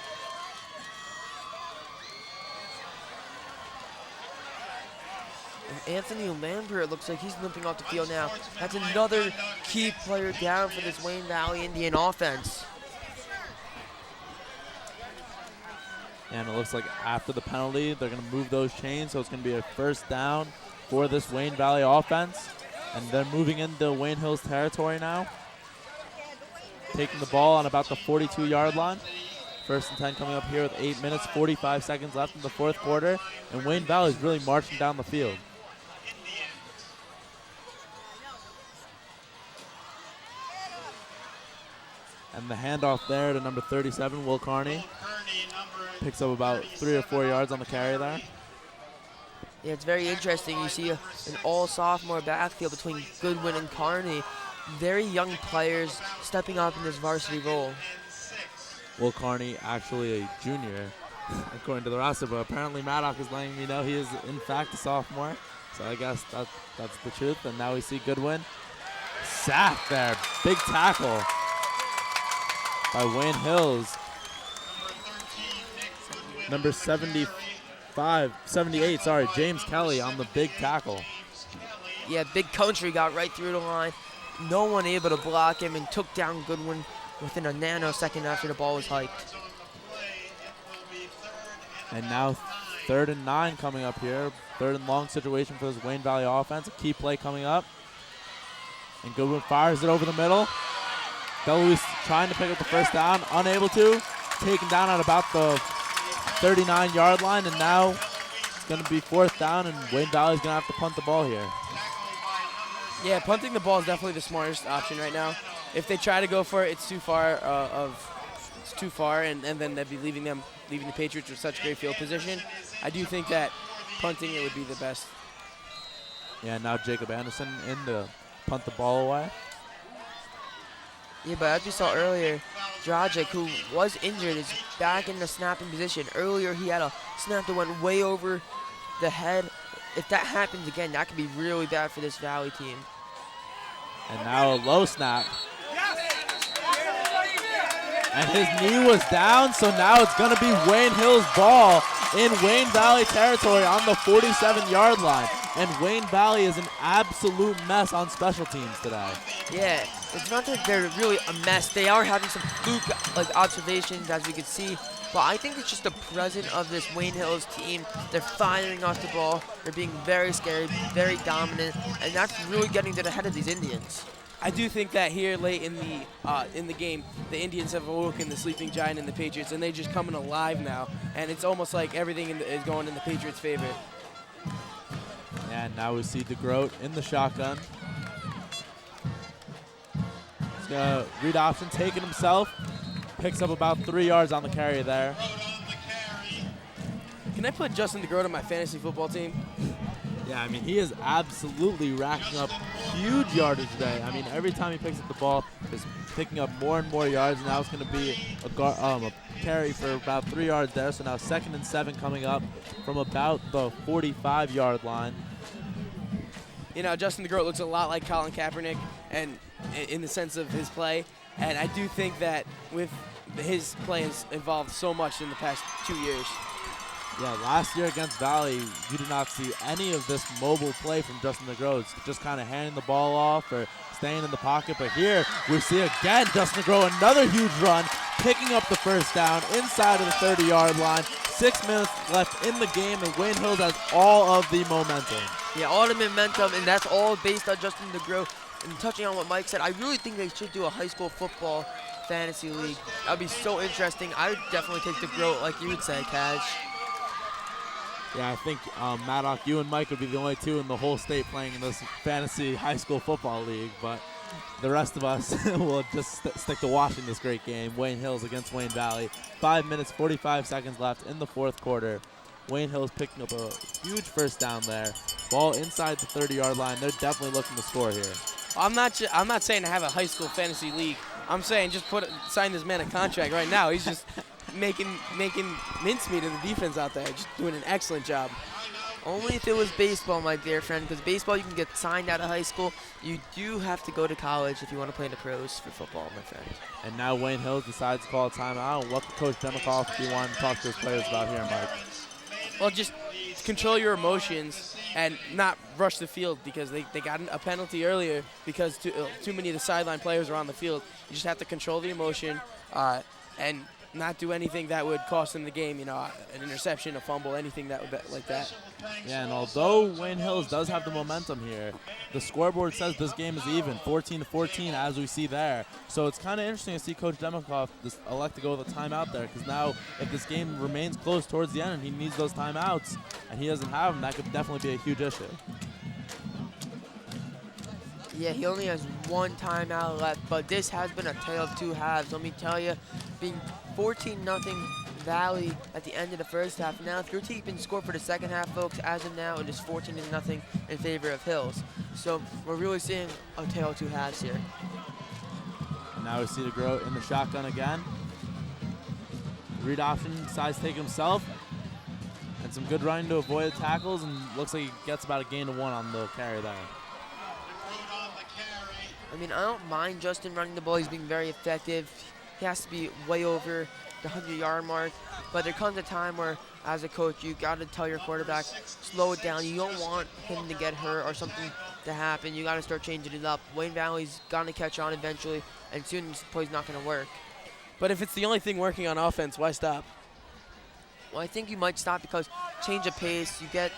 And Anthony Lambert looks like he's limping off the field now. That's another key player down for this Wayne Valley Indian offense. And it looks like after the penalty, they're going to move those chains, so it's going to be a first down for this Wayne Valley offense. And they're moving into Wayne Hills territory now. Taking the ball on about the 42-yard line. First and 10 coming up here with 8 minutes, 45 seconds left in the fourth quarter. And Wayne Valley is really marching down the field. And the handoff there to number 37, Will Carney. Picks up about 3 or 4 yards on the carry there. Yeah, it's very interesting. You see an all-sophomore backfield between Goodwin and Carney. Very young players stepping up in this varsity role. Will Carney actually a junior, according to the roster, but apparently Madoc is letting me know he is in fact a sophomore. So I guess that's the truth. And now we see Goodwin. Sack there. Big tackle by Wayne Hills. Number 78, James Kelly on the big tackle. Yeah, big country got right through the line. No one able to block him and took down Goodwin within a nanosecond after the ball was hiked. And now 3rd and 9 coming up here. 3rd and long situation for this Wayne Valley offense. A key play coming up. And Goodwin fires it over the middle. DeLuise trying to pick up the first down, unable to. Taken down at about the 39-yard line, and now it's going to be 4th down, and Wayne Valley's going to have to punt the ball here. Yeah, punting the ball is definitely the smartest option right now. If they try to go for it, it's too far, and then they'd be leaving the Patriots with such great field position. I do think that punting it would be the best. Yeah, now Jacob Anderson in to punt the ball away. Yeah, but as we saw earlier, Dragic, who was injured, is back in the snapping position. Earlier, he had a snap that went way over the head. If that happens again, that could be really bad for this Valley team. And now a low snap. And his knee was down, so now it's going to be Wayne Hill's ball in Wayne Valley territory on the 47-yard line. And Wayne Valley is an absolute mess on special teams today. Yeah, it's not that they're really a mess. They are having some fluke observations, as we can see. But I think it's just the presence of this Wayne Hills team. They're firing off the ball. They're being very scary, very dominant, and that's really getting to the head of these Indians. I do think that here late in the game, the Indians have awoken the sleeping giant in the Patriots, and they're just coming alive now. And it's almost like everything is going in the Patriots' favor. And now we see DeGroat in the shotgun. He's going to read option, taking himself. Picks up about 3 yards on the carry there. Can I put Justin DeGroat on my fantasy football team? Yeah, I mean, he is absolutely racking up huge yardage today. I mean, every time he picks up the ball, is picking up more and more yards. Now it's going to be a carry for about 3 yards there. So now 2nd and 7 coming up from about the 45-yard line. You know, Justin DeGroat looks a lot like Colin Kaepernick, and in the sense of his play. And I do think that with his play has evolved so much in the past 2 years. Yeah, last year against Valley, you did not see any of this mobile play from Justin DeGroat. It's just kind of handing the ball off or staying in the pocket. But here we see again Justin DeGroat, another huge run, picking up the first down inside of the 30-yard line. 6 minutes left in the game, and Wayne Hills has all of the momentum. Yeah, all the momentum, and that's all based on Justin DeGroat. And touching on what Mike said, I really think they should do a high school football fantasy league. That would be so interesting. I would definitely take DeGroat, like you would say, Cash. Yeah, I think Madoc, you and Mike would be the only two in the whole state playing in this fantasy high school football league, but the rest of us will just stick to watching this great game. Wayne Hills against Wayne Valley. 5 minutes, 45 seconds left in the 4th quarter. Wayne Hills picking up a huge first down there. Ball inside the 30-yard line. They're definitely looking to score here. I'm not saying to have a high school fantasy league. I'm saying just sign this man a contract right now. He's just making mincemeat of the defense out there, just doing an excellent job. Only if it was baseball, my dear friend, because baseball you can get signed out of high school. You do have to go to college if you want to play in the pros for football, my friend. And now Wayne Hills decides to call a timeout. What could Coach Demikoff be wanting to talk to his players about here, Mike? Well, just control your emotions and not rush the field, because they got a penalty earlier because too many of the sideline players are on the field. You just have to control the emotion and not do anything that would cost them the game, you know, an interception, a fumble, anything that would like that. Yeah, and although Wayne Hills does have the momentum here, the scoreboard says this game is even, 14-14, as we see there. So it's kind of interesting to see Coach Demikoff elect to go with a timeout there, because now if this game remains close towards the end and he needs those timeouts and he doesn't have them, that could definitely be a huge issue. Yeah, he only has 1 timeout left, but this has been a tale of 2 halves. Let me tell you, being 14-0 Valley at the end of the first half. Now, if you're keeping score for the second half, folks, as of now, it is 14-0 in favor of Hills. So we're really seeing a tale of 2 halves here. And now we see DeGroat in the shotgun again. Read option, decides to take himself. And some good running to avoid the tackles, and looks like he gets about a gain of 1 on the carry there. I mean, I don't mind Justin running the ball. He's being very effective. He has to be way over the 100-yard mark. But there comes a time where, as a coach, you got to tell your quarterback, slow it down. You don't want him to get hurt or something to happen. You got to start changing it up. Wayne Valley's going to catch on eventually, and soon this play's not going to work. But if it's the only thing working on offense, why stop? Well, I think you might stop because change of pace. You get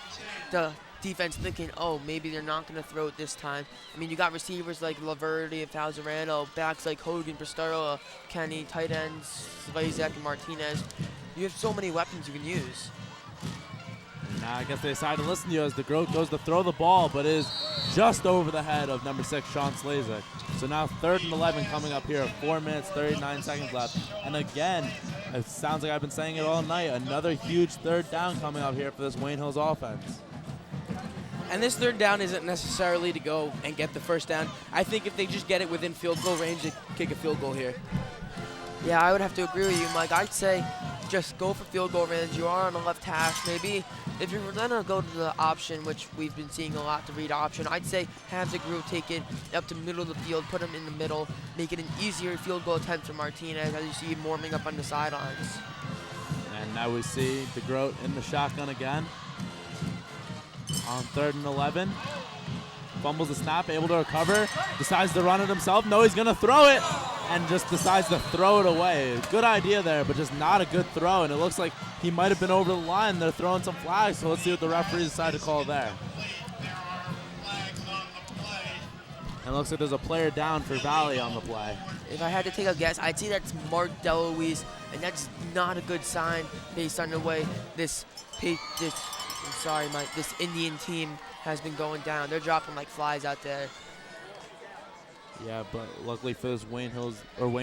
the defense thinking, oh, maybe they're not going to throw it this time. I mean, you got receivers like Laverty and Falzarano, backs like Hogan, Bristaro, Kenny, tight ends, Svizek, and Martinez. You have so many weapons you can use. Now I guess they decide to listen to you as DeGroat goes to throw the ball, but is just over the head of number 6, Sean Slazek. So now 3rd and 11 coming up here, 4 minutes, 39 seconds left. And again, it sounds like I've been saying it all night, another huge 3rd down coming up here for this Wayne Hills offense. And this 3rd down isn't necessarily to go and get the first down. I think if they just get it within field goal range, they kick a field goal here. Yeah, I would have to agree with you, Mike. I'd say just go for field goal range. You are on the left hash. Maybe if you're going to go to the option, which we've been seeing a lot, to read option, I'd say have the group take it up to middle of the field, put him in the middle, make it an easier field goal attempt for Martinez, as you see him warming up on the sidelines. And now we see DeGroat in the shotgun again. On 3rd and 11, fumbles the snap, able to recover, decides to run it himself. No, he's going to throw it, and just decides to throw it away. Good idea there, but just not a good throw, and it looks like he might have been over the line. They're throwing some flags, so let's see what the referees decide to call there. And it looks like there's a player down for Valley on the play. If I had to take a guess, I'd say that's Mark DeLuise, and that's not a good sign based on the way this Indian team has been going down. They're dropping like flies out there. Yeah, but luckily for this Wayne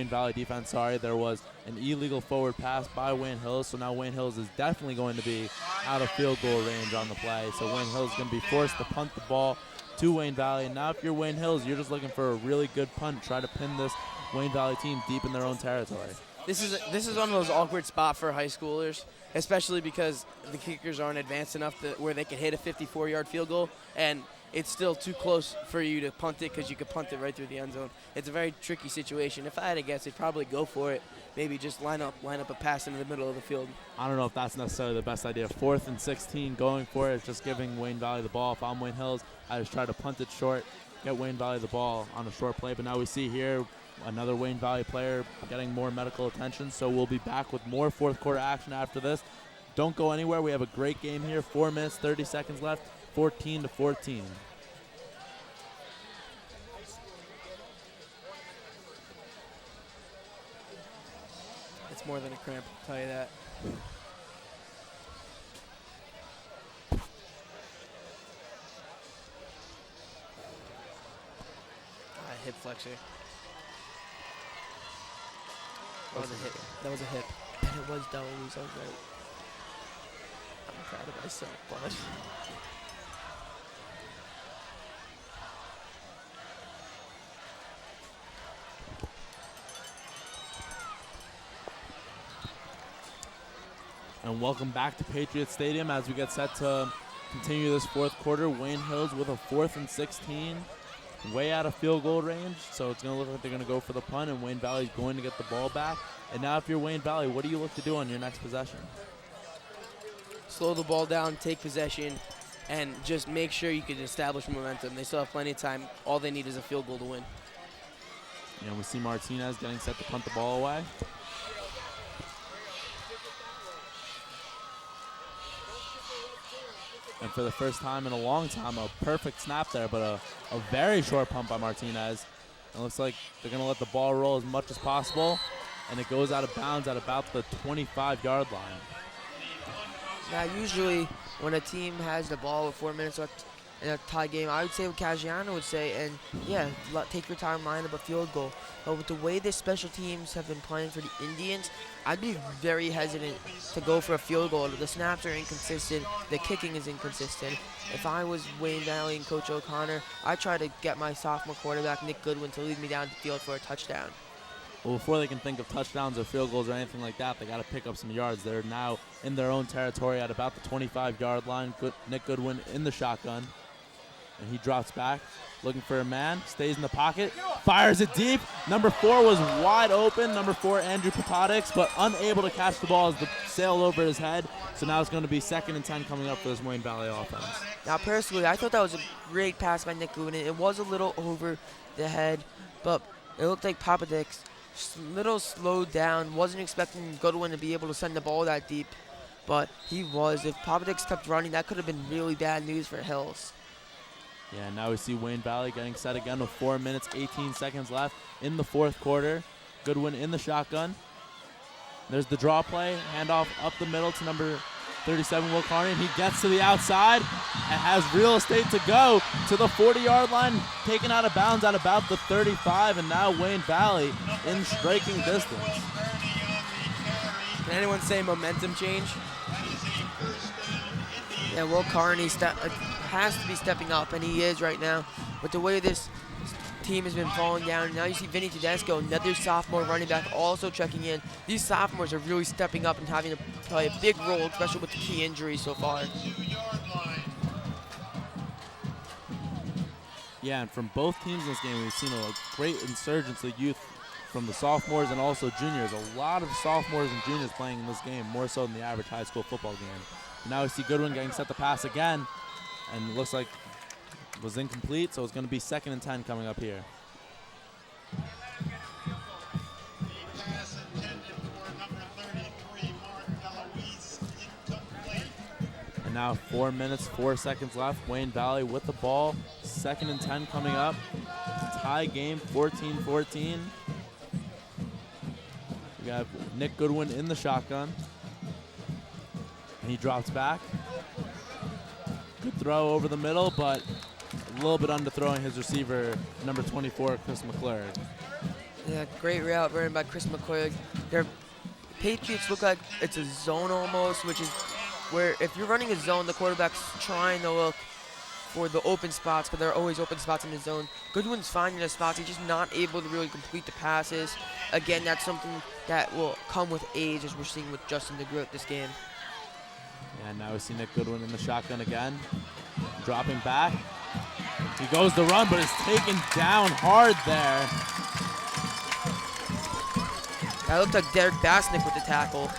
Valley defense, there was an illegal forward pass by Wayne Hills. So now Wayne Hills is definitely going to be out of field goal range on the play. So Wayne Hills is going to be forced to punt the ball to Wayne Valley. And now if you're Wayne Hills, you're just looking for a really good punt. Try to pin this Wayne Valley team deep in their own territory. This is one of those awkward spots for high schoolers, especially because the kickers aren't advanced enough where they can hit a 54-yard field goal, and it's still too close for you to punt it because you could punt it right through the end zone. It's a very tricky situation. If I had to guess, I'd probably go for it. Maybe just line up a pass into the middle of the field. I don't know if that's necessarily the best idea. 4th and 16, going for it, just giving Wayne Valley the ball. If I'm Wayne Hills, I just try to punt it short, get Wayne Valley the ball on a short play. But now we see here another Wayne Valley player getting more medical attention. So we'll be back with more fourth quarter action after this. Don't go anywhere. We have a great game here. 4 minutes, 30 seconds left, 14-14. It's more than a cramp, I'll tell you that. Hip flexor. That was a hip. That was a hip. And it was Dowling, so great. I'm proud of myself, bud. And welcome back to Patriot Stadium as we get set to continue this fourth quarter. Wayne Hills with a 4th and 16. Way out of field goal range, so it's going to look like they're going to go for the punt, and Wayne Valley is going to get the ball back. And now if you're Wayne Valley, what do you look to do on your next possession? Slow the ball down, take possession, and just make sure you can establish momentum. They still have plenty of time. All they need is a field goal to win. We see Martinez getting set to punt the ball away. And for the first time in a long time, a perfect snap there, but a very short punt by Martinez. It looks like they're going to let the ball roll as much as possible, and it goes out of bounds at about the 25-yard line. Now, usually when a team has the ball with 4 minutes left in a tie game, I would say what Caggiano would say, and yeah, take your time, line up a field goal. But with the way the special teams have been playing for the Indians, I'd be very hesitant to go for a field goal. The snaps are inconsistent. The kicking is inconsistent. If I was Wayne Valley and Coach O'Connor, I'd try to get my sophomore quarterback, Nick Goodwin, to lead me down the field for a touchdown. Well, before they can think of touchdowns or field goals or anything like that, they got to pick up some yards. They're now in their own territory at about the 25-yard line. Nick Goodwin in the shotgun. And he drops back, looking for a man, stays in the pocket, fires it deep. Number 4 was wide open. Number 4, Andrew Potodix, but unable to catch the ball as it sailed over his head. So now it's going to be 2nd and 10 coming up for this Wayne Valley offense. Now, personally, I thought that was a great pass by Nick Goodwin. It was a little over the head, but it looked like Potodix little slowed down. Wasn't expecting Goodwin to be able to send the ball that deep, but he was. If Potodix kept running, that could have been really bad news for Hills. Yeah, now we see Wayne Valley getting set again with 4 minutes, 18 seconds left in the fourth quarter. Goodwin in the shotgun. There's the draw play, handoff up the middle to number 37, Will Carney. He gets to the outside and has real estate to go to the 40-yard line, taken out of bounds at about the 35, and now Wayne Valley in striking distance. Can anyone say momentum change? Yeah, Will Carney has to be stepping up, and he is right now. With the way this team has been falling down, now you see Vinny Tedesco, another sophomore running back, also checking in. These sophomores are really stepping up and having to play a big role, especially with the key injuries so far. Yeah, and from both teams in this game, we've seen a great insurgence of youth from the sophomores and also juniors. A lot of sophomores and juniors playing in this game, more so than the average high school football game. And now we see Goodwin getting set to pass again, and it looks like it was incomplete, so it's going to be 2nd and 10 coming up here. And now 4 minutes, 4 seconds left. Wayne Valley with the ball. 2nd and 10 coming up. Tie game, 14-14. We got Nick Goodwin in the shotgun. And he drops back. Good throw over the middle, but little bit underthrowing his receiver, number 24, Chris McClure. Yeah, great route ran by Chris McClure. Their Patriots look like it's a zone almost, which is where if you're running a zone, the quarterback's trying to look for the open spots, but there are always open spots in the zone. Goodwin's finding the spots. He's just not able to really complete the passes. Again, that's something that will come with age, as we're seeing with Justin DeGroat this game. And now we see Nick Goodwin in the shotgun again. Dropping back. He goes to run, but is taken down hard there. That looked like Derek Basnick with the tackle.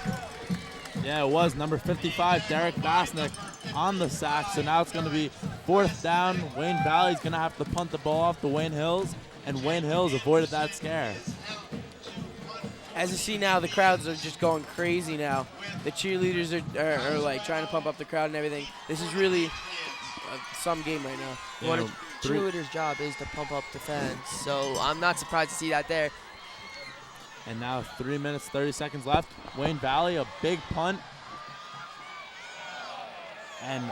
Yeah, it was number 55, Derek Basnick, on the sack. So now it's going to be 4th down. Wayne Valley's going to have to punt the ball off to Wayne Hills, and Wayne Hills avoided that scare. As you see now, the crowds are just going crazy now. The cheerleaders are like trying to pump up the crowd and everything. This is really some game right now. Yeah, What a cheerleader's job is to pump up the fans, so I'm not surprised to see that there. And now 3 minutes, 30 seconds left. Wayne Valley, a big punt. And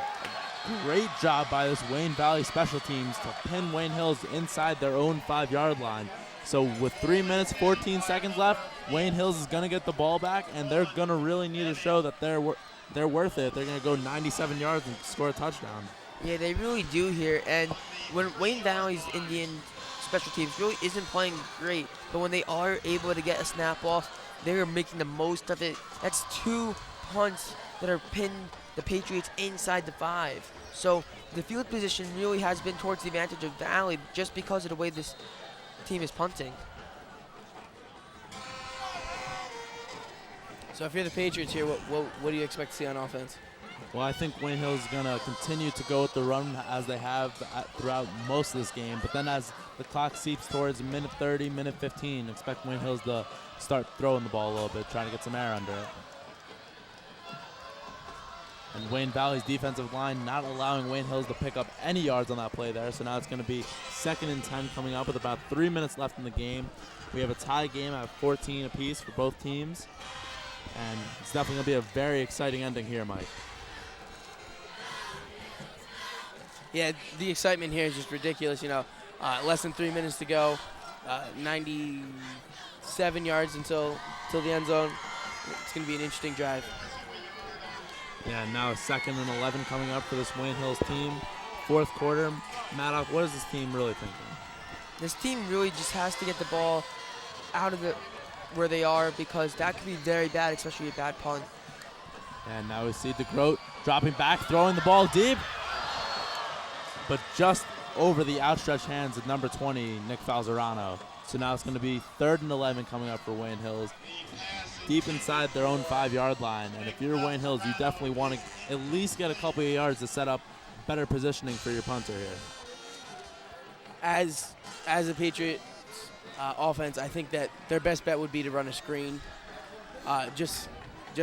great job by this Wayne Valley special teams to pin Wayne Hills inside their own 5-yard line. So with 3 minutes, 14 seconds left, Wayne Hills is going to get the ball back, and they're going to really need to show that they're worth it. They're going to go 97 yards and score a touchdown. Yeah, they really do here. And when Wayne Valley's Indian special teams really isn't playing great, but when they are able to get a snap off, they're making the most of it. That's 2 punts that are pinned the Patriots inside the 5. So the field position really has been towards the advantage of Valley just because of the way this team is punting. So if you're the Patriots here, what do you expect to see on offense? Well, I think Wayne Hills is going to continue to go with the run as they have throughout most of this game. But then as the clock seeps towards minute 30, minute 15, expect Wayne Hills to start throwing the ball a little bit, trying to get some air under it. And Wayne Valley's defensive line not allowing Wayne Hills to pick up any yards on that play there. So now it's going to be 2nd and 10 coming up with about 3 minutes left in the game. We have a tie game at 14 apiece for both teams. And it's definitely going to be a very exciting ending here, Mike. Yeah, the excitement here is just ridiculous. Less than 3 minutes to go, 97 yards until the end zone. It's going to be an interesting drive. Yeah, now 2nd and 11 coming up for this Wayne Hills team. 4th quarter. Madoc, what is this team really thinking? This team really just has to get the ball out of where they are, because that could be very bad, especially a bad punt. And now we see DeGroat dropping back, throwing the ball deep, but just over the outstretched hands of number 20, Nick Falzerano. So now it's going to be 3rd and 11 coming up for Wayne Hills, deep inside their own 5-yard line. And if you're Wayne Hills, you definitely want to at least get a couple of yards to set up better positioning for your punter here. As a Patriot offense, I think that their best bet would be to run a screen, just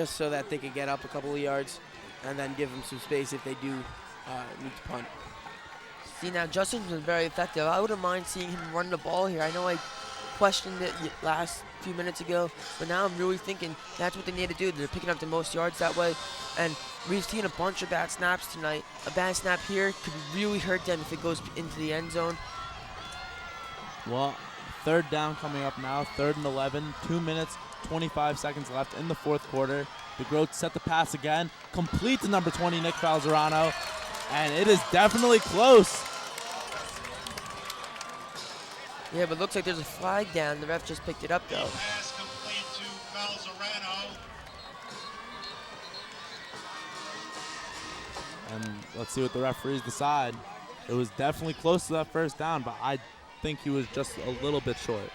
so that they could get up a couple of yards and then give them some space if they do need to punt. See, now Justin's been very effective. I wouldn't mind seeing him run the ball here. I know I questioned it last few minutes ago, but now I'm really thinking that's what they need to do. They're picking up the most yards that way, and we've seen a bunch of bad snaps tonight. A bad snap here could really hurt them if it goes into the end zone. Well, 3rd down coming up now, 3rd and 11, 2 minutes, 25 seconds left in the 4th quarter. DeGroat set the pass again, complete to number 20, Nick Falzerano, and it is definitely close. Yeah, but it looks like there's a flag down. The ref just picked it up, though. Pass complete to Falzerano. And let's see what the referees decide. It was definitely close to that 1st down, but I think he was just a little bit short.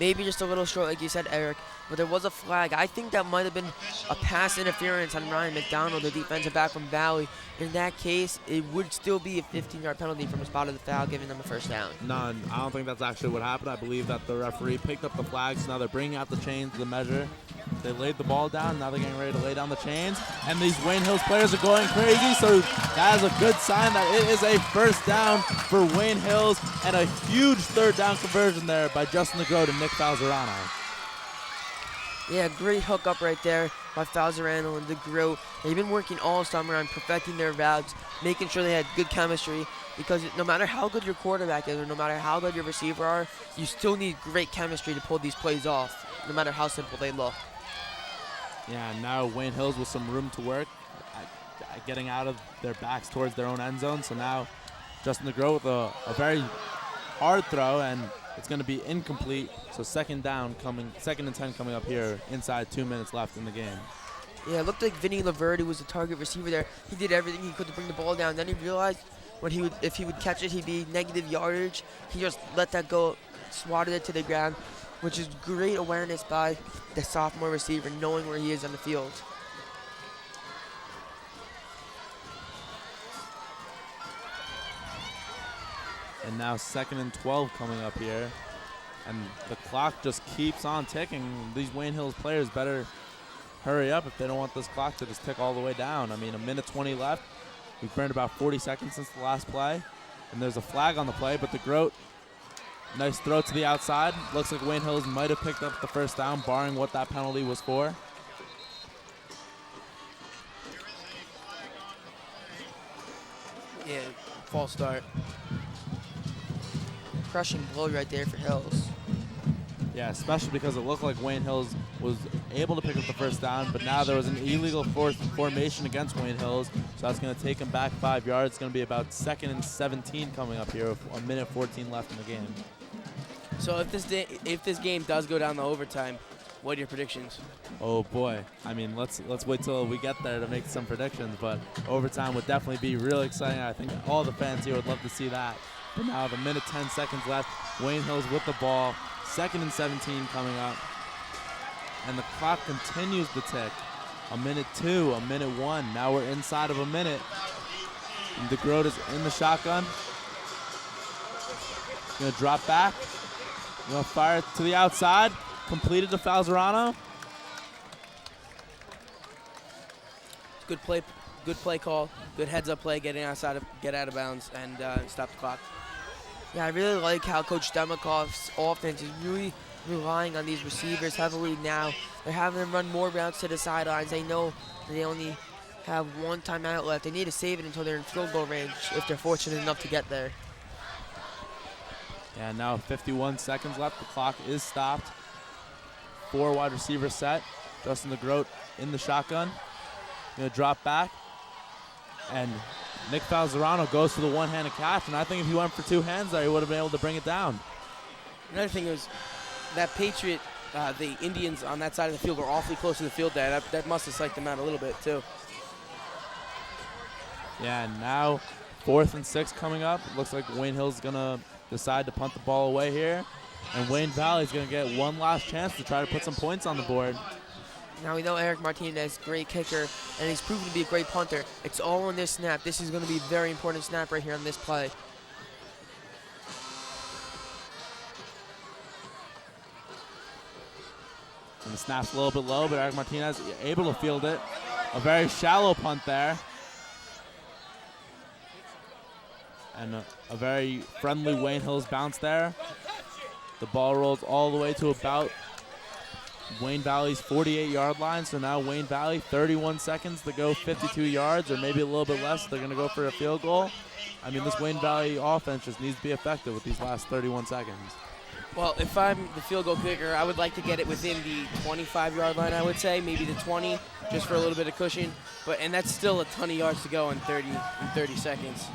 Maybe just a little short, like you said, Eric, but there was a flag. I think that might have been a pass interference on Ryan McDonald, the defensive back from Valley. In that case, it would still be a 15-yard penalty from a spot of the foul, giving them a 1st down. None. I don't think that's actually what happened. I believe that the referee picked up the flags. Now they're bringing out the chains to the measure. They laid the ball down. Now they're getting ready to lay down the chains. And these Wayne Hills players are going crazy, so that is a good sign that it is a 1st down for Wayne Hills, and a huge 3rd down conversion there by Justin DeGroat and Nick Falzerano. Yeah, great hookup right there by Falzerano and DeGroat. They've been working all summer on perfecting their routes, making sure they had good chemistry. because no matter how good your quarterback is or no matter how good your receiver are, you still need great chemistry to pull these plays off, no matter how simple they look. Yeah, and now Wayne Hills with some room to work, getting out of their backs towards their own end zone. So now Justin DeGroat with a very hard throw, and it's going to be incomplete. So second and 10 coming up here inside 2 minutes left in the game. Yeah, it looked like Vinny Laverde was the target receiver there. He did everything he could to bring the ball down. Then he realized if he would catch it, he'd be negative yardage. He just let that go, swatted it to the ground, which is great awareness by the sophomore receiver, knowing where he is on the field. And now 2nd and 12 coming up here. And the clock just keeps on ticking. These Wayne Hills players better hurry up if they don't want this clock to just tick all the way down. I mean, 1:20 left. We've burned about 40 seconds since the last play. And there's a flag on the play, but DeGroat, nice throw to the outside. Looks like Wayne Hills might have picked up the first down, barring what that penalty was for. Yeah, false start. Crushing blow right there for Hills. Yeah, especially because it looked like Wayne Hills was able to pick up the first down, but now there was an illegal formation against Wayne Hills, so that's going to take him back 5 yards. It's going to be about 2nd and 17 coming up here with 1:14 left in the game. So if this game does go down to overtime, what are your predictions? Oh boy, I mean let's wait till we get there to make some predictions, but overtime would definitely be really exciting. I think all the fans here would love to see that. But now 1:10 left, Wayne Hills with the ball, 2nd and 17 coming up, and the clock continues to tick. 1:02, 1:01. Now we're inside of a minute. And DeGroat is in the shotgun. Gonna drop back. Gonna fire it to the outside. Completed to Falzerano. Good play call, good heads-up play, get out of bounds, and stop the clock. Yeah, I really like how Coach Demakov's offense is really relying on these receivers heavily now. They're having them run more routes to the sidelines. They know they only have one timeout left. They need to save it until they're in field goal range if they're fortunate enough to get there. Yeah, now 51 seconds left. The clock is stopped. 4 wide receivers set. Justin DeGroat in the shotgun. Gonna drop back. And Nick Falzerano goes for the one-handed catch, and I think if he went for 2 hands there, he would have been able to bring it down. Another thing was that Patriot, the Indians on that side of the field were awfully close to the field there. That must have psyched them out a little bit, too. Yeah, and now 4th and 6 coming up. It looks like Wayne Hill's going to decide to punt the ball away here. And Wayne Valley's going to get one last chance to try to put some points on the board. Now we know Eric Martinez, great kicker, and he's proven to be a great punter. It's all on this snap. This is going to be a very important snap right here on this play. And the snap's a little bit low, but Eric Martinez able to field it. A very shallow punt there. And a very friendly Wayne Hills bounce there. The ball rolls all the way to about Wayne Valley's 48-yard line. So now Wayne Valley, 31 seconds to go, 52 yards, or maybe a little bit less. They're going to go for a field goal. I mean, this Wayne Valley offense just needs to be effective with these last 31 seconds. Well, if I'm the field goal kicker, I would like to get it within the 25-yard line, I would say, maybe the 20, just for a little bit of cushion. And that's still a ton of yards to go in 30 seconds.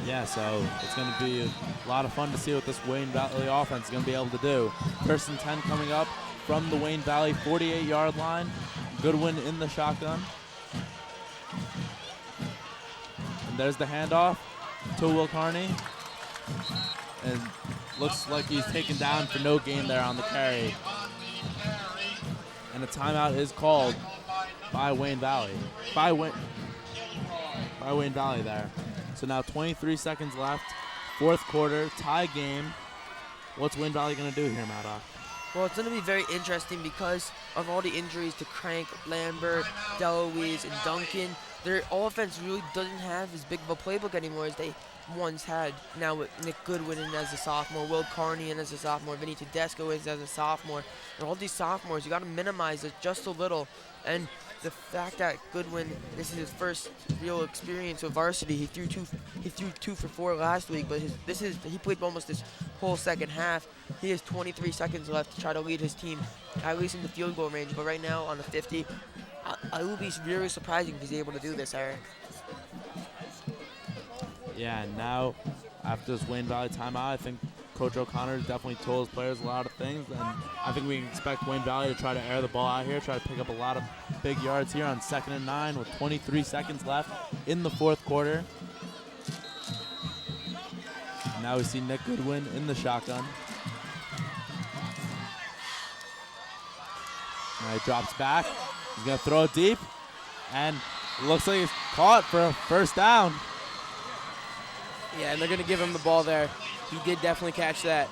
Yeah, so it's going to be a lot of fun to see what this Wayne Valley offense is going to be able to do. 1st and 10 coming up from the Wayne Valley 48-yard line. Goodwin in the shotgun. And there's the handoff to Will Carney. And looks like he's taken down for no gain there on the carry. And a timeout is called by Wayne Valley. By Wayne Valley there. So now 23 seconds left. 4th quarter, tie game. What's Wayne Valley going to do here, Madoc? Well, it's going to be very interesting because of all the injuries to Crank, Lambert, Deloise, and Duncan. Their offense really doesn't have as big of a playbook anymore as they once had. Now with Nick Goodwin in as a sophomore, Will Carney in as a sophomore, Vinny Tedesco is as a sophomore. And all these sophomores, you got to minimize it just a little. And the fact that Goodwin, this is his first real experience with varsity. He threw two for 4 last week, but he played almost this whole second half. He has 23 seconds left to try to lead his team at least in the field goal range. But right now on the 50, I will be really surprising if he's able to do this, Eric. Yeah, and now after this Wayne Valley timeout, I think Coach O'Connor definitely told his players a lot of things, and I think we can expect Wayne Valley to try to air the ball out here, try to pick up a lot of big yards here on 2nd and 9 with 23 seconds left in the 4th quarter. And now we see Nick Goodwin in the shotgun. Now he drops back. He's going to throw it deep, and it looks like he's caught for a first down. Yeah, and they're going to give him the ball there. He did definitely catch that.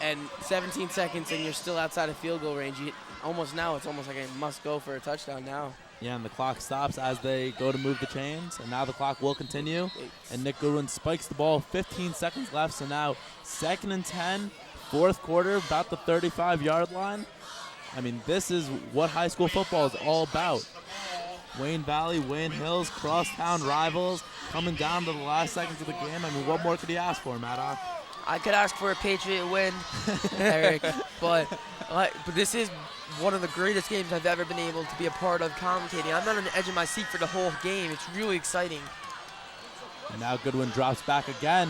And 17 seconds, and you're still outside of field goal range. It's almost like a must go for a touchdown now. Yeah, and the clock stops as they go to move the chains, and now the clock will continue. And Nick Goodwin spikes the ball, 15 seconds left, so now 2nd and 10, 4th quarter, about the 35-yard line. I mean, this is what high school football is all about. Wayne Valley, Wayne Hills, crosstown rivals coming down to the last seconds of the game. I mean, what more could he ask for, Madoc? I could ask for a Patriot win, Eric, but this is one of the greatest games I've ever been able to be a part of commentating. I'm not on the edge of my seat for the whole game. It's really exciting. And now Goodwin drops back again.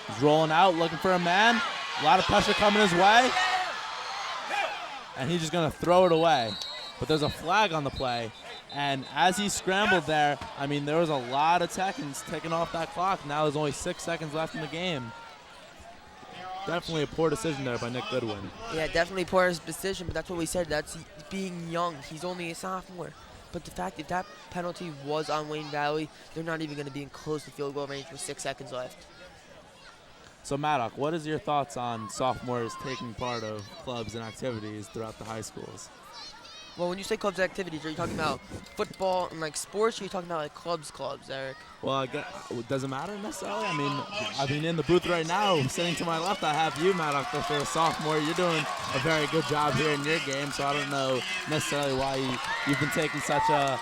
He's rolling out, looking for a man. A lot of pressure coming his way. And he's just going to throw it away. But there's a flag on the play. And as he scrambled there, I mean, there was a lot of seconds taken off that clock. Now there's only 6 seconds left in the game. Definitely a poor decision there by Nick Goodwin. Yeah, definitely poor decision, but that's what we said. That's being young. He's only a sophomore. But the fact if that penalty was on Wayne Valley, they're not even going to be in close to field goal range with 6 seconds left. So, Madoc, what is your thoughts on sophomores taking part of clubs and activities throughout the high schools? Well, when you say clubs activities, are you talking about football and like sports, or are you talking about like clubs, Eric? Well, I guess, does it matter necessarily? I mean, in the booth right now, sitting to my left, I have you, Madoc. If you're a sophomore, you're doing a very good job here in your game, so I don't know necessarily why you've been taking such a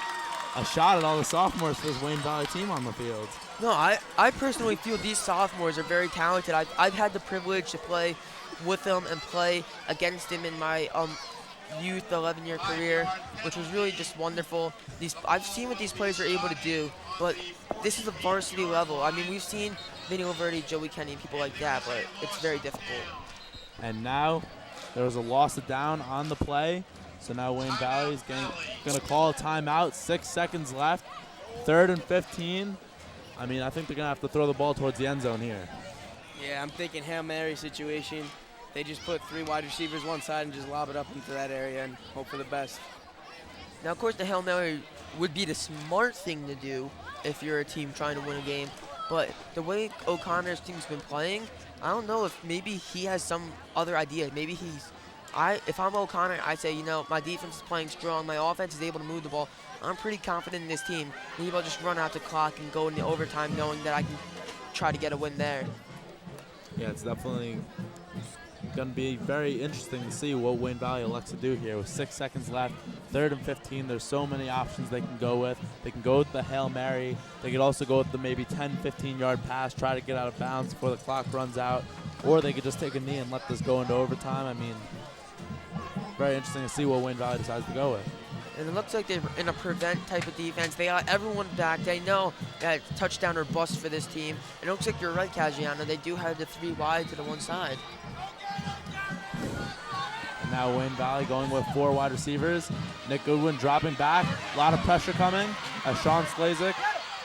shot at all the sophomores for this Wayne Valley team on the field. No, I personally feel these sophomores are very talented. I've had the privilege to play with them and play against them in my youth 11-year career, which was really just wonderful. I've seen what these players are able to do, but this is a varsity level. I mean, we've seen Vinny Laverty, Joey Kenny, people like that, but it's very difficult. And now there was a loss of down on the play, so now Wayne Valley is going to call a timeout. 6 seconds left, 3rd and 15. I mean, I think they're going to have to throw the ball towards the end zone here. Yeah, I'm thinking Hail Mary situation. They just put 3 wide receivers one side and just lob it up into that area and hope for the best. Now, of course, the Hail Mary would be the smart thing to do if you're a team trying to win a game. But the way O'Connor's team's been playing, I don't know if maybe he has some other idea. Maybe if I'm O'Connor, I say, you know, my defense is playing strong. My offense is able to move the ball. I'm pretty confident in this team. Maybe I'll just run out the clock and go into overtime knowing that I can try to get a win there. Yeah, it's definitely going to be very interesting to see what Wayne Valley elects to do here with 6 seconds left, 3rd and 15. There's so many options they can go with. They can go with the Hail Mary. They could also go with the maybe 10, 15-yard pass, try to get out of bounds before the clock runs out, or they could just take a knee and let this go into overtime. I mean, very interesting to see what Wayne Valley decides to go with. And it looks like they're in a prevent type of defense. They got everyone back. They know that touchdown or bust for this team. And it looks like you're right, Caggiano. They do have the 3 wide to the one side. And now Wayne Valley going with 4 wide receivers. Nick Goodwin dropping back. A lot of pressure coming as Sean Slazik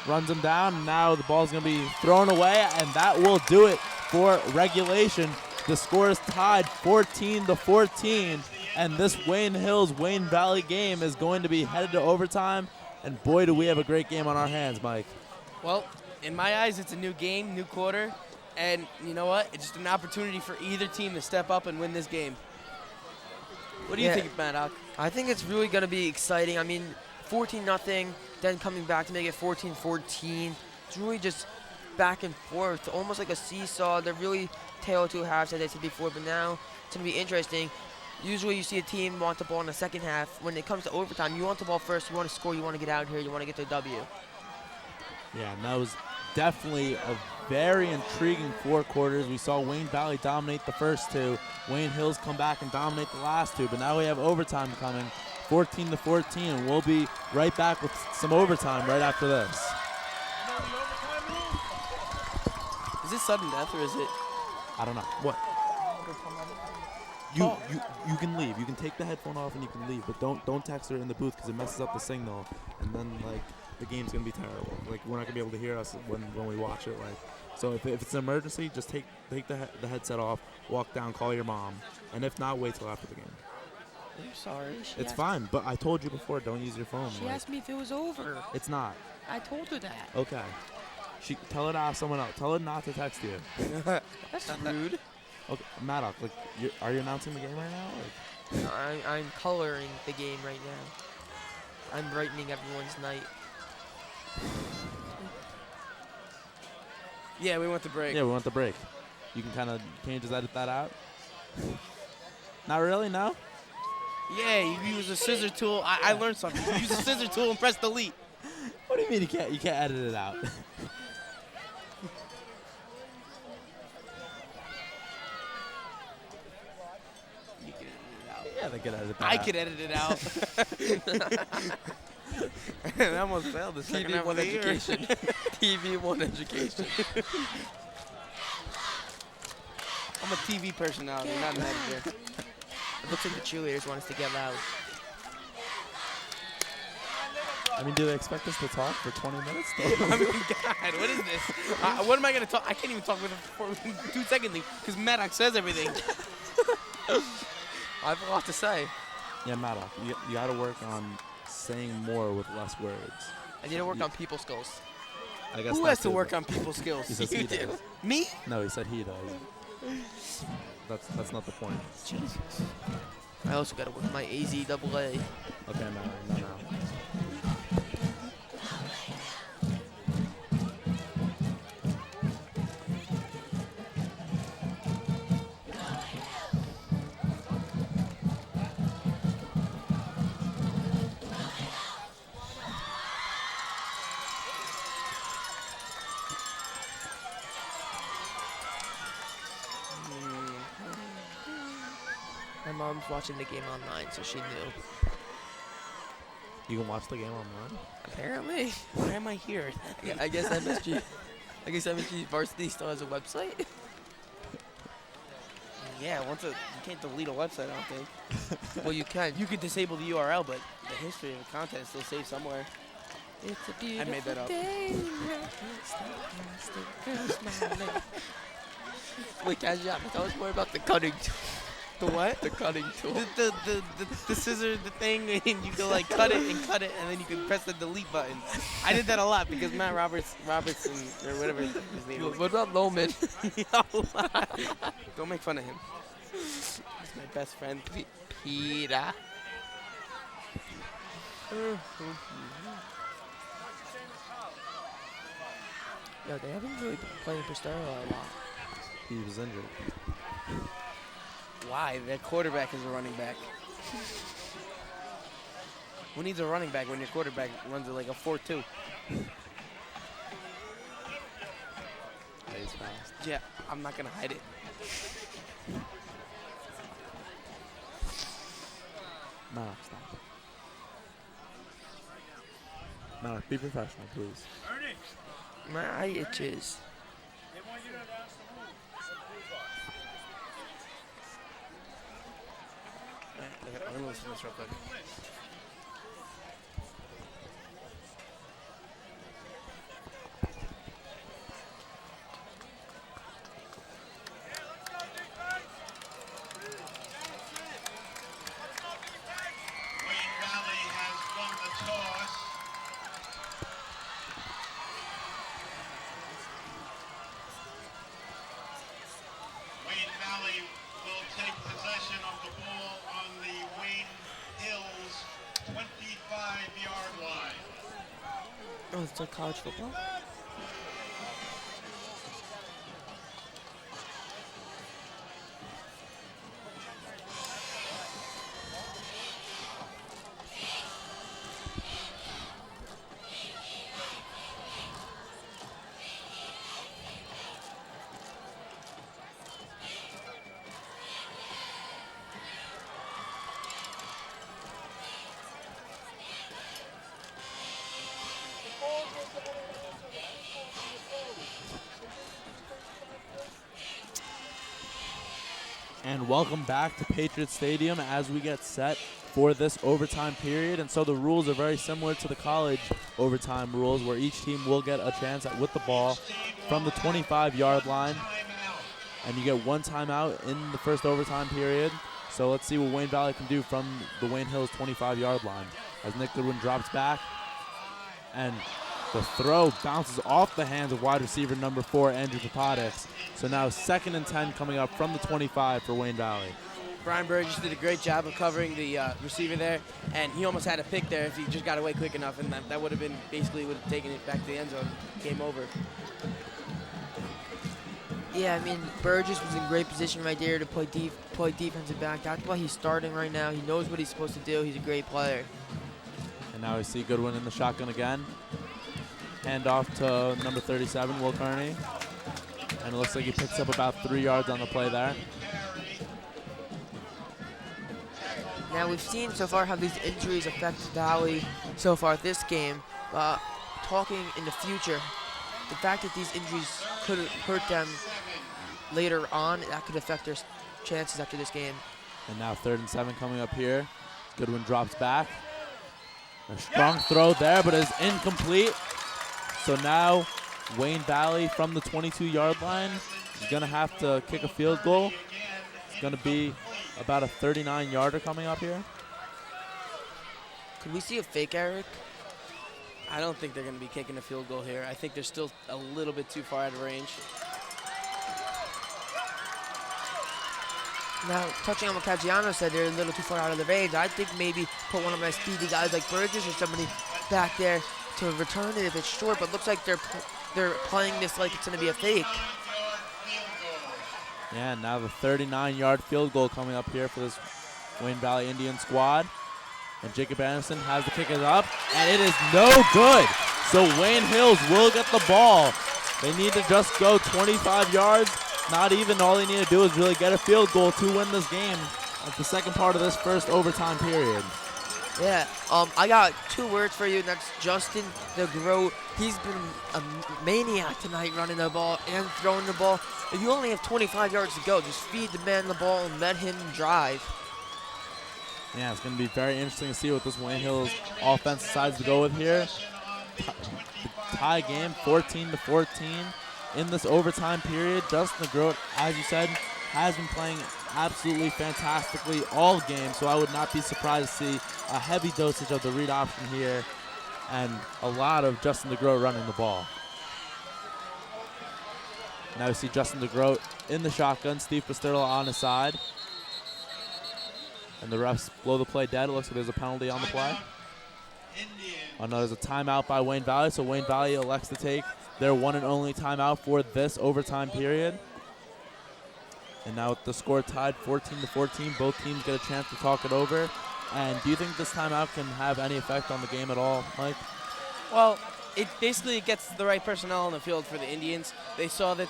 runs him down. And now the ball's going to be thrown away, and that will do it for regulation. The score is tied 14-14. And this Wayne Hills-Wayne Valley game is going to be headed to overtime. And boy, do we have a great game on our hands, Mike. Well, in my eyes, it's a new game, new quarter. And you know what? It's just an opportunity for either team to step up and win this game. What do you think, Madoc? I think it's really going to be exciting. I mean, 14-0, then coming back to make it 14-14. It's really just back and forth, almost like a seesaw. They're really tail two halves, as I said before, but now it's going to be interesting. Usually you see a team want the ball in the second half. When it comes to overtime, you want the ball first. You want to score. You want to get out here. You want to get the W. Yeah, and that was definitely a very intriguing 4 quarters. We saw Wayne Valley dominate the first 2. Wayne Hills come back and dominate the last 2. But now we have overtime coming, 14-14, and we'll be right back with some overtime right after this. Is it sudden death or is it? I don't know. What? You can leave. You can take the headphone off and you can leave, but don't text her in the booth because it messes up the signal, and then like the game's gonna be terrible. Like we're not gonna be able to hear us when we watch it. Like so, if it's an emergency, just take the headset off, walk down, call your mom, and if not, wait till after the game. I'm sorry. It's fine, but I told you before, don't use your phone. She asked me if it was over. It's not. I told her that. Okay. Tell her to ask someone else. Tell her not to text you. That's rude. Okay, Madoc, like, are you announcing the game right now? Like? I'm coloring the game right now. I'm brightening everyone's night. Yeah, we went to break. Yeah, we went to break. You can you just edit that out? Not really, no? Yeah, you use a scissor tool. I learned something. You use a scissor tool and press delete. What do you mean you can't edit it out? Yeah, they could edit that I out. could edit it out. I almost failed the second half of the year. TV1 education. I'm a TV personality, not an editor. It looks like the cheerleaders want us to get loud. I mean, do they expect us to talk for 20 minutes? I mean, God, what is this? What am I going to talk? I can't even talk with it for 2 seconds because Madoc says everything. I have a lot to say. Yeah, Madoc, you got to work on saying more with less words. I need to work on people skills. I guess Who has to work on people's skills? He says You he do. does. Me? No, he said he does. That's not the point. Jesus. I also got to work my AZAA. Okay, no. My mom's watching the game online, so she knew. You can watch the game online? Apparently. Why am I here? I guess MSG. I guess MSG Varsity still has a website. Yeah, you can't delete a website, I don't think. Well, you can. You could disable the URL, but the history of the content is still saved somewhere. It's a beautiful made that up. day. Wait, Kazia, tell us more about the cutting tool. The what? The cutting tool. The scissor, the thing, and you can like cut it, and then you can press the delete button. I did that a lot because Matt Robertson, or whatever his name is. What about Loman? Don't make fun of him. He's my best friend. Peter. Yo, they haven't really been playing Pistero a lot. He was injured. Why? Their quarterback is a running back. Who needs a running back when your quarterback runs it like a 4-2? Yeah, he's fast. Yeah, I'm not going to hide it. No, stop. No, be professional, please. My eye itches. I'm going to listen to this real quick. Wayne Valley has won the toss. Wayne Valley will take possession of the ball on the Wayne Hills 25-yard line. Oh, it's like college football? And welcome back to Patriot Stadium as we get set for this overtime period. And so the rules are very similar to the college overtime rules, where each team will get a chance with the ball from the 25-yard line. And you get one timeout in the first overtime period. So let's see what Wayne Valley can do from the Wayne Hills 25-yard line. As Nick Goodwin drops back, and the throw bounces off the hands of wide receiver number 4, Andrew Papadix. So now 2nd and 10 coming up from the 25 for Wayne Valley. Brian Burgess did a great job of covering the receiver there, and he almost had a pick there if he just got away quick enough, and that would have been basically would have taken it back to the end zone. Game over. Yeah, I mean, Burgess was in great position right there to play defensive back. That's why he's starting right now. He knows what he's supposed to do. He's a great player. And now we see Goodwin in the shotgun again. Hand off to number 37, Will Kearney. And it looks like he picks up about 3 yards on the play there. Now, we've seen so far how these injuries affect Valley so far this game. Talking in the future, the fact that these injuries could hurt them later on, that could affect their chances after this game. And now 3rd and 7 coming up here. Goodwin drops back. A strong throw there, but is incomplete. So now Wayne Valley from the 22-yard line is going to have to kick a field goal. It's going to be about a 39-yarder coming up here. Could we see a fake, Eric? I don't think they're going to be kicking a field goal here. I think they're still a little bit too far out of range. Now, touching on what Caggiano said, they're a little too far out of the range. I think maybe put one of my speedy guys like Burgess or somebody back there to return it if it's short, but looks like they're playing this like it's going to be a fake. Yeah, now the 39-yard field goal coming up here for this Wayne Valley Indian squad. And Jacob Anderson has the kick up, and it is no good. So Wayne Hills will get the ball. They need to just go 25 yards. Not even. All they need to do is really get a field goal to win this game at the second part of this first overtime period. Yeah, I got 2 words for you, and that's Justin DeGroat. He's been a maniac tonight running the ball and throwing the ball. If you only have 25 yards to go, just feed the man the ball and let him drive. Yeah, it's going to be very interesting to see what this Wayne Hills offense decides to go with here. Tie game, 14-14. In this overtime period, Justin DeGroat, as you said, has been playing absolutely fantastically all game, so I would not be surprised to see a heavy dosage of the read option here and a lot of Justin DeGroat running the ball. Now we see Justin DeGroat in the shotgun, Steve Pasterla on his side. And the refs blow the play dead. It looks like there's a penalty on the play. Oh no, there's a timeout by Wayne Valley, so Wayne Valley elects to take their one and only timeout for this overtime period. And now with the score tied 14-14, both teams get a chance to talk it over. And do you think this timeout can have any effect on the game at all, Mike? Well, it basically gets the right personnel on the field for the Indians. They saw that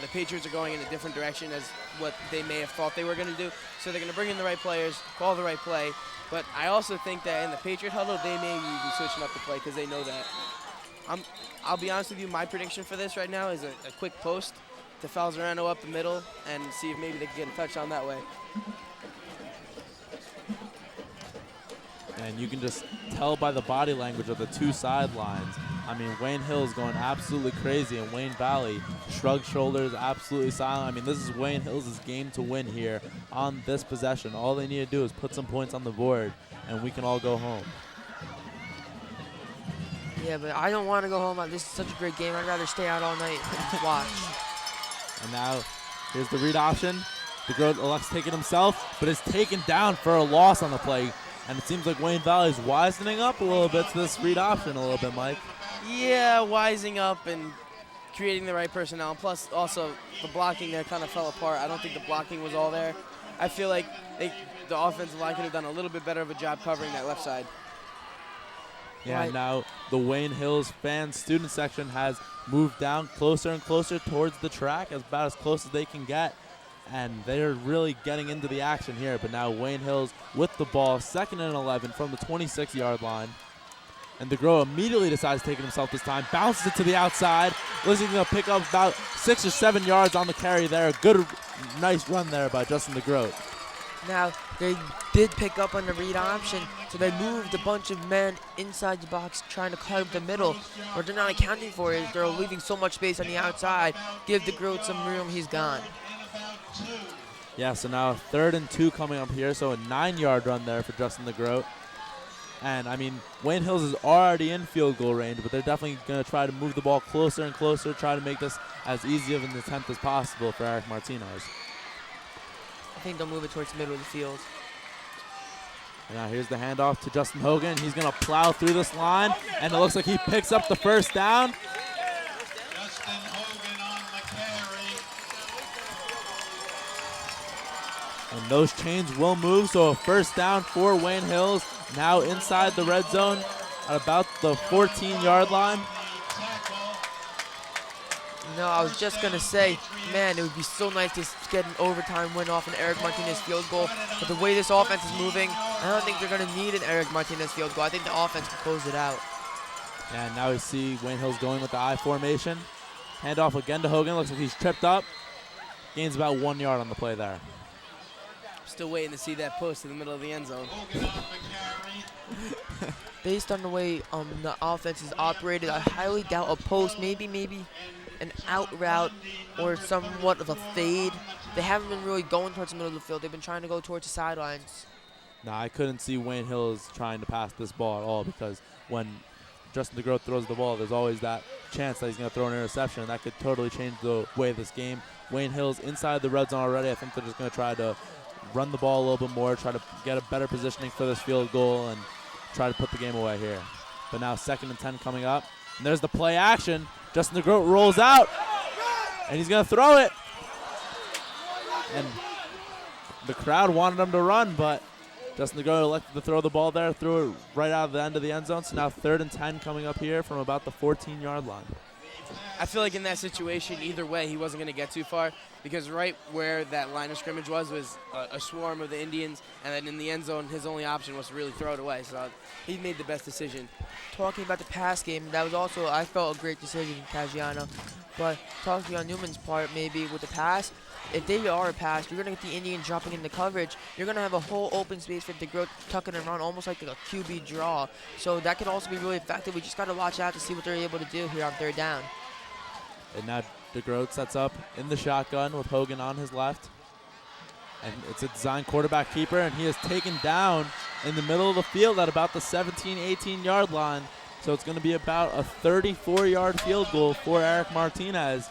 the Patriots are going in a different direction as what they may have thought they were going to do. So they're going to bring in the right players, call the right play. But I also think that in the Patriot huddle, they may be switching up the play because they know that. I'll be honest with you, my prediction for this right now is a quick post to Falzarano up the middle and see if maybe they can get a touchdown that way. And you can just tell by the body language of the two sidelines. I mean, Wayne Hills going absolutely crazy, and Wayne Valley shrugs shoulders, absolutely silent. I mean, this is Wayne Hills' game to win here on this possession. All they need to do is put some points on the board, and we can all go home. Yeah, but I don't want to go home. This is such a great game. I'd rather stay out all night and watch. And now here's the read option. DeGroat elects to take it himself, but is taken down for a loss on the play. And it seems like Wayne Valley is wisening up a little bit to this read option a little bit, Mike. Yeah, wising up and creating the right personnel. Plus, also, the blocking there kind of fell apart. I don't think the blocking was all there. I feel like the offensive line could have done a little bit better of a job covering that left side. Yeah, Right. now the Wayne Hills fan student section has moved down closer and closer towards the track, about as close as they can get. And they're really getting into the action here. But now Wayne Hills with the ball, 2nd and 11 from the 26-yard line. And DeGroat immediately decides to take it himself this time. Bounces it to the outside. Looks like he's going to pick up about 6 or 7 yards on the carry there. Good nice run there by Justin DeGroat. Now, they did pick up on the read option, so they moved a bunch of men inside the box trying to carve the middle. What they're not accounting for is they're leaving so much space on the outside. Give DeGroat some room, he's gone. Yeah, so now 3rd and 2 coming up here, so a 9-yard run there for Justin DeGroat. And, I mean, Wayne Hills is already in field goal range, but they're definitely going to try to move the ball closer and closer, try to make this as easy of an attempt as possible for Eric Martinez. I think they'll move it towards the middle of the field. And now here's the handoff to Justin Hogan. He's going to plow through this line, and it looks like he picks up the first down. Justin Hogan on the carry. And those chains will move, so a first down for Wayne Hills. Now inside the red zone at about the 14-yard line. No, I was just going to say, man, it would be so nice to get an overtime win off an Eric Martinez field goal. But the way this offense is moving, I don't think they're going to need an Eric Martinez field goal. I think the offense can close it out. And now we see Wayne Hills going with the I formation. Handoff again to Hogan. Looks like he's tripped up. Gains about 1 yard on the play there. Still waiting to see that post in the middle of the end zone. Based on the way the offense is operated, I highly doubt a post, maybe an out route or somewhat of a fade. They haven't been really going towards the middle of the field. They've been trying to go towards the sidelines. No, I couldn't see Wayne Hills trying to pass this ball at all, because when Justin DeGroat throws the ball, there's always that chance that he's going to throw an interception, and that could totally change the way of this game. Wayne Hills inside the red zone already. I think they're just going to try to run the ball a little bit more, try to get a better positioning for this field goal, and try to put the game away here. But now 2nd and 10 coming up. And there's the play action. Justin DeGroat rolls out, and he's going to throw it. And the crowd wanted him to run, but Justin DeGroat elected to throw the ball there, threw it right out of the end of the end zone. So now 3rd and 10 coming up here from about the 14-yard line. I feel like in that situation, either way, he wasn't going to get too far, because right where that line of scrimmage was a swarm of the Indians, and then in the end zone, his only option was to really throw it away. So he made the best decision. Talking about the pass game, that was also, I felt, a great decision, Caggiano. But talking on Newman's part, maybe with the pass, if they are a pass, you're going to get the Indians dropping into coverage. You're going to have a whole open space for DeGroat tucking and run, almost like a QB draw. So that could also be really effective. We just got to watch out to see what they're able to do here on 3rd down. And now DeGroat sets up in the shotgun with Hogan on his left. And it's a design quarterback keeper, and he is taken down in the middle of the field at about the 17, 18-yard line. So it's going to be about a 34-yard field goal for Eric Martinez.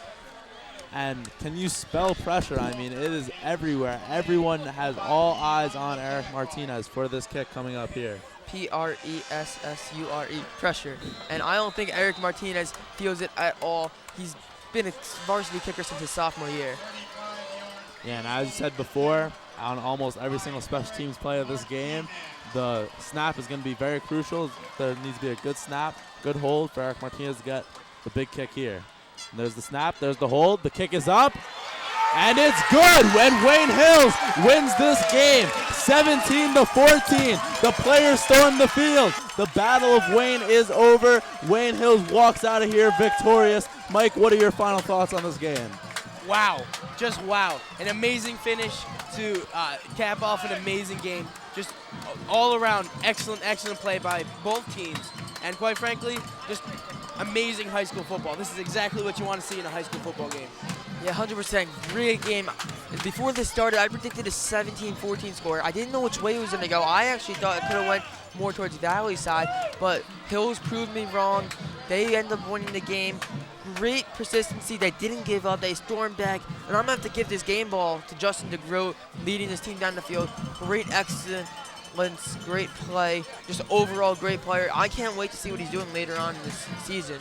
And can you spell pressure? I mean, it is everywhere. Everyone has all eyes on Eric Martinez for this kick coming up here. P-R-E-S-S-U-R-E, pressure. And I don't think Eric Martinez feels it at all. He's been a varsity kicker since his sophomore year. Yeah, and as I said before, on almost every single special teams play of this game, the snap is going to be very crucial. There needs to be a good snap, good hold for Eric Martinez to get the big kick here. And there's the snap, there's the hold, the kick is up, and it's good when Wayne Hills wins this game, 17-14. The players storm the field. The Battle of Wayne is over. Wayne Hills walks out of here victorious. Mike, what are your final thoughts on this game? Wow, just wow. An amazing finish to cap off an amazing game. Just all around excellent play by both teams. And quite frankly, just amazing high school football. This is exactly what you want to see in a high school football game. Yeah, 100%. Great game. Before this started, I predicted a 17-14 score. I didn't know which way it was going to go. I actually thought it could have went more towards Valley's side, but Hills proved me wrong. They end up winning the game. Great persistency. They didn't give up. They stormed back. And I'm going to have to give this game ball to Justin DeGroat, leading his team down the field. Great excellence, great play, just overall great player. I can't wait to see what he's doing later on in this season.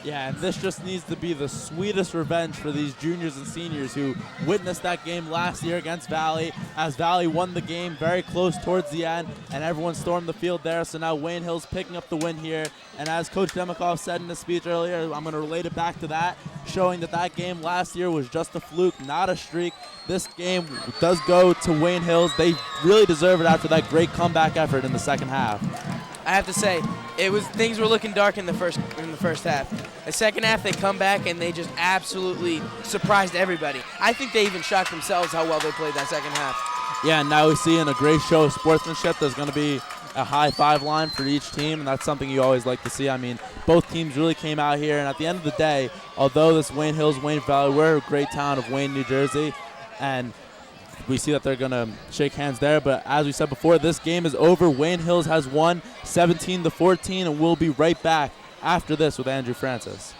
Yeah, and this just needs to be the sweetest revenge for these juniors and seniors who witnessed that game last year against Valley, as Valley won the game very close towards the end, and everyone stormed the field there. So now Wayne Hill's picking up the win here. And as Coach Demikoff said in his speech earlier, I'm going to relate it back to that, showing that that game last year was just a fluke, not a streak. This game does go to Wayne Hills. They really deserve it after that great comeback effort in the second half. I have to say, things were looking dark in the first half. The second half, they come back and they just absolutely surprised everybody. I think they even shocked themselves how well they played that second half. Yeah, and now we see in a great show of sportsmanship, there's going to be a high five line for each team, and that's something you always like to see. I mean, both teams really came out here, and at the end of the day, although this Wayne Hills, Wayne Valley, we're a great town of Wayne, New Jersey, and we see that they're going to shake hands there. But as we said before, this game is over. Wayne Hills has won 17-14, and we'll be right back after this with Andrew Francis.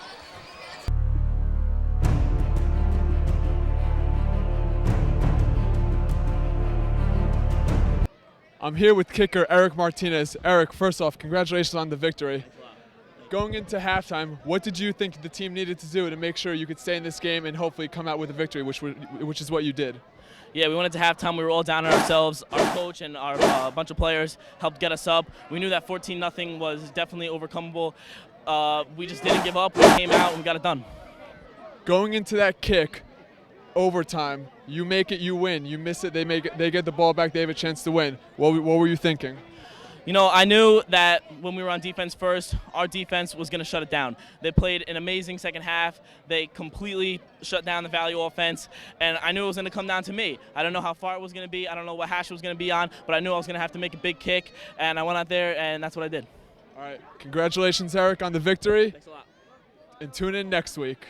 I'm here with kicker Eric Martinez. Eric, first off, congratulations on the victory. Going into halftime, what did you think the team needed to do to make sure you could stay in this game and hopefully come out with a victory, which is what you did? Yeah, we went into halftime. We were all down on ourselves. Our coach and our bunch of players helped get us up. We knew that 14-0 was definitely overcomable. We just didn't give up. We came out and we got it done. Going into that kick, overtime, you make it, you win. You miss it, they get the ball back, they have a chance to win. What were you thinking? You know, I knew that when we were on defense first, our defense was going to shut it down. They played an amazing second half. They completely shut down the Valley offense, and I knew it was going to come down to me. I don't know how far it was going to be. I don't know what hash it was going to be on, but I knew I was going to have to make a big kick, and I went out there, and that's what I did. All right. Congratulations, Eric, on the victory. Thanks a lot. And tune in next week.